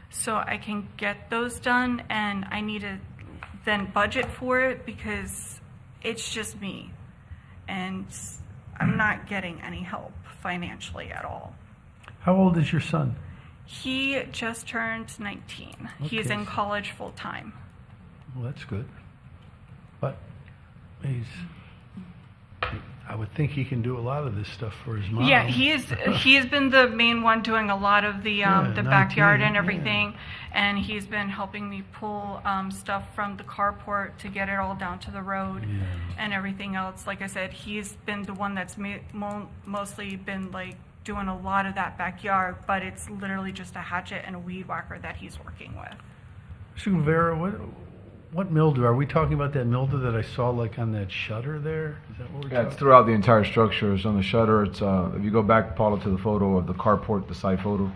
so I can get those done, and I need to then budget for it because it's just me and I'm not getting any help financially at all. How old is your son? He just turned 19. He's in college full time. Well, that's good. But I would think he can do a lot of this stuff for his mom. Yeah, he has been the main one doing a lot of the backyard and everything, and he's been helping me pull stuff from the carport to get it all down to the road and everything else. Like I said, he's been the one that's mostly been like doing a lot of that backyard, but it's literally just a hatchet and a weed whacker that he's working with. Mr. Guevara, what mildew? Are we talking about that mildew that I saw like on that shutter there? Is that what we're talking It's throughout the entire structure. It's on the shutter. It's if you go back, Paula, to the photo of the carport, the side photo.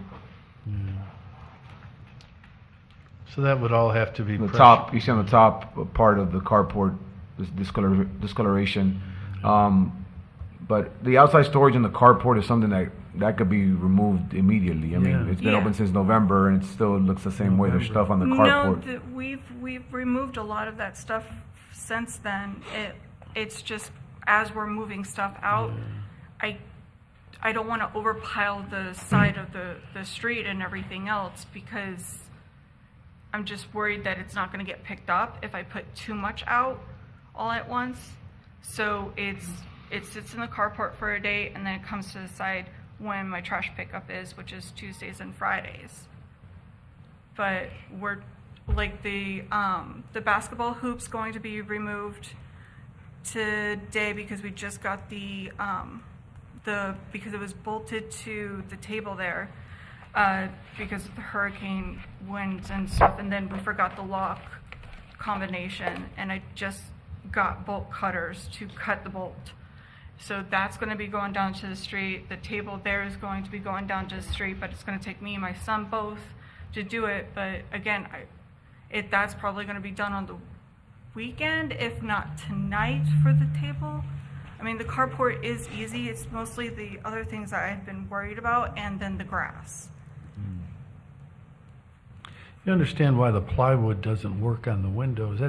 So that would all have to be The top, you see on the top part of the carport, this discoloration. But the outside storage in the carport is something that could be removed immediately. I mean, it's been open since November, and it still looks the same way. There's stuff on the carport. No, we've removed a lot of that stuff since then. It's just as we're moving stuff out, I don't want to overpile the side of the street and everything else because I'm just worried that it's not going to get picked up if I put too much out all at once. So it sits in the carport for a day, and then it comes to the side when my trash pickup is, which is Tuesdays and Fridays. But we're like the basketball hoop's going to be removed today because we just got because it was bolted to the table there because of the hurricane winds and stuff, and then we forgot the lock combination, and I just got bolt cutters to cut the bolt. So that's going to be going down to the street. The table there is going to be going down to the street, but it's going to take me and my son both to do it. But again, that's probably going to be done on the weekend, if not tonight, for the table. I mean, the carport is easy. It's mostly the other things that I've been worried about, and then the grass. You understand why the plywood doesn't work on the windows.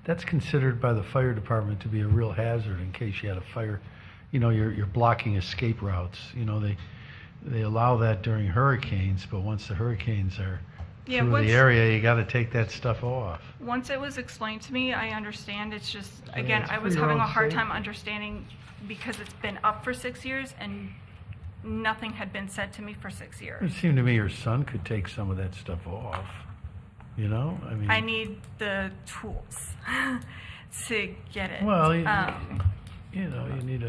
That's considered by the fire department to be a real hazard in case you had a fire. You know, you're blocking escape routes. You know, they allow that during hurricanes, but once the hurricanes are Yeah, through once- the area, you got to take that stuff off. Once it was explained to me, I understand. It's just, Yeah, again, it's I for was your having a own hard safety. time understanding because it's been up for 6 years and nothing had been said to me for 6 years. It seemed to me your son could take some of that stuff off. You know, I mean. I need the tools to get it. Well, you know, you need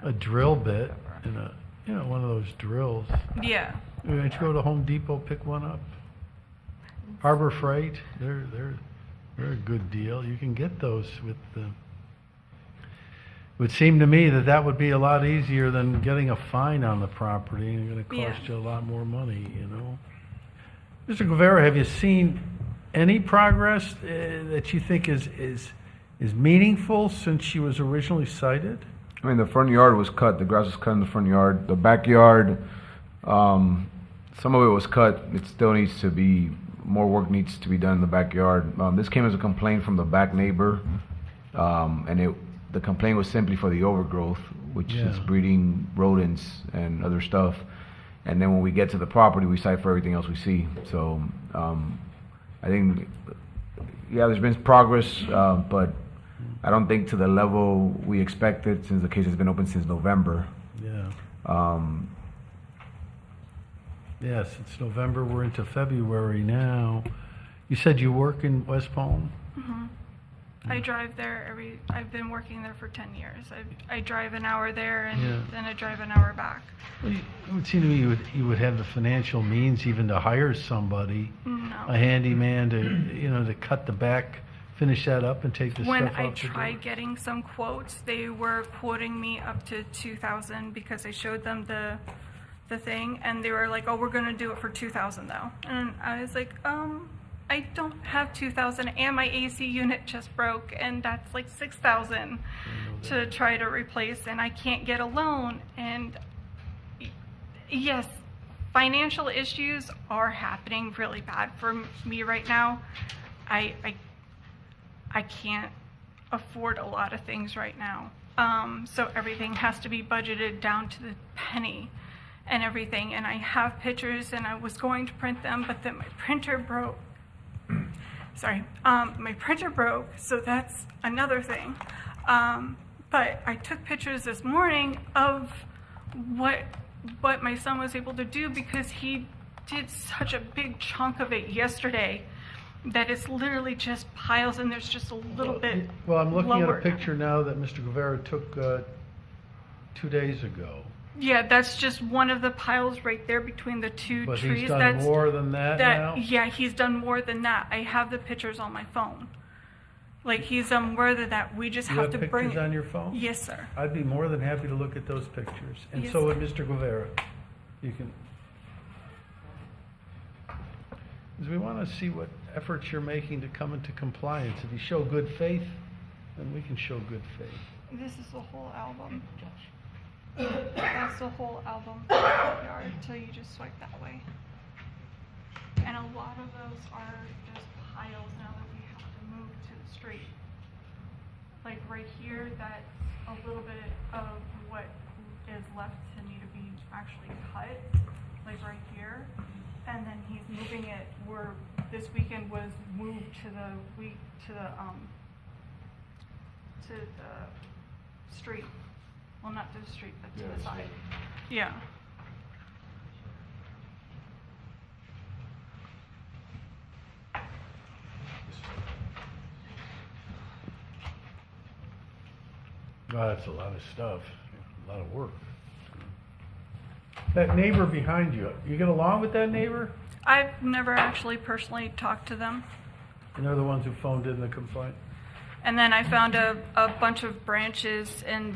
a drill bit and one of those drills. Yeah. Why don't you go to Home Depot, pick one up? Harbor Freight, they're a good deal. You can get those with the. It would seem to me that would be a lot easier than getting a fine on the property and going to cost you a lot more money. You know. Mr. Guevara, have you seen any progress that you think is meaningful since she was originally cited? I mean, the front yard was cut. The grass was cut in the front yard. The backyard, some of it was cut. It still needs to be, more work needs to be done in the backyard. This came as a complaint from the back neighbor, and the complaint was simply for the overgrowth, which is breeding rodents and other stuff. And then when we get to the property, we cite for everything else we see. So I think, there's been progress, but I don't think to the level we expected since the case has been open since November. Yeah. Yes, it's November. We're into February now. You said you work in West Palm? Mm-hmm. I drive there I've been working there for 10 years. I drive an hour there and then I drive an hour back. Well, it would seem to me you would have the financial means even to hire somebody, No. a handyman to cut the back, finish that up and take the When stuff I out the door. tried getting some quotes, they were quoting me up to $2,000 because I showed them the thing and they were like, "Oh, we're going to do it for $2,000 though." And I was like, I don't have $2,000 and my AC unit just broke and that's like $6,000 to try to replace and I can't get a loan. And yes, financial issues are happening really bad for me right now. I can't afford a lot of things right now. So everything has to be budgeted down to the penny and everything. And I have pictures and I was going to print them, but then my printer broke. Sorry, my printer broke, so that's another thing. But I took pictures this morning of what my son was able to do because he did such a big chunk of it yesterday that it's literally just piles and there's just a little bit Well, I'm looking lower. at a picture now that Mr. Guevara took 2 days ago. Yeah, that's just one of the piles right there between the two But trees. he's done That's, more than that now? Yeah, he's done more than that. I have the pictures on my phone. Like, he's done more than that. We just You have have to bring pictures it. on your phone? Yes, sir. I'd be more than happy to look at those pictures. And Yes, so would sir. Mr. Guevara. You can. Because we want to see what efforts you're making to come into compliance. If you show good faith, then we can show good faith. This is the whole album. That's the whole album yard until you just swipe that way. And a lot of those are just piles now that we have to move to the street. Like right here, that's a little bit of what is left to need to be actually cut, like right here. And then he's moving it where this weekend was moved to the street. Well, not to the street, but to the side. Yeah. Well, that's a lot of stuff, a lot of work. That neighbor behind you, you get along with that neighbor? I've never actually personally talked to them. And they're the ones who phoned in the complaint? And then I found a bunch of branches in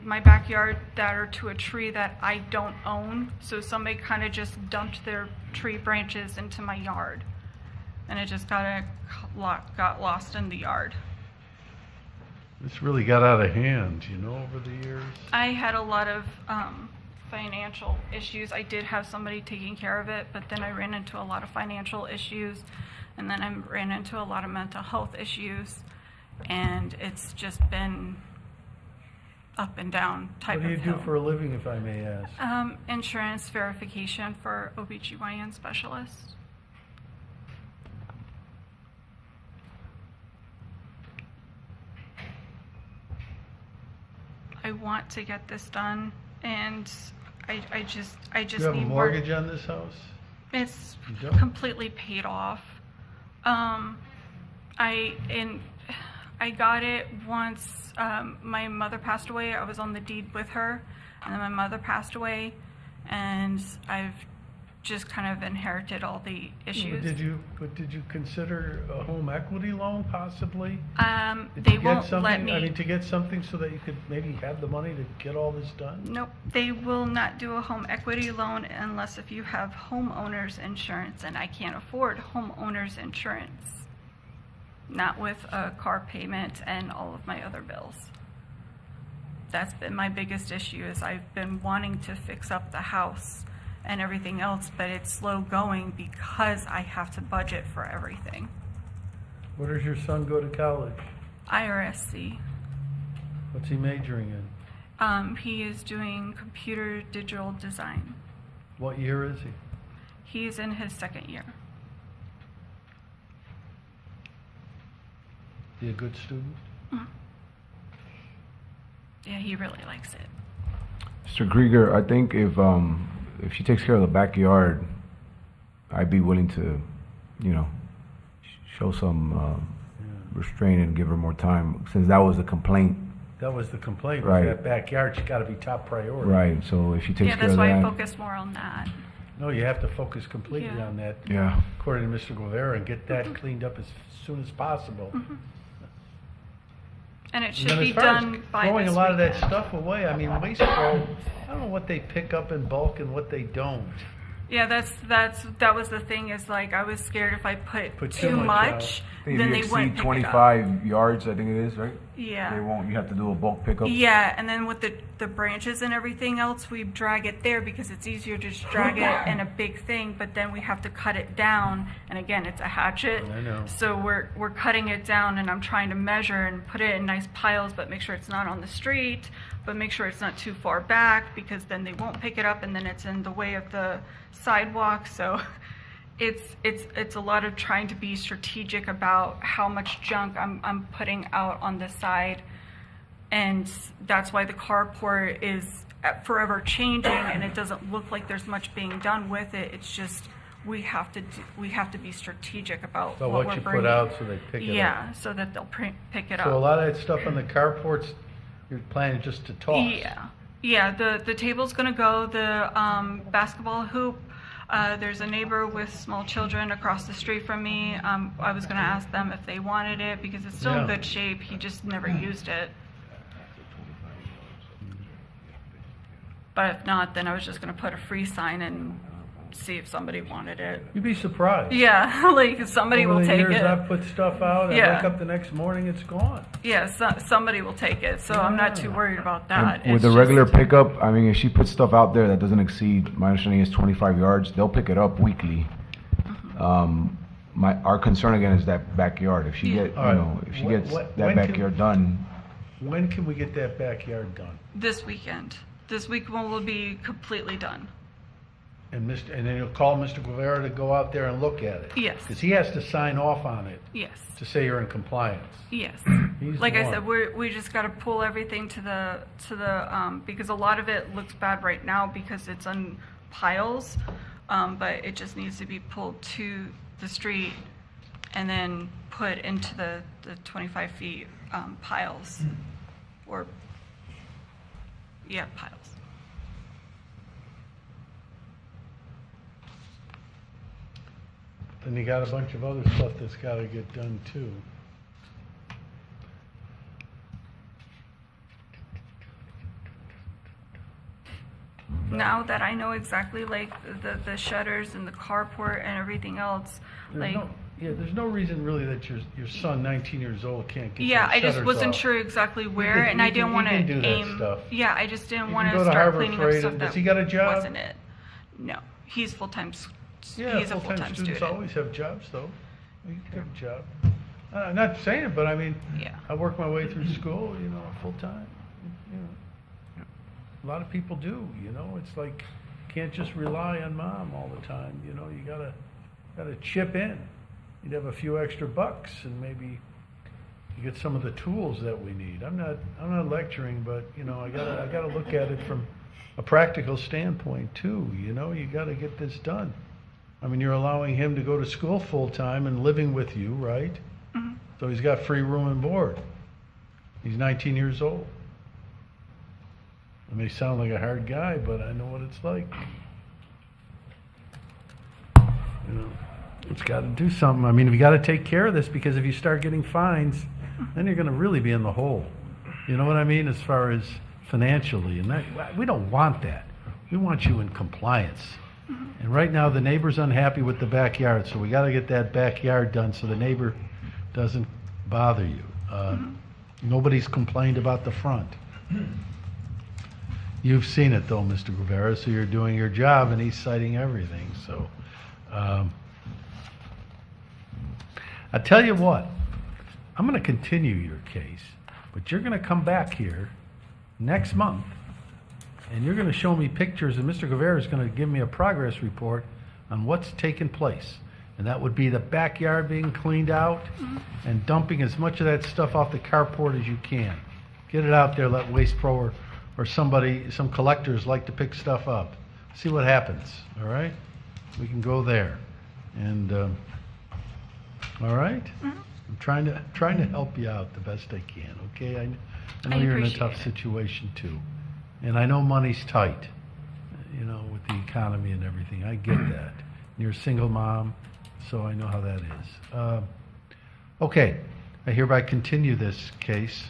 my backyard that are to a tree that I don't own. So somebody kind of just dumped their tree branches into my yard. And it just got lost in the yard. This really got out of hand, over the years. I had a lot of financial issues. I did have somebody taking care of it, but then I ran into a lot of financial issues, and then I ran into a lot of mental health issues, and it's just been up and down type of What do you do hill. for a living, if I may ask? Insurance verification for OBGYN specialists. I want to get this done, and I just Do need you have a more. mortgage on this house? It's You don't? completely paid off. I got it once my mother passed away. I was on the deed with her, and then my mother passed away, and I've just kind of inherited all the issues. Did you consider a home equity loan possibly? Did They you get won't something? let me. I mean, to get something so that you could maybe have the money to get all this done? Nope, they will not do a home equity loan unless if you have homeowners insurance, and I can't afford homeowners insurance. Not with a car payment and all of my other bills. That's been my biggest issue, is I've been wanting to fix up the house and everything else, but it's slow going because I have to budget for everything. Where does your son go to college? IRSC. What's he majoring in? He is doing computer digital design. What year is he? He's in his second year. He a good student? Yeah, he really likes it. Mr. Krieger, I think if she takes care of the backyard, I'd be willing to, show some restraint and give her more time, since that was the complaint. That was the complaint. Right. That backyard's got to be top priority. Right, so if she takes Yeah, care that's of why I that. focus more on that. No, you have to focus completely Yeah. on that. Yeah. According to Mr. Guevara, and get that cleaned up as soon as possible. And it And should then be as far as done by throwing this a lot of that weekend. stuff away, I mean, waste pro, I don't know what they pick up in bulk and what they don't. Yeah, that was the thing, is like I was scared if I put too too much much, I think then if they you wouldn't exceed pick it up. 25 yards, I think it is, right? Yeah. They won't, you have to do a bulk pickup? Yeah, and then with the branches and everything else, we drag it there because it's easier to just drag it in a big thing, but then we have to cut it down, and again, it's a hatchet. I know. So we're cutting it down, and I'm trying to measure and put it in nice piles, but make sure it's not on the street, but make sure it's not too far back, because then they won't pick it up, and then it's in the way of the sidewalk. So it's a lot of trying to be strategic about how much junk I'm putting out on the side, and that's why the carport is forever changing, and it doesn't look like there's much being done with it. It's just we have to be strategic about So what what we're you bringing. put out so they pick it up. Yeah, so that they'll pick it up. So a lot of that stuff on the carports, you're planning just to toss. Yeah, the table's gonna go, the basketball hoop. There's a neighbor with small children across the street from me. I was gonna ask them if they wanted it because it's still in Yeah. good shape. He just never used it. But if not, then I was just gonna put a free sign and see if somebody wanted it. You'd be surprised. Yeah, like somebody Over will the take years it. I've put stuff out, I Yeah. wake up the next morning, it's gone. Yeah, somebody will take it, so I'm not too worried about that. And with the It's regular just- pickup, I mean, if she puts stuff out there that doesn't exceed, my understanding is 25 yards, they'll pick it up weekly. Our concern again is that backyard. If she get, All right. if she Wh- gets wh- that when can- backyard done, When can we get that backyard done? This weekend. This week one will be completely done. And then you'll call Mr. Guevara to go out there and look at it? Yes. Because he has to sign off on it Yes. to say you're in compliance. Yes. He's Like the I one. said, we just got to pull everything to the because a lot of it looks bad right now because it's on piles, but it just needs to be pulled to the street and then put into the 25 feet piles, or piles. Then you got a bunch of other stuff that's got to get done too. now that I know exactly like the shutters and the carport and everything else, like. There's no reason really that your son, 19 years old, can't get Yeah, those I just shutters wasn't off. sure exactly where, and I didn't he want can do to that aim. stuff. Yeah, I just didn't You want can to go to start Harbor cleaning up Freight stuff and- that does he got a job? wasn't it. No, he's full-time. Yeah, He's a full-time full-time students student. always have jobs, though. You can get a job. I'm not saying it, but I mean, I work my way through school, full-time. A lot of people do, It's like, can't just rely on mom all the time, you gotta chip in. You'd have a few extra bucks and maybe you get some of the tools that we need. I'm not lecturing, but, I gotta look at it from a practical standpoint too, you gotta get this done. I mean, you're allowing him to go to school full-time and living with you, right? Mm-hmm. So he's got free room and board. He's 19 years old. I may sound like a hard guy, but I know what it's like. It's got to do something. I mean, we got to take care of this, because if you start getting fines, then you're going to really be in the hole. You know what I mean? As far as financially, and that, we don't want that. We want you in compliance. And right now, the neighbor's unhappy with the backyard, so we got to get that backyard done so the neighbor doesn't bother you. Nobody's complained about the front. You've seen it though, Mr. Guevara, so you're doing your job, and he's citing everything. So, I tell you what, I'm going to continue your case, but you're going to come back here next month, and you're going to show me pictures, and Mr. Guevara is going to give me a progress report on what's taken place. And that would be the backyard being cleaned out and dumping as much of that stuff off the carport as you can. Get it out there, let Waste Pro or somebody, some collectors like to pick stuff up. See what happens, all right? We can go there. And, all right? I'm trying to help you out the best I can, okay? I know you're in a tough situation too. And I know money's tight, with the economy and everything. I get that. And you're a single mom, so I know how that is. Okay, I hereby continue this case.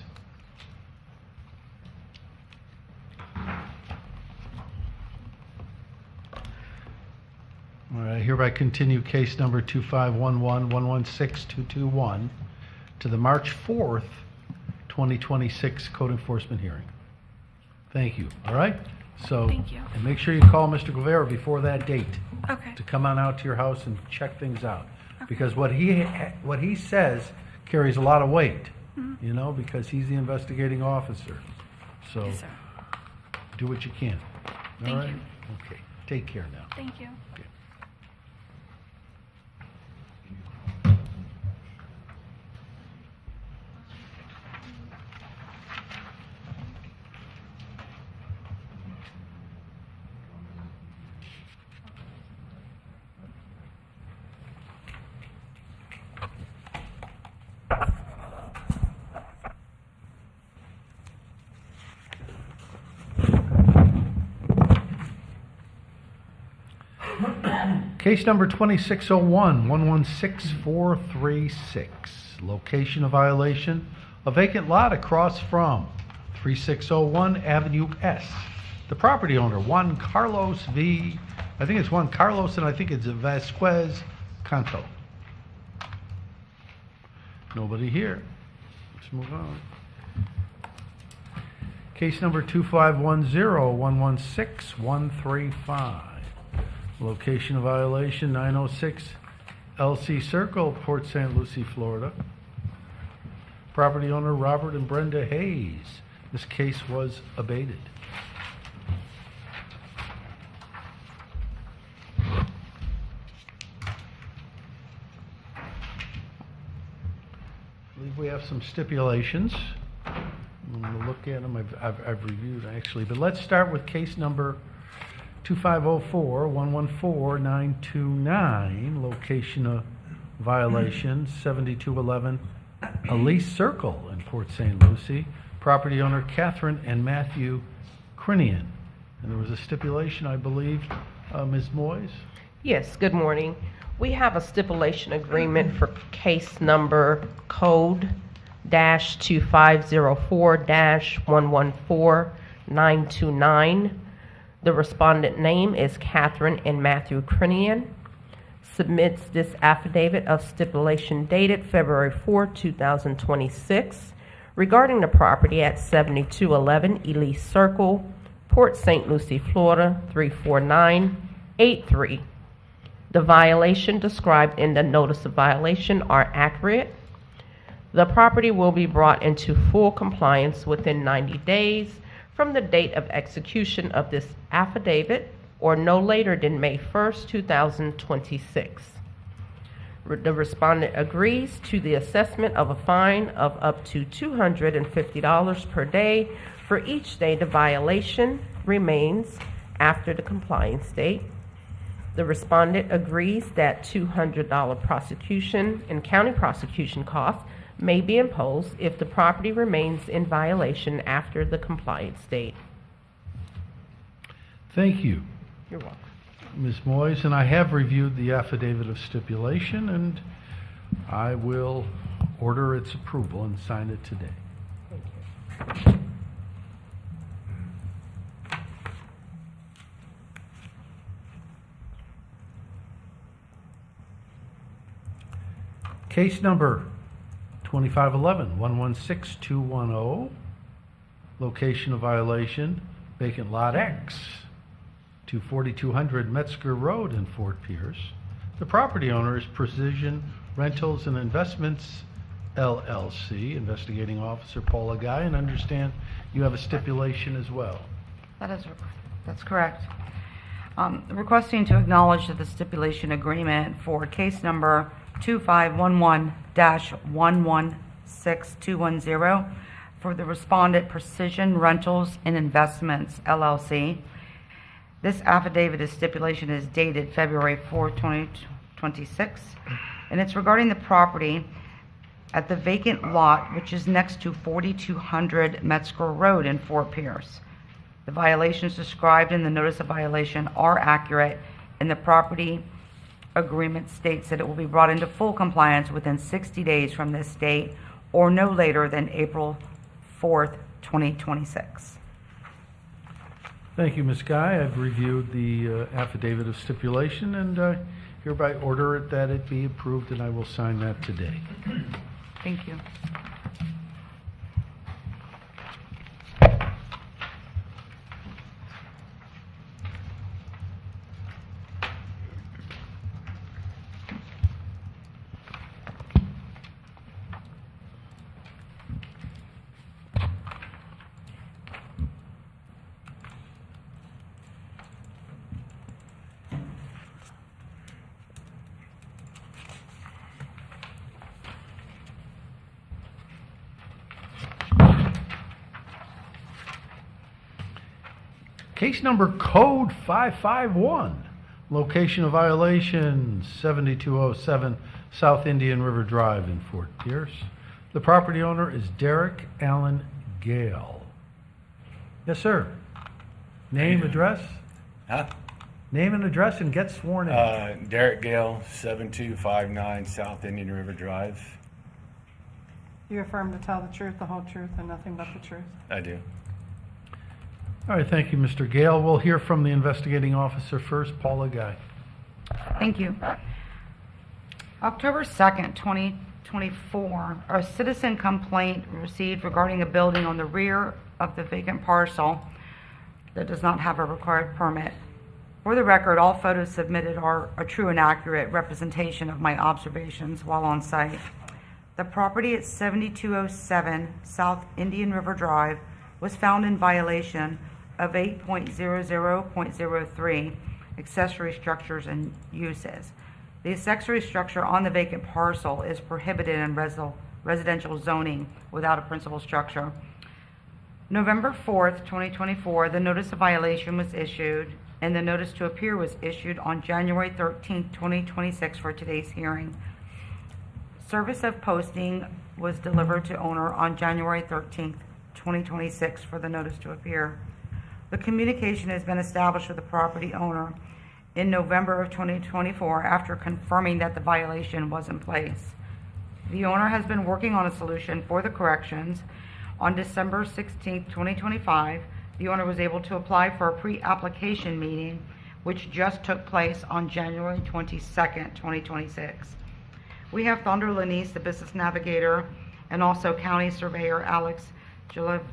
All right, I hereby continue case number 2511-116221 to the March 4th, 2026 code enforcement hearing. Thank you, all right? So, Thank you. And make sure you call Mr. Guevara before that date. Okay. To come on out to your house and check things out. Because what he says carries a lot of weight, because he's the investigating officer. So, Yes, sir. do what you can. Thank All right? you. Okay, take care now. Thank you. Case number 2601-116436. Location of violation, a vacant lot across from 3601 Avenue S. The property owner, Juan Carlos V. I think it's Juan Carlos, and I think it's Vasquez Canto. Nobody here. Let's move on. Case number 2510-116135. Location of violation, 906 LC Circle, Port St. Lucie, Florida. Property owner, Robert and Brenda Hayes. This case was abated. I believe we have some stipulations. I'm going to look at them. I've reviewed actually, but let's start with case number 2504-114929, location of violation, 7211 Elise Circle in Port St. Lucie. Property owner Catherine and Matthew Crinian. And there was a stipulation, I believe, Ms. Moyes? Yes, good morning. We have a stipulation agreement for case number code -2504-114929. The respondent name is Catherine and Matthew Crinian. Submits this affidavit of stipulation dated February 4, 2026, regarding the property at 7211 Elise Circle, Port St. Lucie, Florida 34983. The violation described in the notice of violation are accurate. The property will be brought into full compliance within 90 days from the date of execution of this affidavit, or no later than May 1st, 2026. The respondent agrees to the assessment of a fine of up to $250 per day for each day the violation remains after the compliance date. The respondent agrees that $200 prosecution and county prosecution costs may be imposed if the property remains in violation after the compliance date. Thank you, You're welcome. Ms. Moyes, and I have reviewed the affidavit of stipulation, and I will order its approval and sign it today. Case number 2511-116210, location of violation, vacant lot X, to 4200 Metzger Road in Fort Pierce. The property owner is Precision Rentals and Investments, LLC. Investigating Officer Paula Guy, and understand you have a stipulation as well. That's correct. Requesting to acknowledge that the stipulation agreement for case number 2511-116210 for the respondent Precision Rentals and Investments, LLC. This affidavit of stipulation is dated February 4, 2026, and it's regarding the property at the vacant lot, which is next to 4200 Metzger Road in Fort Pierce. The violations described in the notice of violation are accurate, and the property agreement states that it will be brought into full compliance within 60 days from this date, or no later than April 4th, 2026. Thank you, Ms. Guy. I've reviewed the affidavit of stipulation and hereby order it that it be approved, and I will sign that today. Thank you. Case number code 551, location of violation 7207 South Indian River Drive in Fort Pierce. The property owner is Derek Allen Gale. Yes, sir. Name, address? Huh? Name and address and get sworn in. Derek Gale, 7259 South Indian River Drive. Do you affirm to tell the truth, the whole truth, and nothing but the truth? I do. All right, thank you, Mr. Gale. We'll hear from the investigating officer first, Paula Guy. Thank you. October 2nd, 2024, a citizen complaint received regarding a building on the rear of the vacant parcel that does not have a required permit. For the record, all photos submitted are a true and accurate representation of my observations while on site. The property at 7207 South Indian River Drive was found in violation of 8.00.03 accessory structures and uses. The accessory structure on the vacant parcel is prohibited in residential zoning without a principal structure. November 4th, 2024, the notice of violation was issued, and the notice to appear was issued on January 13th, 2026 for today's hearing. Service of posting was delivered to owner on January 13th, 2026 for the notice to appear. The communication has been established with the property owner in November of 2024 after confirming that the violation was in place. The owner has been working on a solution for the corrections. On December 16, 2025, The owner was able to apply for a pre-application meeting, which just took place on January 22nd, 2026. We have Thunder Lanise, the business navigator, and also County Surveyor Alex Galev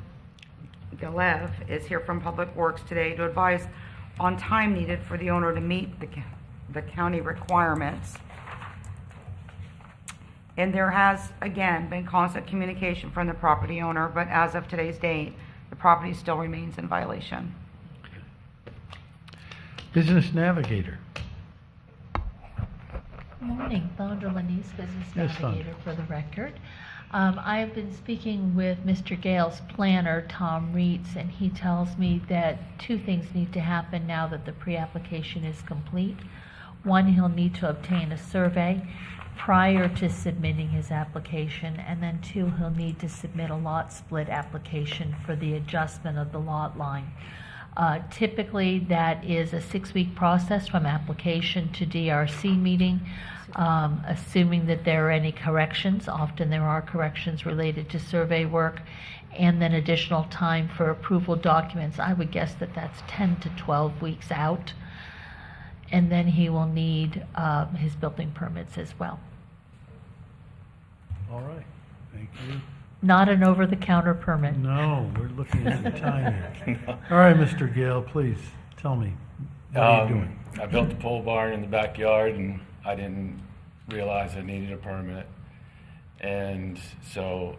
is here from Public Works today to advise on time needed for the owner to meet the county requirements. And there has, again, been constant communication from the property owner, but as of today's date, the property still remains in violation. Business Navigator. Morning, Thunder Lanise, Business Yes, Thunder. Navigator for the record. I've been speaking with Mr. Gale's planner, Tom Reitz, and he tells me that two things need to happen now that the pre-application is complete. One, he'll need to obtain a survey prior to submitting his application, and then two, he'll need to submit a lot split application for the adjustment of the lot line. Typically, that is a 6-week process from application to DRC meeting, assuming that there are any corrections. Often there are corrections related to survey work, and then additional time for approval documents. I would guess that that's 10 to 12 weeks out. And then he will need his building permits as well. All right, thank you. Not an over-the-counter permit. No, we're looking at the time here. All right, Mr. Gale, please tell me, what are you doing? I built a pole barn in the backyard and I didn't realize I needed a permit. And so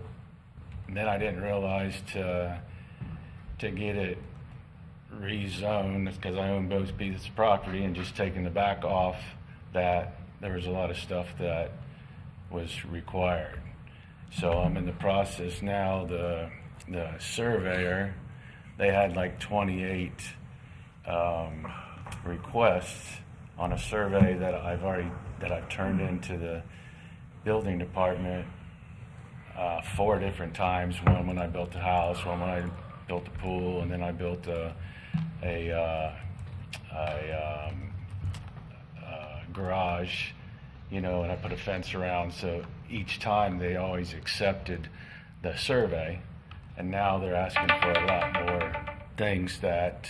then I didn't realize to get it rezoned, because I own both pieces of property, and just taking the back off, that there was a lot of stuff that was required. So I'm in the process now. The surveyor, they had like 28 requests on a survey that I've turned into the building department 4 different times. One when I built the house, one when I built the pool, and then I built a garage, and I put a fence around. So each time they always accepted the survey, and now they're asking for a lot more things that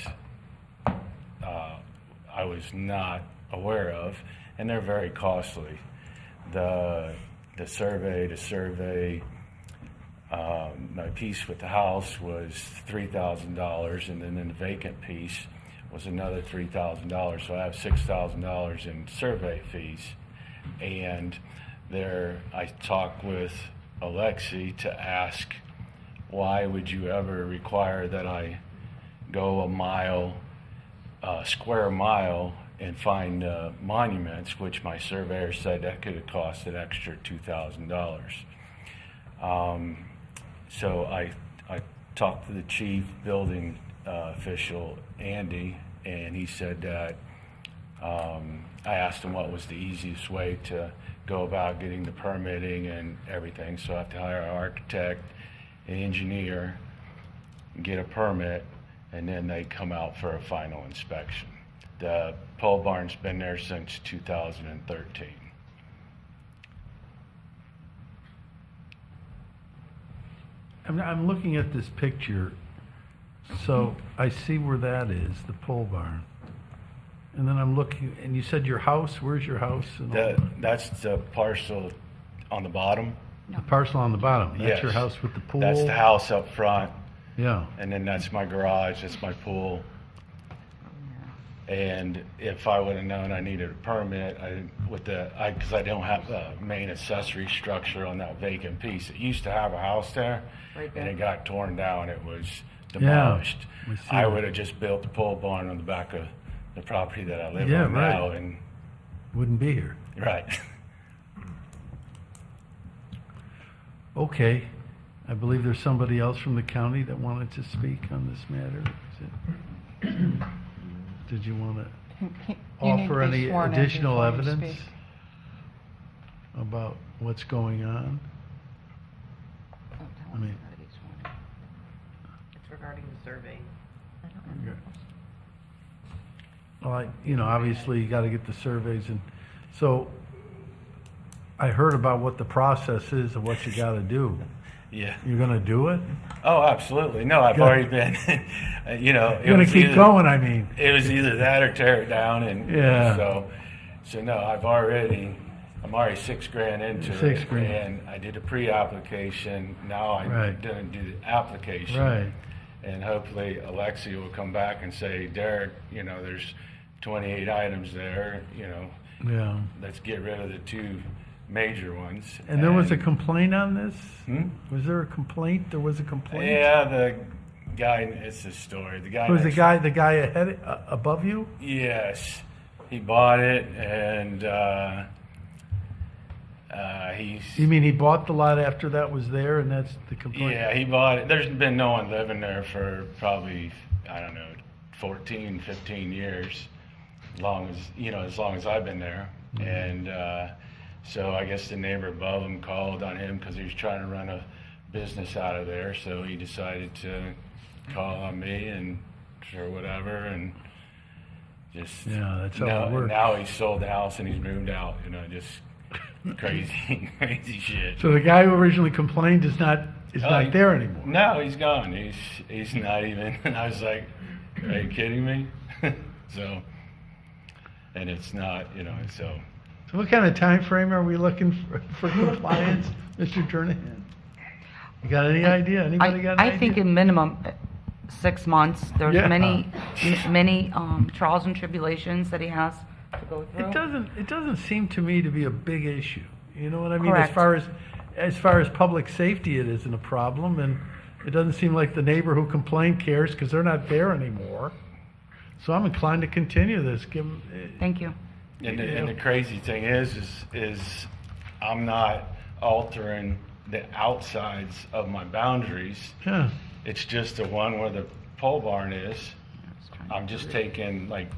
I was not aware of, and they're very costly. The survey, my piece with the house was $3,000, and then the vacant piece was another $3,000. So I have $6,000 in survey fees. And I talked with Alexi to ask, why would you ever require that I go a square mile and find monuments, which my surveyor said that could have cost an extra $2,000. So I talked to the chief building official, Andy, and he said that I asked him what was the easiest way to go about getting the permitting and everything. So I have to hire an architect, an engineer, get a permit, and then they come out for a final inspection. The pole barn's been there since 2013. I'm looking at this picture, so I see where that is, the pole barn. And then I'm looking, and you said your house, where's your house? And all That's the parcel on the bottom. the parcel on the bottom, that's Yes. your house with the pool? That's the house up front. Yeah. And then that's my garage, that's my pool. And if I would have known I needed a permit, because I don't have a main accessory structure on that vacant piece. It used to have a house there, Right and there. it got torn down, it was demolished. we see I that. would have just built the pole barn on the back of the property that I live Yeah, on right. now, and, Wouldn't be here. right. Okay. I believe there's somebody else from the county that wanted to speak on this matter. Is it- Did you want to You need to offer be any sworn in additional before you evidence speak. about what's going on? I mean, It's regarding the survey. well, obviously you got to get the surveys, and so I heard about what the process is and what you got to do. Yeah. You're going to do it? Oh, absolutely. No, I've Good. already been, you know. You're going to keep going, I mean. It was either that or tear it down, and Yeah. so no, I'm already $6,000 into it. $6,000. And I did a pre-application, now I'm Right. gonna do the application. Right. And hopefully Alexia will come back and say, Derek, you know, there's 28 items there, you know. Yeah. Let's get rid of the 2 major ones. And there was a complaint on this? Hmm? Was there a complaint? There was a complaint? Yeah, the guy, it's a story. The guy Was next- the guy ahead, above you? Yes, he bought it, and he's. You mean he bought the lot after that was there, and that's the complaint? Yeah, he bought it. There's been no one living there for probably, I don't know, 14, 15 years, as long as I've been there. Mm-hmm. And so I guess the neighbor above him called on him because he was trying to run a business out of there. So he decided to call on me and or whatever, and just Yeah, that's how now, it works. now he's sold the house and he's moved out. You know, just crazy, crazy shit. So the guy who originally complained is not Oh, not there anymore? No, he's gone. He's not even. And I was like, are you kidding me? So, and it's not, you know, so. So what kind of time frame are we looking for compliance, Mr. Jernigan? You got any idea? Anybody got an idea? I think in minimum 6 months. There's Yeah. many trials and tribulations that he has to go through. It doesn't seem to me to be a big issue. You know what I mean? Correct. As far as public safety, it isn't a problem, and it doesn't seem like the neighbor who complained cares because they're not there anymore. So I'm inclined to continue this. Thank you. And the crazy thing is I'm not altering the outsides of my boundaries. Yeah. It's just the one where the pole barn is. I'm just taking like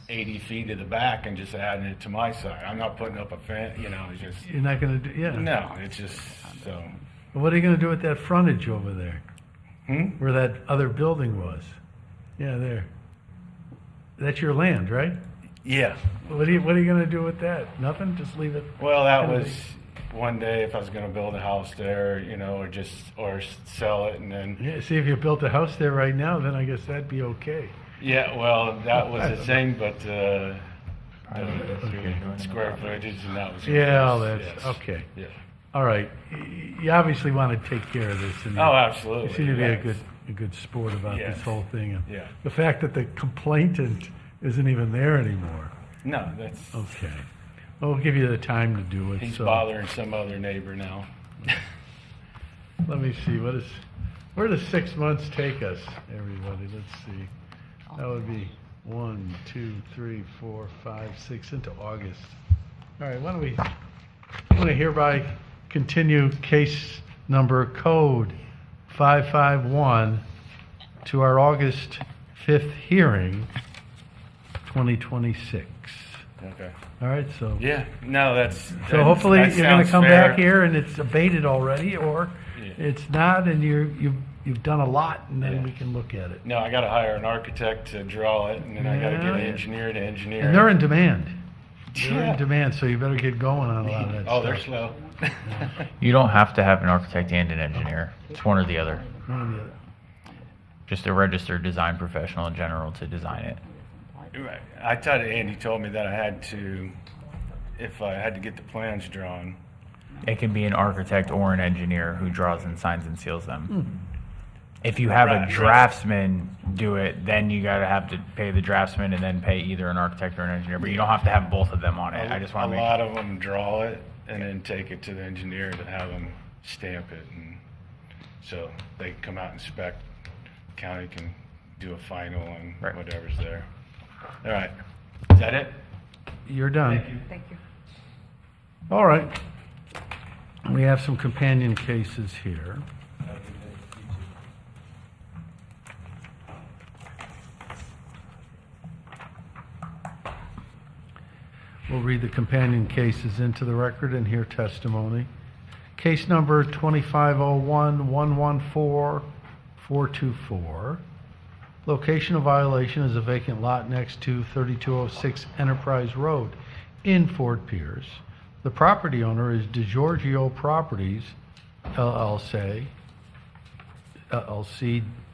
80 feet to the back and just adding it to my side. I'm not putting up a fence, you know, it's just. You're not going to do, yeah. No, it's just, so. What are you going to do with that frontage over there? Where that other building was? Yeah, there. That's your land, right? Yeah. What are you going to do with that? Nothing? Just leave it? Well, that was one day if I was going to build a house there, you know, or sell it and then. Yeah, see, if you built a house there right now, then I guess that'd be okay. Yeah, well, that was the thing, but the square footage and that was. Yeah, that's, yes. okay. Yeah. All right. You obviously want to take care of this. And Oh, absolutely, You seem to be yes. a good sport about Yes. this whole thing. And Yeah. the fact that the complainant isn't even there anymore. No, that's. Okay. Well, we'll give you the time to do it. He's so. bothering some other neighbor now. Let me see. Where does 6 months take us, everybody? Let's see. That would be 1, 2, 3, 4, 5, 6 into August. All right. I'm going to hereby continue case number code 551 to our August 5th hearing, 2026. Okay. All right. So. Yeah. No, that's. So hopefully that you're going to sounds come fair. back here and it's abated already, or it's not, and you've done a lot, and then we can look at it. No, I got to hire an architect to draw it, and then I got to get an Yeah. engineer to engineer. And it. they're in demand. They're Yeah. in demand, so you better get going on a lot of that Oh, stuff. they're slow. You don't have to have an architect and an engineer. It's one or the other. One or the other. Just a registered design professional in general to design it. Right. I thought Andy told me that I had to, if I had to get the plans drawn. It can be an architect or an engineer who draws and signs and seals them. Hmm. If you have Right, a right. draftsman do it, then you gotta have to pay the draftsman and then pay either an architect or an engineer. But you don't have to have both of them on it. I just want A to make lot of them draw it and then take it to the engineer to have them stamp it, and so they can come out and inspect. County can do a final and whatever's there. All right. Is that it? You're done. Thank you. All right. We have some companion cases here. We'll read the companion cases into the record and hear testimony. Case number 2501-114-424. Location of violation is a vacant lot next to 3206 Enterprise Road in Fort Pierce. The property owner is DeGiorgio Properties, LLC,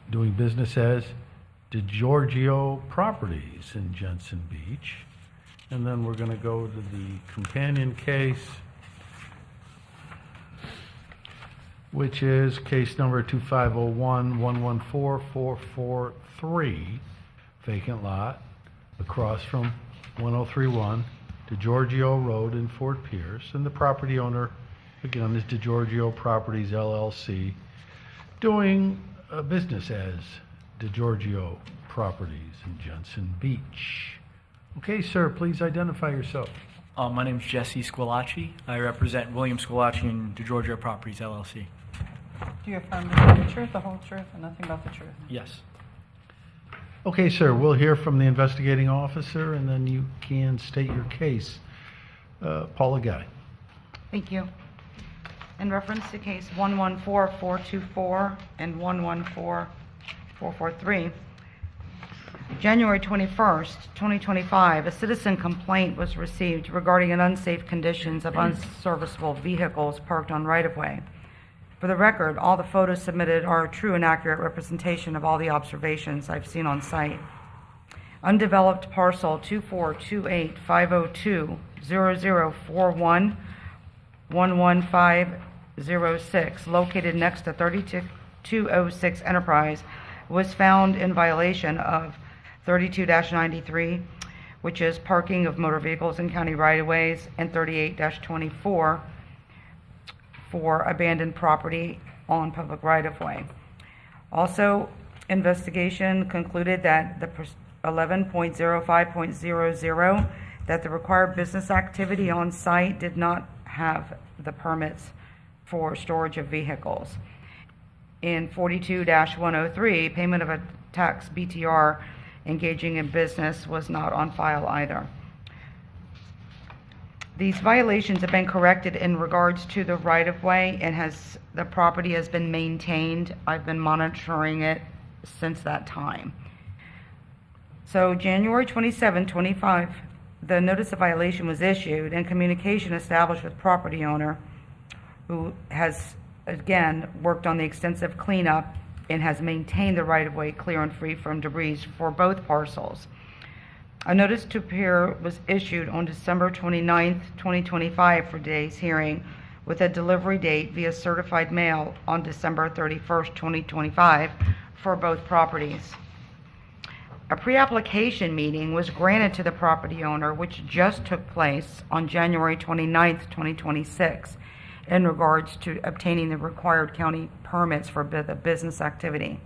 doing business as DeGiorgio Properties in Jensen Beach. And then we're going to go to the companion case, which is case number 25014144443, vacant lot across from 1031 DeGiorgio Road in Fort Pierce. And the property owner, again, is DeGiorgio Properties, LLC, doing business as DeGiorgio Properties in Jensen Beach. Okay, sir, please identify yourself. My name is Jesse Squillaci. I represent William Squillaci and DeGiorgio Properties, LLC. Do you affirm to tell the truth, the whole truth, and nothing but the truth? Yes. Okay, sir, we'll hear from the investigating officer, and then you can state your case. Paula Guy. Thank you. In reference to case 114424 and 114443, January 21st, 2025, a citizen complaint was received regarding an unsafe conditions of unserviceable vehicles parked on right-of-way. For the record, all the photos submitted are a true and accurate representation of all the observations I've seen on site. Undeveloped parcel 24285020041-11506, located next to 3206 Enterprise, was found in violation of 32-93, which is parking of motor vehicles in county right-of-ways, and 38-24 for abandoned property on public right-of-way. Also, investigation concluded that the 11.05.00 that the required business activity on site did not have the permits for storage of vehicles. In 42-103, payment of a tax BTR engaging in business was not on file either. These violations have been corrected in regards to the right-of-way, and the property has been maintained. I've been monitoring it since that time. So January 27, 25, the notice of violation was issued and communication established with property owner, who has, again, worked on the extensive cleanup and has maintained the right-of-way clear and free from debris for both parcels. A notice to appear was issued on December 29th, 2025 for today's hearing, with a delivery date via certified mail on December 31st, 2025 for both properties. A pre-application meeting was granted to the property owner, which just took place on January 29th, 2026, in regards to obtaining the required county permits for the business activity.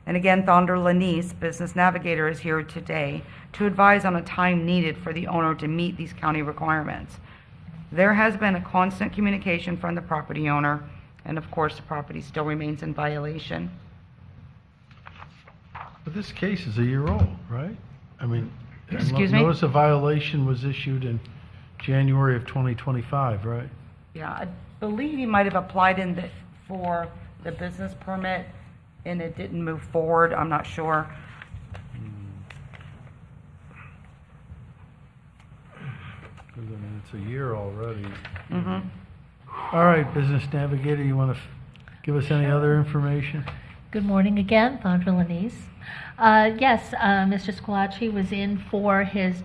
And again, Thonder Lanise, Business Navigator, is here today to advise on a time needed for the owner to meet these county requirements. There has been a constant communication from the property owner, and of course, the property still remains in violation. But this case is a year old, right? I mean, Excuse me? notice of violation was issued in January of 2025, right? Yeah, I believe he might have applied for the business permit, and it didn't move forward. I'm not sure. Because, I mean, it's a year already. Mm-hmm. All right, Business Navigator, you want to give us any other information? Good morning again, Thondra Lanise. Yes, Mr. Squillaci was in for his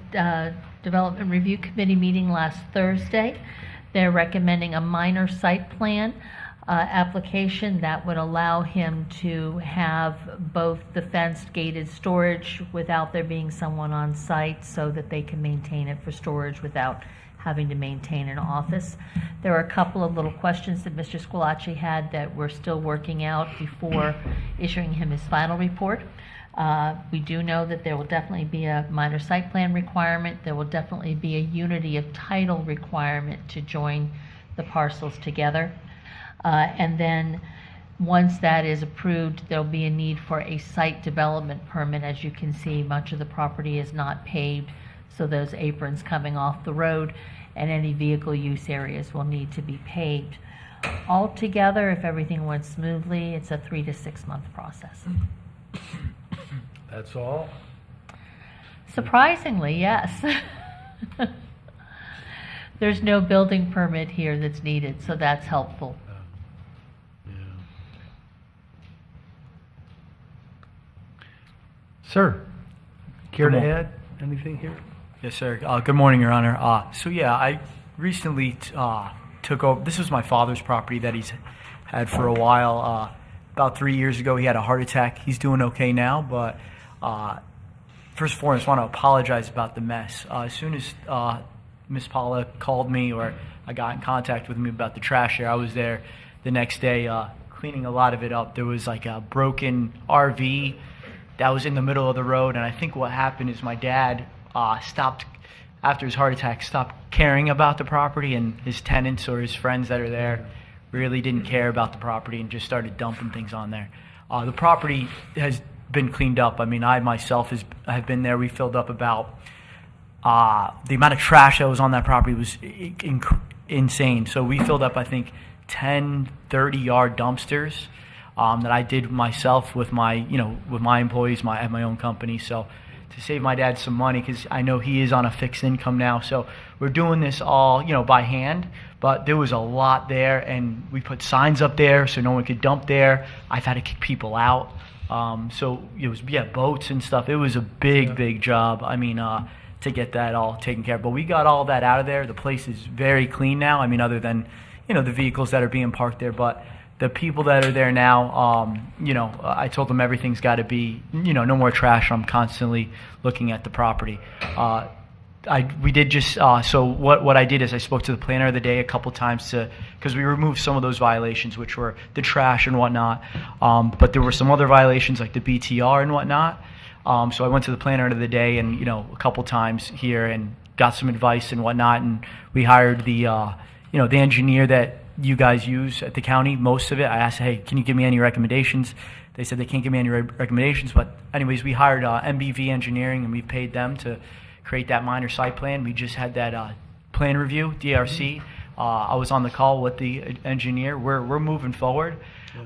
Development Review Committee meeting last Thursday. They're recommending a minor site plan application that would allow him to have both the fenced gated storage without there being someone on site, so that they can maintain it for storage without having to maintain an office. There are a couple of little questions that Mr. Squillaci had that we're still working out before issuing him his final report. We do know that there will definitely be a minor site plan requirement. There will definitely be a unity of title requirement to join the parcels together. And then once that is approved, there'll be a need for a site development permit. As you can see, much of the property is not paved, so those aprons coming off the road and any vehicle use areas will need to be paved. Altogether, if everything went smoothly, it's a 3 to 6 month process. That's all? Surprisingly, yes. There's no building permit here that's needed, so that's helpful. Sir, care to Good add anything here? Yes, sir. Good morning, Your Honor. So yeah, I recently took over. This was my father's property that he's had for a while. About 3 years ago, he had a heart attack. He's doing okay now, but first and foremost, I want to apologize about the mess. As soon as Miss Paula called me or I got in contact with me about the trash here, I was there the next day cleaning a lot of it up. There was like a broken RV that was in the middle of the road, and I think what happened is my dad stopped, after his heart attack, stopped caring about the property, and his tenants or his friends that are there really didn't care about the property and just started dumping things on there. The property has been cleaned up. I mean, I myself have been there. We filled up about, the amount of trash that was on that property was insane. So we filled up, I think, 10, 30-yard dumpsters that I did myself with my employees, at my own company. So to save my dad some money, because I know he is on a fixed income now. So we're doing this all, by hand, but there was a lot there, and we put signs up there so no one could dump there. I've had to kick people out. So it was, boats and stuff. It was a big job. I mean, to get that all taken care of. But we got all that out of there. The place is very clean now. I mean, other than, the vehicles that are being parked there, but the people that are there now, I told them everything's got to be, no more trash. I'm constantly looking at the property. We did just, so what I did is I spoke to the planner of the day a couple times because we removed some of those violations, which were the trash and whatnot. But there were some other violations like the BTR and whatnot. So I went to the planner of the day and, a couple times here and got some advice and whatnot. And we hired the engineer that you guys use at the county, most of it. I asked, hey, can you give me any recommendations? They said they can't give me any recommendations. But anyways, we hired MBV Engineering, and we paid them to create that minor site plan. We just had that plan review, DRC. I was on the call with the engineer. We're moving forward.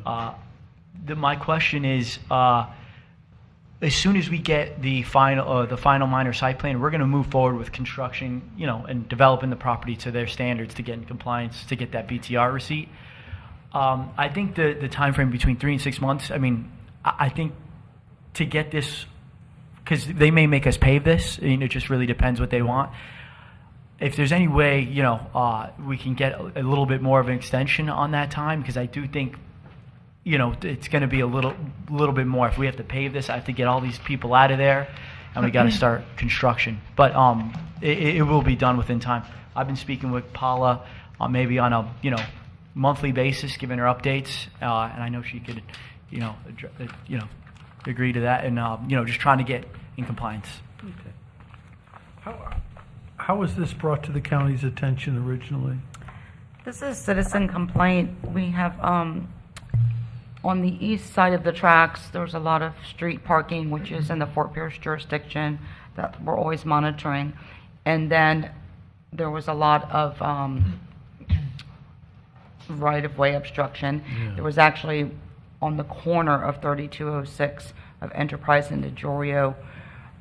My question is, as soon as we get the final minor site plan, we're going to move forward with construction, and developing the property to their standards to get in compliance, to get that BTR receipt. I think the time frame between 3 and 6 months, I mean, I think to get this, because they may make us pave this, it just really depends what they want. If there's any way, we can get a little bit more of an extension on that time, because I do think, it's going to be a little bit more. If we have to pave this, I have to get all these people out of there, and we got to start construction. But it will be done within time. I've been speaking with Paula maybe on a monthly basis, giving her updates, and I know she could agree to that, and just trying to get in compliance. Okay. How was this brought to the county's attention originally? This is citizen complaint. We have, on the east side of the tracks, there's a lot of street parking, which is in the Fort Pierce jurisdiction that we're always monitoring. And then there was a lot of right-of-way obstruction. Yeah. There was actually on the corner of 3206 of Enterprise and DeGioia,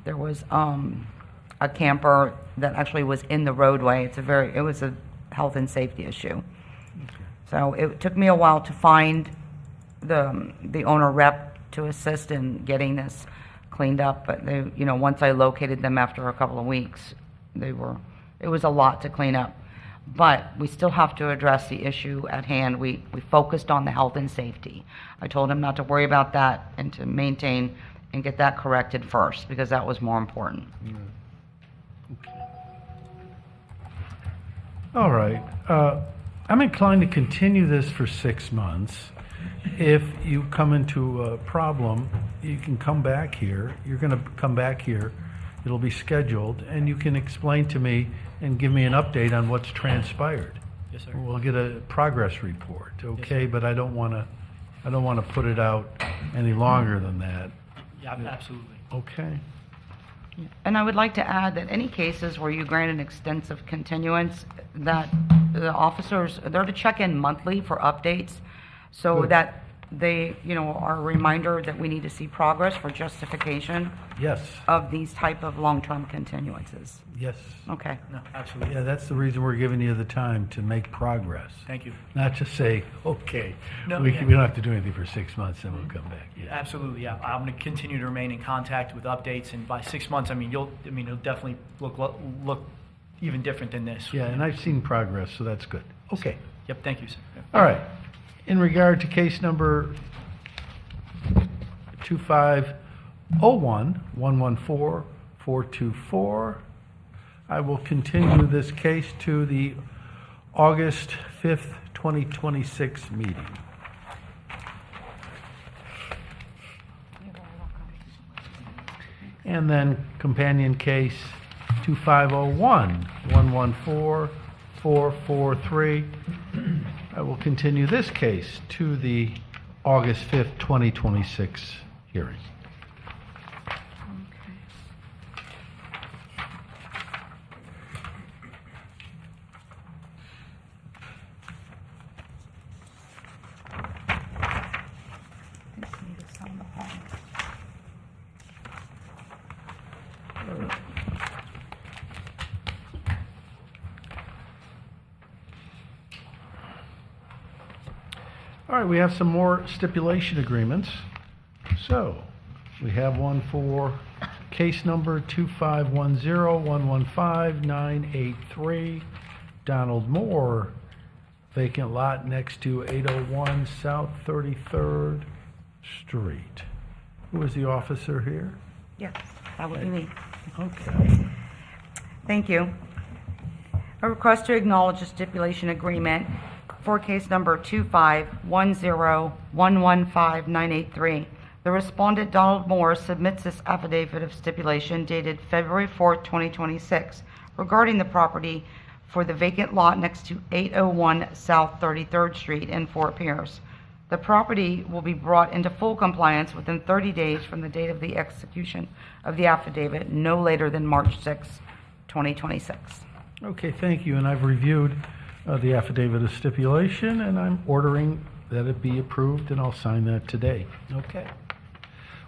there was a camper that actually was in the roadway. It was a health and safety issue. Okay. So it took me a while to find the owner rep to assist in getting this cleaned up, but they, once I located them after a couple of weeks, it was a lot to clean up. But we still have to address the issue at hand. We focused on the health and safety. I told him not to worry about that and to maintain and get that corrected first, because that was more important. All right. I'm inclined to continue this for 6 months. If you come into a problem, you can come back here. You're going to come back here. It'll be scheduled, and you can explain to me and give me an update on what's transpired. Yes, sir. We'll get a progress report, okay? But I don't want to put it out any longer than that. Yeah, absolutely. Okay. And I would like to add that any cases where you grant an extensive continuance, that the officers, they're to check in monthly for updates, so Good. that they, are a reminder that we need to see progress for justification Yes, of these type of long-term continuances. yes. Okay. No, absolutely. Yeah, that's the reason we're giving you the time to make progress. Thank you. Not just say, okay, No, we yeah. we don't have to do anything for 6 months, then we'll come back. Yeah. Absolutely, yeah. I'm going to continue to remain in contact with updates, and by 6 months, it'll definitely look even different than this. Yeah, and I've seen progress, so that's good. Okay. Yep, thank you, sir. Yep. All right. In regard to case number 2501-114-424, I will continue this case to the August 5th, 2026 meeting. And then companion case 2501-114-443. I will continue this case to the August 5th, 2026 hearing. All right, we have some more stipulation agreements. So, we have one for case number 2510-115-983, Donald Moore, vacant lot next to 801 South 33rd Street. Who is the officer here? Yes, that would be me. Okay. Thank you. A request to acknowledge a stipulation agreement for case number 2510-115-983. The respondent, Donald Moore, submits this affidavit of stipulation dated February 4, 2026, regarding the property for the vacant lot next to 801 South 33rd Street in Fort Pierce. The property will be brought into full compliance within 30 days from the date of the execution of the affidavit, no later than March 6, 2026. Okay, thank you. And I've reviewed the affidavit of stipulation, and I'm ordering that it be approved, and I'll sign that today. Okay.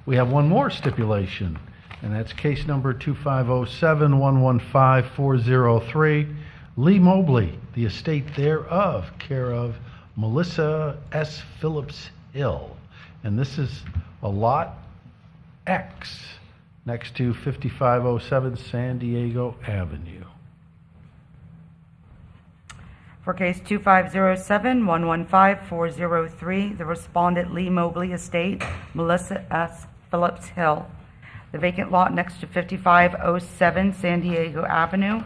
We have one more stipulation, and that's case number 2507-115-403, Lee Mobley, the estate thereof, care of Melissa S. Phillips Hill. And this is a lot X next to 5507 San Diego Avenue. For case 2507-115-403, the respondent, Lee Mobley Estate, Melissa S. Phillips Hill. The vacant lot next to 5507 San Diego Avenue,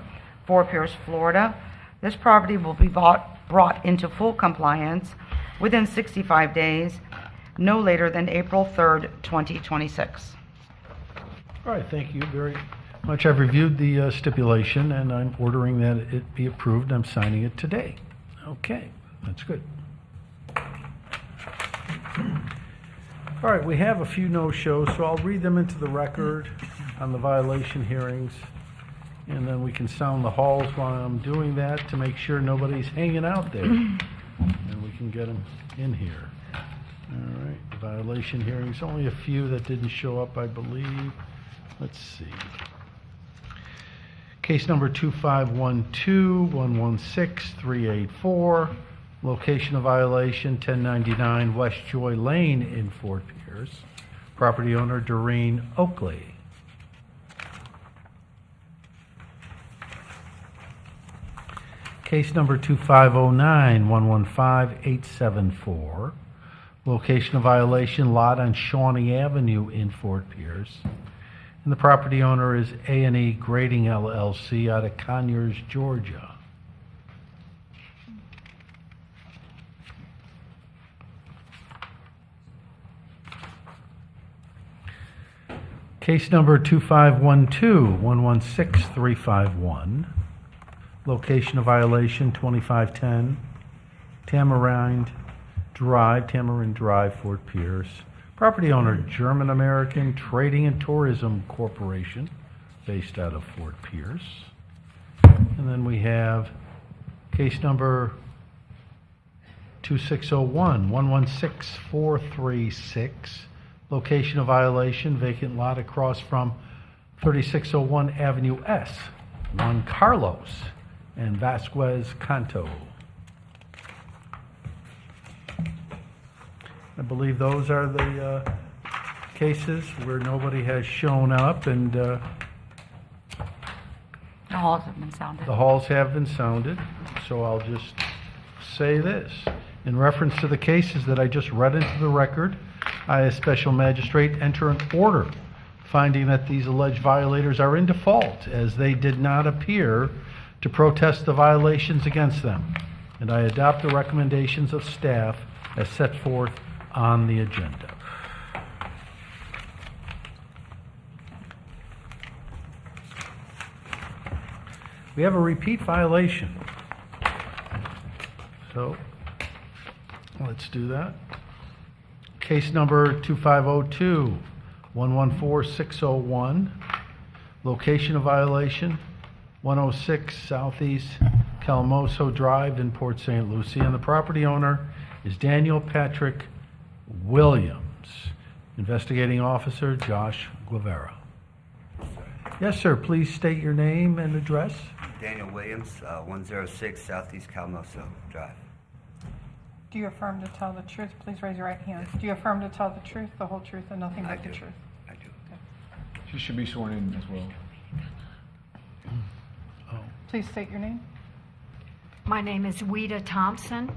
Fort Pierce, Florida. This property will be brought into full compliance within 65 days, no later than April 3rd, 2026. All right, thank you very much. I've reviewed the stipulation, and I'm ordering that it be approved. I'm signing it today. Okay, that's good. All right, we have a few no-shows, so I'll read them into the record on the violation hearings, and then we can sound the halls while I'm doing that to make sure nobody's hanging out there, and we can get them in here. All right, violation hearings, only a few that didn't show up, I believe. Let's see. Case number 2512-116-384, location of violation 1099 West Joy Lane in Fort Pierce. Property owner Doreen Oakley. Case number 2509-115-874, location of violation lot on Shawnee Avenue in Fort Pierce. And the property owner is A&E Grading LLC out of Conyers, Georgia. Case number 2512-116-351, location of violation 2510 Tamarind Drive, Fort Pierce. Property owner, German American Trading and Tourism Corporation, based out of Fort Pierce. And then we have case number 2601, 116436, location of violation, vacant lot across from 3601 Avenue S, Juan Carlos and Vasquez Canto. I believe those are the cases where nobody has shown up, and The halls have been sounded. the halls have been sounded. So I'll just say this. In reference to the cases that I just read into the record, I, as special magistrate, enter an order finding that these alleged violators are in default, as they did not appear to protest the violations against them. And I adopt the recommendations of staff as set forth on the agenda. We have a repeat violation. So, let's do that. Case number 2502, 114601, location of violation, 106 Southeast Calmoso Drive in Port St. Lucie, and the property owner is Daniel Patrick Williams. Investigating Officer Josh Guevara. Yes, sir, please state your name and address. Daniel Williams, 106 Southeast Calmoso Drive. Do you affirm to tell the truth? Please raise your right hand. Do you affirm to tell the truth, the whole truth, and nothing but the truth? I do. She should be sworn in as well. Please state your name. My name is Weta Thompson.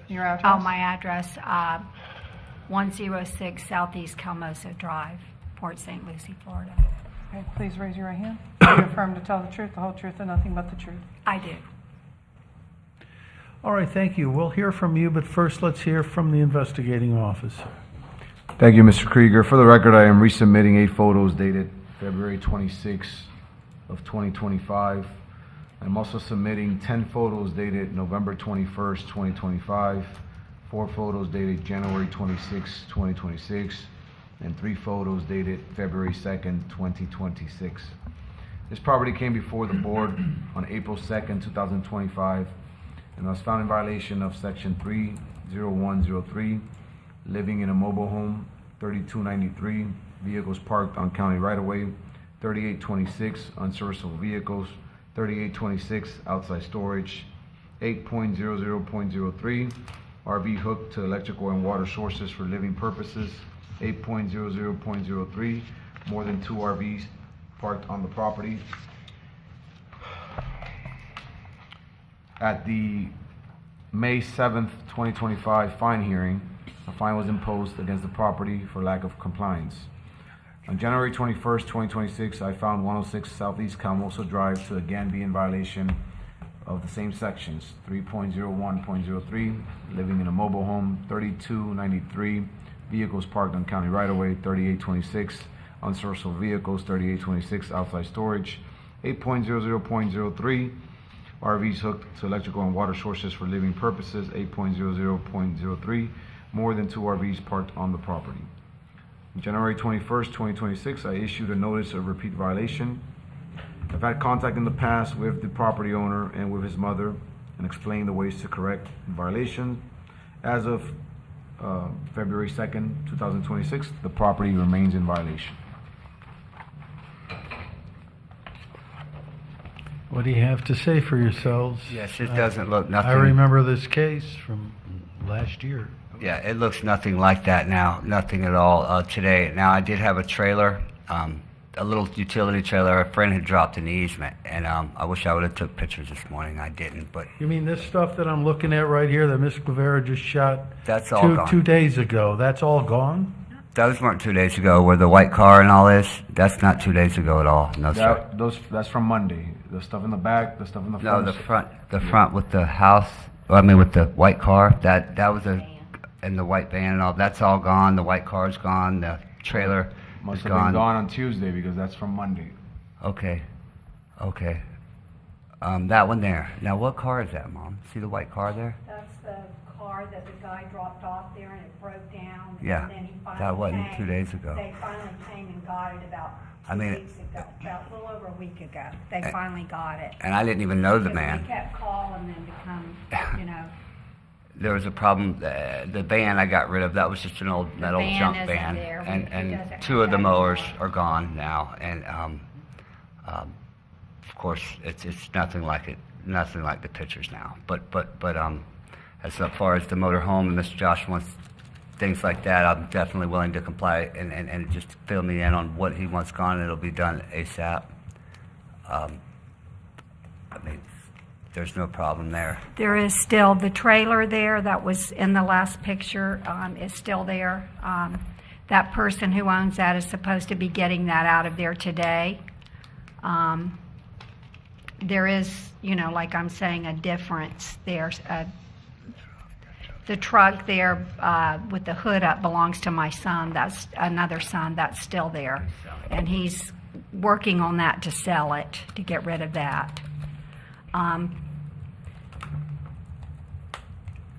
Your address? Oh, my address, 106 Southeast Calmoso Drive, Port St. Lucie, Florida. Okay, please raise your right hand. Do you affirm to tell the truth, the whole truth, and nothing but the truth? I do. All right, thank you. We'll hear from you, but first let's hear from the investigating officer. Thank you, Mr. Krieger. For the record, I am resubmitting 8 photos dated February 26 of 2025. I'm also submitting 10 photos dated November 21st, 2025, 4 photos dated January 26, 2026, and 3 photos dated February 2nd, 2026. This property came before the board on April 2nd, 2025, and was found in violation of Section 30103, living in a mobile home, 3293, vehicles parked on county right-of-way, 3826, unserviceable vehicles, 3826, outside storage, 8.00.03, RV hooked to electrical and water sources for living purposes, 8.00.03, more than 2 RVs parked on the property. At the May 7th, 2025 fine hearing, a fine was imposed against the property for lack of compliance. On January 21st, 2026, I found 106 Southeast Calmoso Drive to again be in violation of the same sections, 3.01.03, living in a mobile home, 3293, vehicles parked on county right-of-way, 3826, unserviceable vehicles, 3826, outside storage, 8.00.03, RVs hooked to electrical and water sources for living purposes, 8.00.03, more than 2 RVs parked on the property. On January 21st, 2026, I issued a notice of repeat violation. I've had contact in the past with the property owner and with his mother and explained the ways to correct violation. As of February 2nd, 2026, the property remains in violation. What do you have to say for yourselves? Yes, it doesn't look nothing. I remember this case from last year. Yeah, it looks nothing like that now, nothing at all today. Now, I did have a trailer, a little utility trailer. A friend had dropped in the easement, and I wish I would have took pictures this morning. I didn't, but You mean this stuff that I'm looking at right here that Ms. Guevara just shot that's all gone. 2 days ago? That's all gone? Those weren't 2 days ago, where the white car and all this. That's not 2 days ago at all. No, sir. That's from Monday. The stuff in the back, the stuff in the No, front. the front with the house. I mean, with the white car. That was and the white van and all. That's all gone. The white car's gone. The trailer Must is have gone. been gone on Tuesday because that's from Monday. Okay. That one there. Now, what car is that, Mom? See the white car there? That's the car that the guy dropped off there and it broke down. Yeah, And then he finally that wasn't came. 2 days ago. They finally came and got it about I 2 mean- weeks ago, about a little over a week ago. They finally got it. And I didn't even know the Because man. They kept calling them to come, there was a problem. The van I got rid of, that was just an old metal van junk isn't van. there. And, It and doesn't two have of the that mowers anymore. are gone now. And of course, it's nothing like the pictures now. But as far as the motor home and Mr. Josh wants things like that, I'm definitely willing to comply and just fill me in on what he wants gone. It'll be done ASAP. I mean, there's no problem there. There is still the trailer there that was in the last picture, is still there. That person who owns that is supposed to be getting that out of there today. There is, like I'm saying, a difference there. The truck there with the hood up belongs to my son. That's another son that's still there. And he's working on that to sell it, to get rid of that.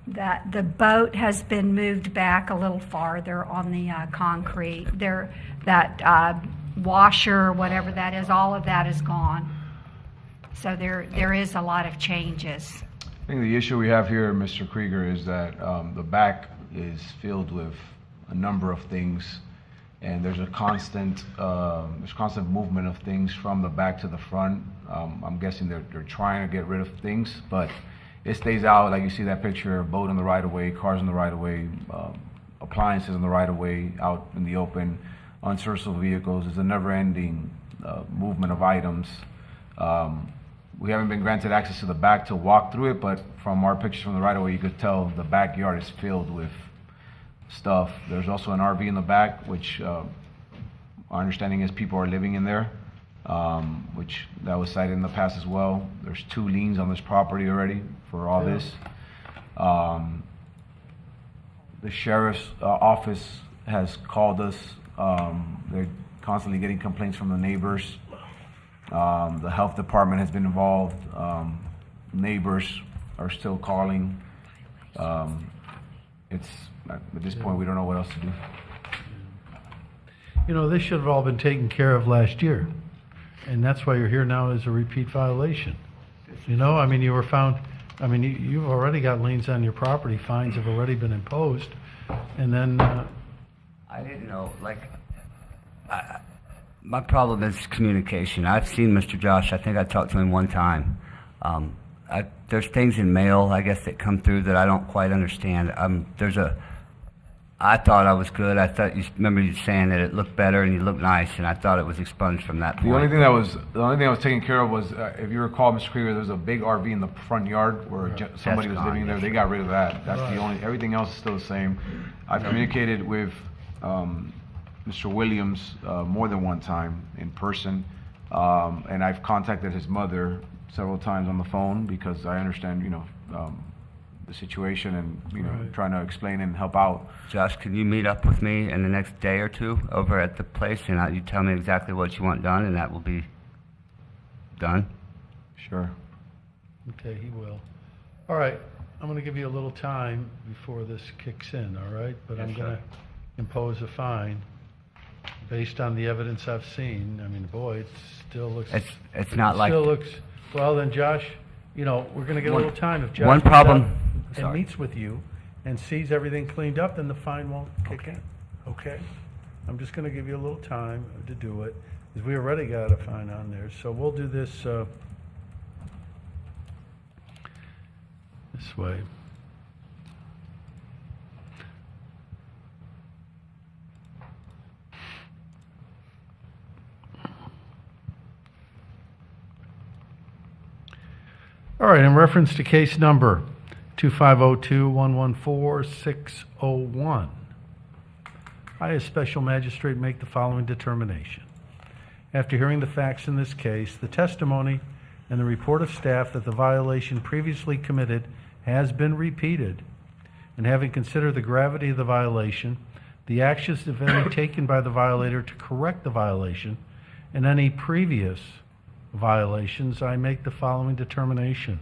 That the boat has been moved back a little farther on the concrete. That washer, whatever that is, all of that is gone. So there is a lot of changes. I think the issue we have here, Mr. Krieger, is that the back is filled with a number of things, and there's constant movement of things from the back to the front. I'm guessing they're trying to get rid of things, but it stays out. Like you see that picture, boat in the right of way, cars in the right of way, appliances in the right of way, out in the open, unserviceable vehicles. It's a never-ending movement of items. We haven't been granted access to the back to walk through it, but from our pictures from the right of way, you could tell the backyard is filled with stuff. There's also an RV in the back, which our understanding is people are living in there, which that was cited in the past as well. There's 2 liens on this property already for all this. The sheriff's office has called us. They're constantly getting complaints from the neighbors. The health department has been involved. Neighbors are still calling. It's at this point we don't know what else to do. This should have all been taken care of last year, and that's why you're here now as a repeat violation. I mean, you were found. I mean, you've already got liens on your property. Fines have already been imposed, and then. I didn't know. My problem is communication. I've seen Mr. Josh. I think I talked to him one time. There's things in mail, I guess, that come through that I don't quite understand. I thought I was good. I thought remember you saying that it looked better and you looked nice, and I thought it was expunged from that point. The only thing that was taken care of was, if you recall, Mr. Krieger, there was a big RV in the front yard where somebody was living there. They got rid of that. That's the only. Everything else is still the same. I've communicated with Mr. Williams more than one time in person, and I've contacted his mother several times on the phone because I understand, the situation and trying to explain and help out. Josh, can you meet up with me in the next day or two over at the place, and you tell me exactly what you want done, and that will be done? Sure. Okay, he will. All right, I'm going to give you a little time before this kicks in. All right, but I'm going to impose a fine. Based on the evidence I've seen, I mean, boy, it still looks. It's not like. Still looks. Well, then, Josh, we're going to get a little time. If Josh one comes problem. up and meets with you and sees everything cleaned up, then the fine won't kick in. Okay. I'm just going to give you a little time to do it, because we already got a fine on there. So we'll do this this way. All right, in reference to case number 2502-114-601, I, as special magistrate, make the following determination. After hearing the facts in this case, the testimony and the report of staff that the violation previously committed has been repeated, and having considered the gravity of the violation, the actions, if any, taken by the violator to correct the violation, and any previous violations, I make the following determination.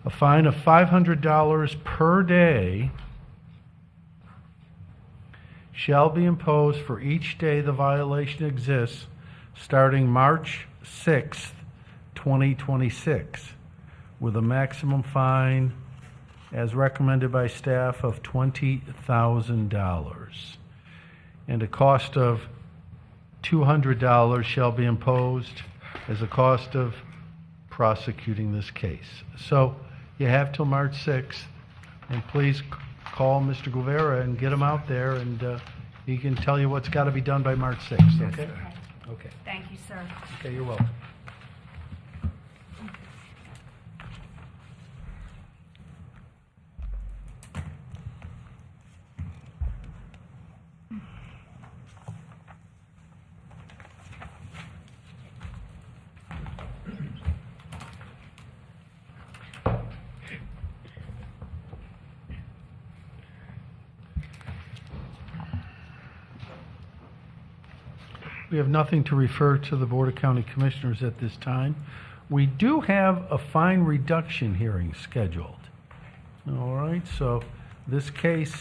A fine of $500 per day shall be imposed for each day the violation exists, starting March 6th, 2026, with a maximum fine as recommended by staff of $20,000. And a cost of $200 shall be imposed as a cost of prosecuting this case. So you have till March 6th, and please call Mr. Guevara and get him out there, and he can tell you what's got to be done by March 6th, okay? Okay. Thank you, sir. Okay, you're welcome. We have nothing to refer to the Board of County Commissioners at this time. We do have a fine reduction hearing scheduled. All right, so this case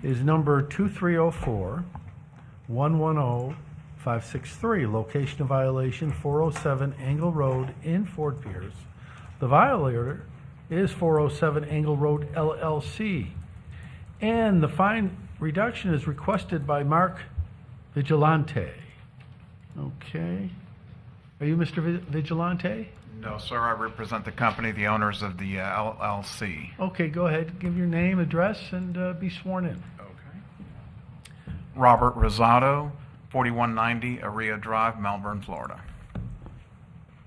is number 2304-110-563, location of violation 407 Angle Road in Fort Pierce. The violator is 407 Angle Road LLC. And the fine reduction is requested by Mark Vigilante. Okay. Are you Mr. Vigilante? No, sir. I represent the company, the owners of the LLC. Okay, go ahead. Give your name, address, and be sworn in. Robert Rosado, 4190 Aria Drive, Melbourne, Florida.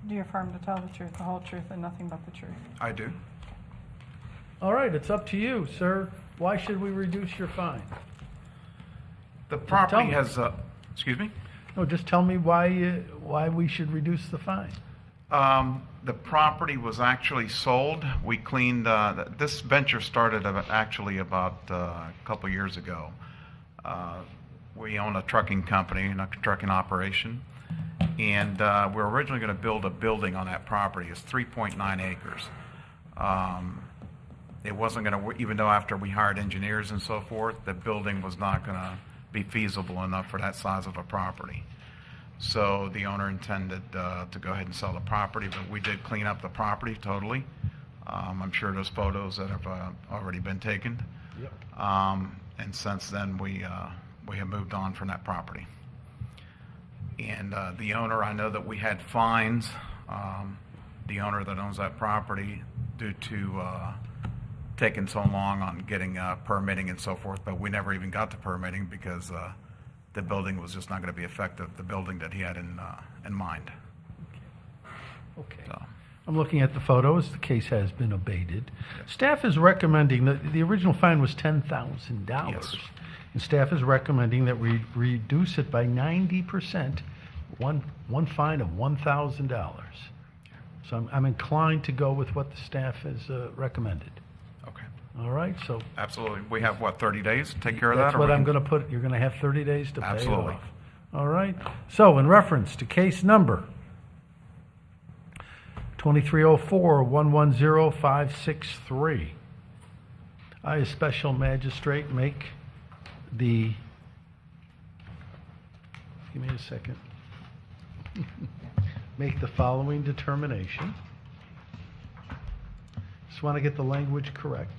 Do you affirm to tell the truth, the whole truth, and nothing but the truth? I do. All right, it's up to you, sir. Why should we reduce your fine? The Tell property me. has, excuse me? No, just tell me why we should reduce the fine. The property was actually sold. We cleaned, this venture started about a couple years ago. We own a trucking company and a trucking operation. And we're originally going to build a building on that property. It's 3.9 acres. It wasn't going to, even though after we hired engineers and so forth, the building was not going to be feasible enough for that size of a property. So the owner intended to go ahead and sell the property, but we did clean up the property totally. I'm sure there's photos that have already been taken. Yep. And since then, we have moved on from that property. And the owner, I know that we had fines, the owner that owns that property, due to taking so long on getting permitting and so forth, but we never even got to permitting because the building was just not going to be effective, the building that he had in mind. Okay. So. I'm looking at the photos. The case has been abated. Staff is recommending that the original fine was $10,000. Yes. And staff is recommending that we reduce it by 90%, one fine of $1,000. So I'm inclined to go with what the staff has recommended. Okay. All right, so. Absolutely. We have, 30 days to take care of that? That's or what we I'm can- going to put, you're going to have 30 days to pay it Absolutely. off. All right, so in reference to case number 2304-110-563, I, as special magistrate, make the, give me a second, make the following determination. Just want to get the language correct.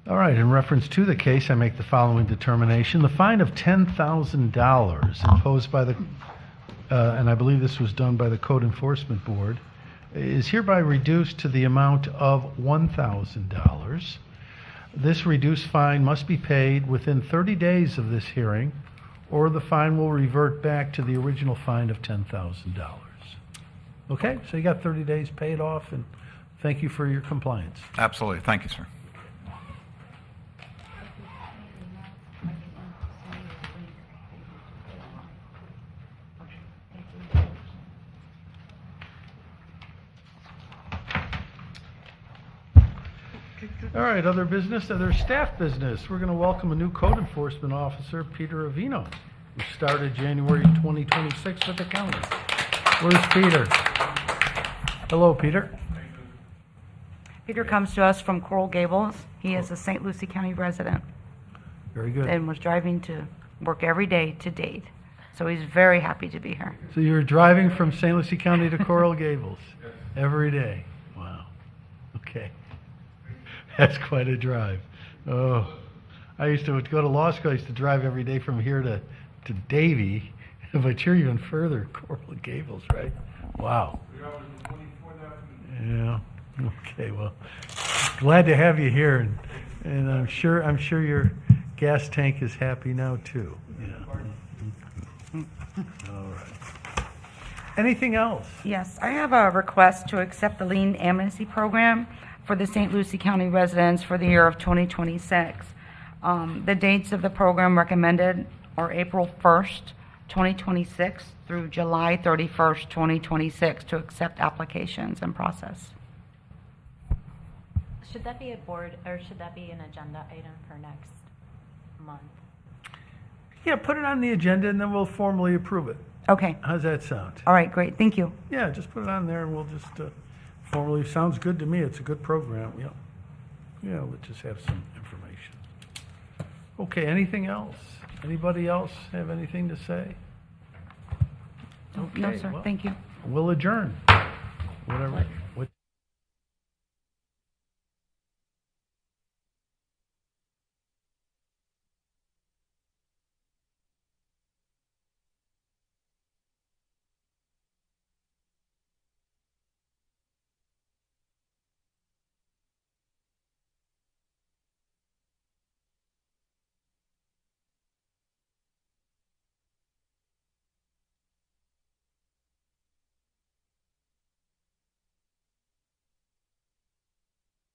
All right, in reference to the case, I make the following determination. The fine of $10,000 imposed by the, and I believe this was done by the Code Enforcement Board, is hereby reduced to the amount of $1,000. This reduced fine must be paid within 30 days of this hearing, or the fine will revert back to the original fine of $10,000. Okay, so you got 30 days paid off, and thank you for your compliance. Absolutely. Thank you, sir. All right, other business, other staff business. We're going to welcome a new code enforcement officer, Peter Avino. We started January 2026 with the county. Where's Peter? Hello, Peter. Peter comes to us from Coral Gables. He is a St. Lucie County resident Very good. and was driving to work every day to date. So he's very happy to be here. So you were driving from St. Lucie County to Coral Gables every day? Wow. Okay. That's quite a drive. Oh, I used to go to law school. I used to drive every day from here to Davie, but you're even further, Coral Gables, right? Wow. Yeah. Okay. Well, glad to have you here, and I'm sure your gas tank is happy now too. Yeah. All right. Anything else? Yes, I have a request to accept the lien amnesty program for the St. Lucie County residents for the year of 2026. The dates of the program recommended are April 1st, 2026 through July 31st, 2026 to accept applications and process. Should that be a board, or should that be an agenda item for next month? Yeah, put it on the agenda, and then we'll formally approve it. Okay. How's that sound? All right, great. Thank you. Yeah, just put it on there, and we'll just formally. Sounds good to me. It's a good program. Yeah. Yeah, we'll just have some information. Okay. Anything else? Anybody else have anything to say? No, sir. well, Thank you. We'll adjourn. Whatever.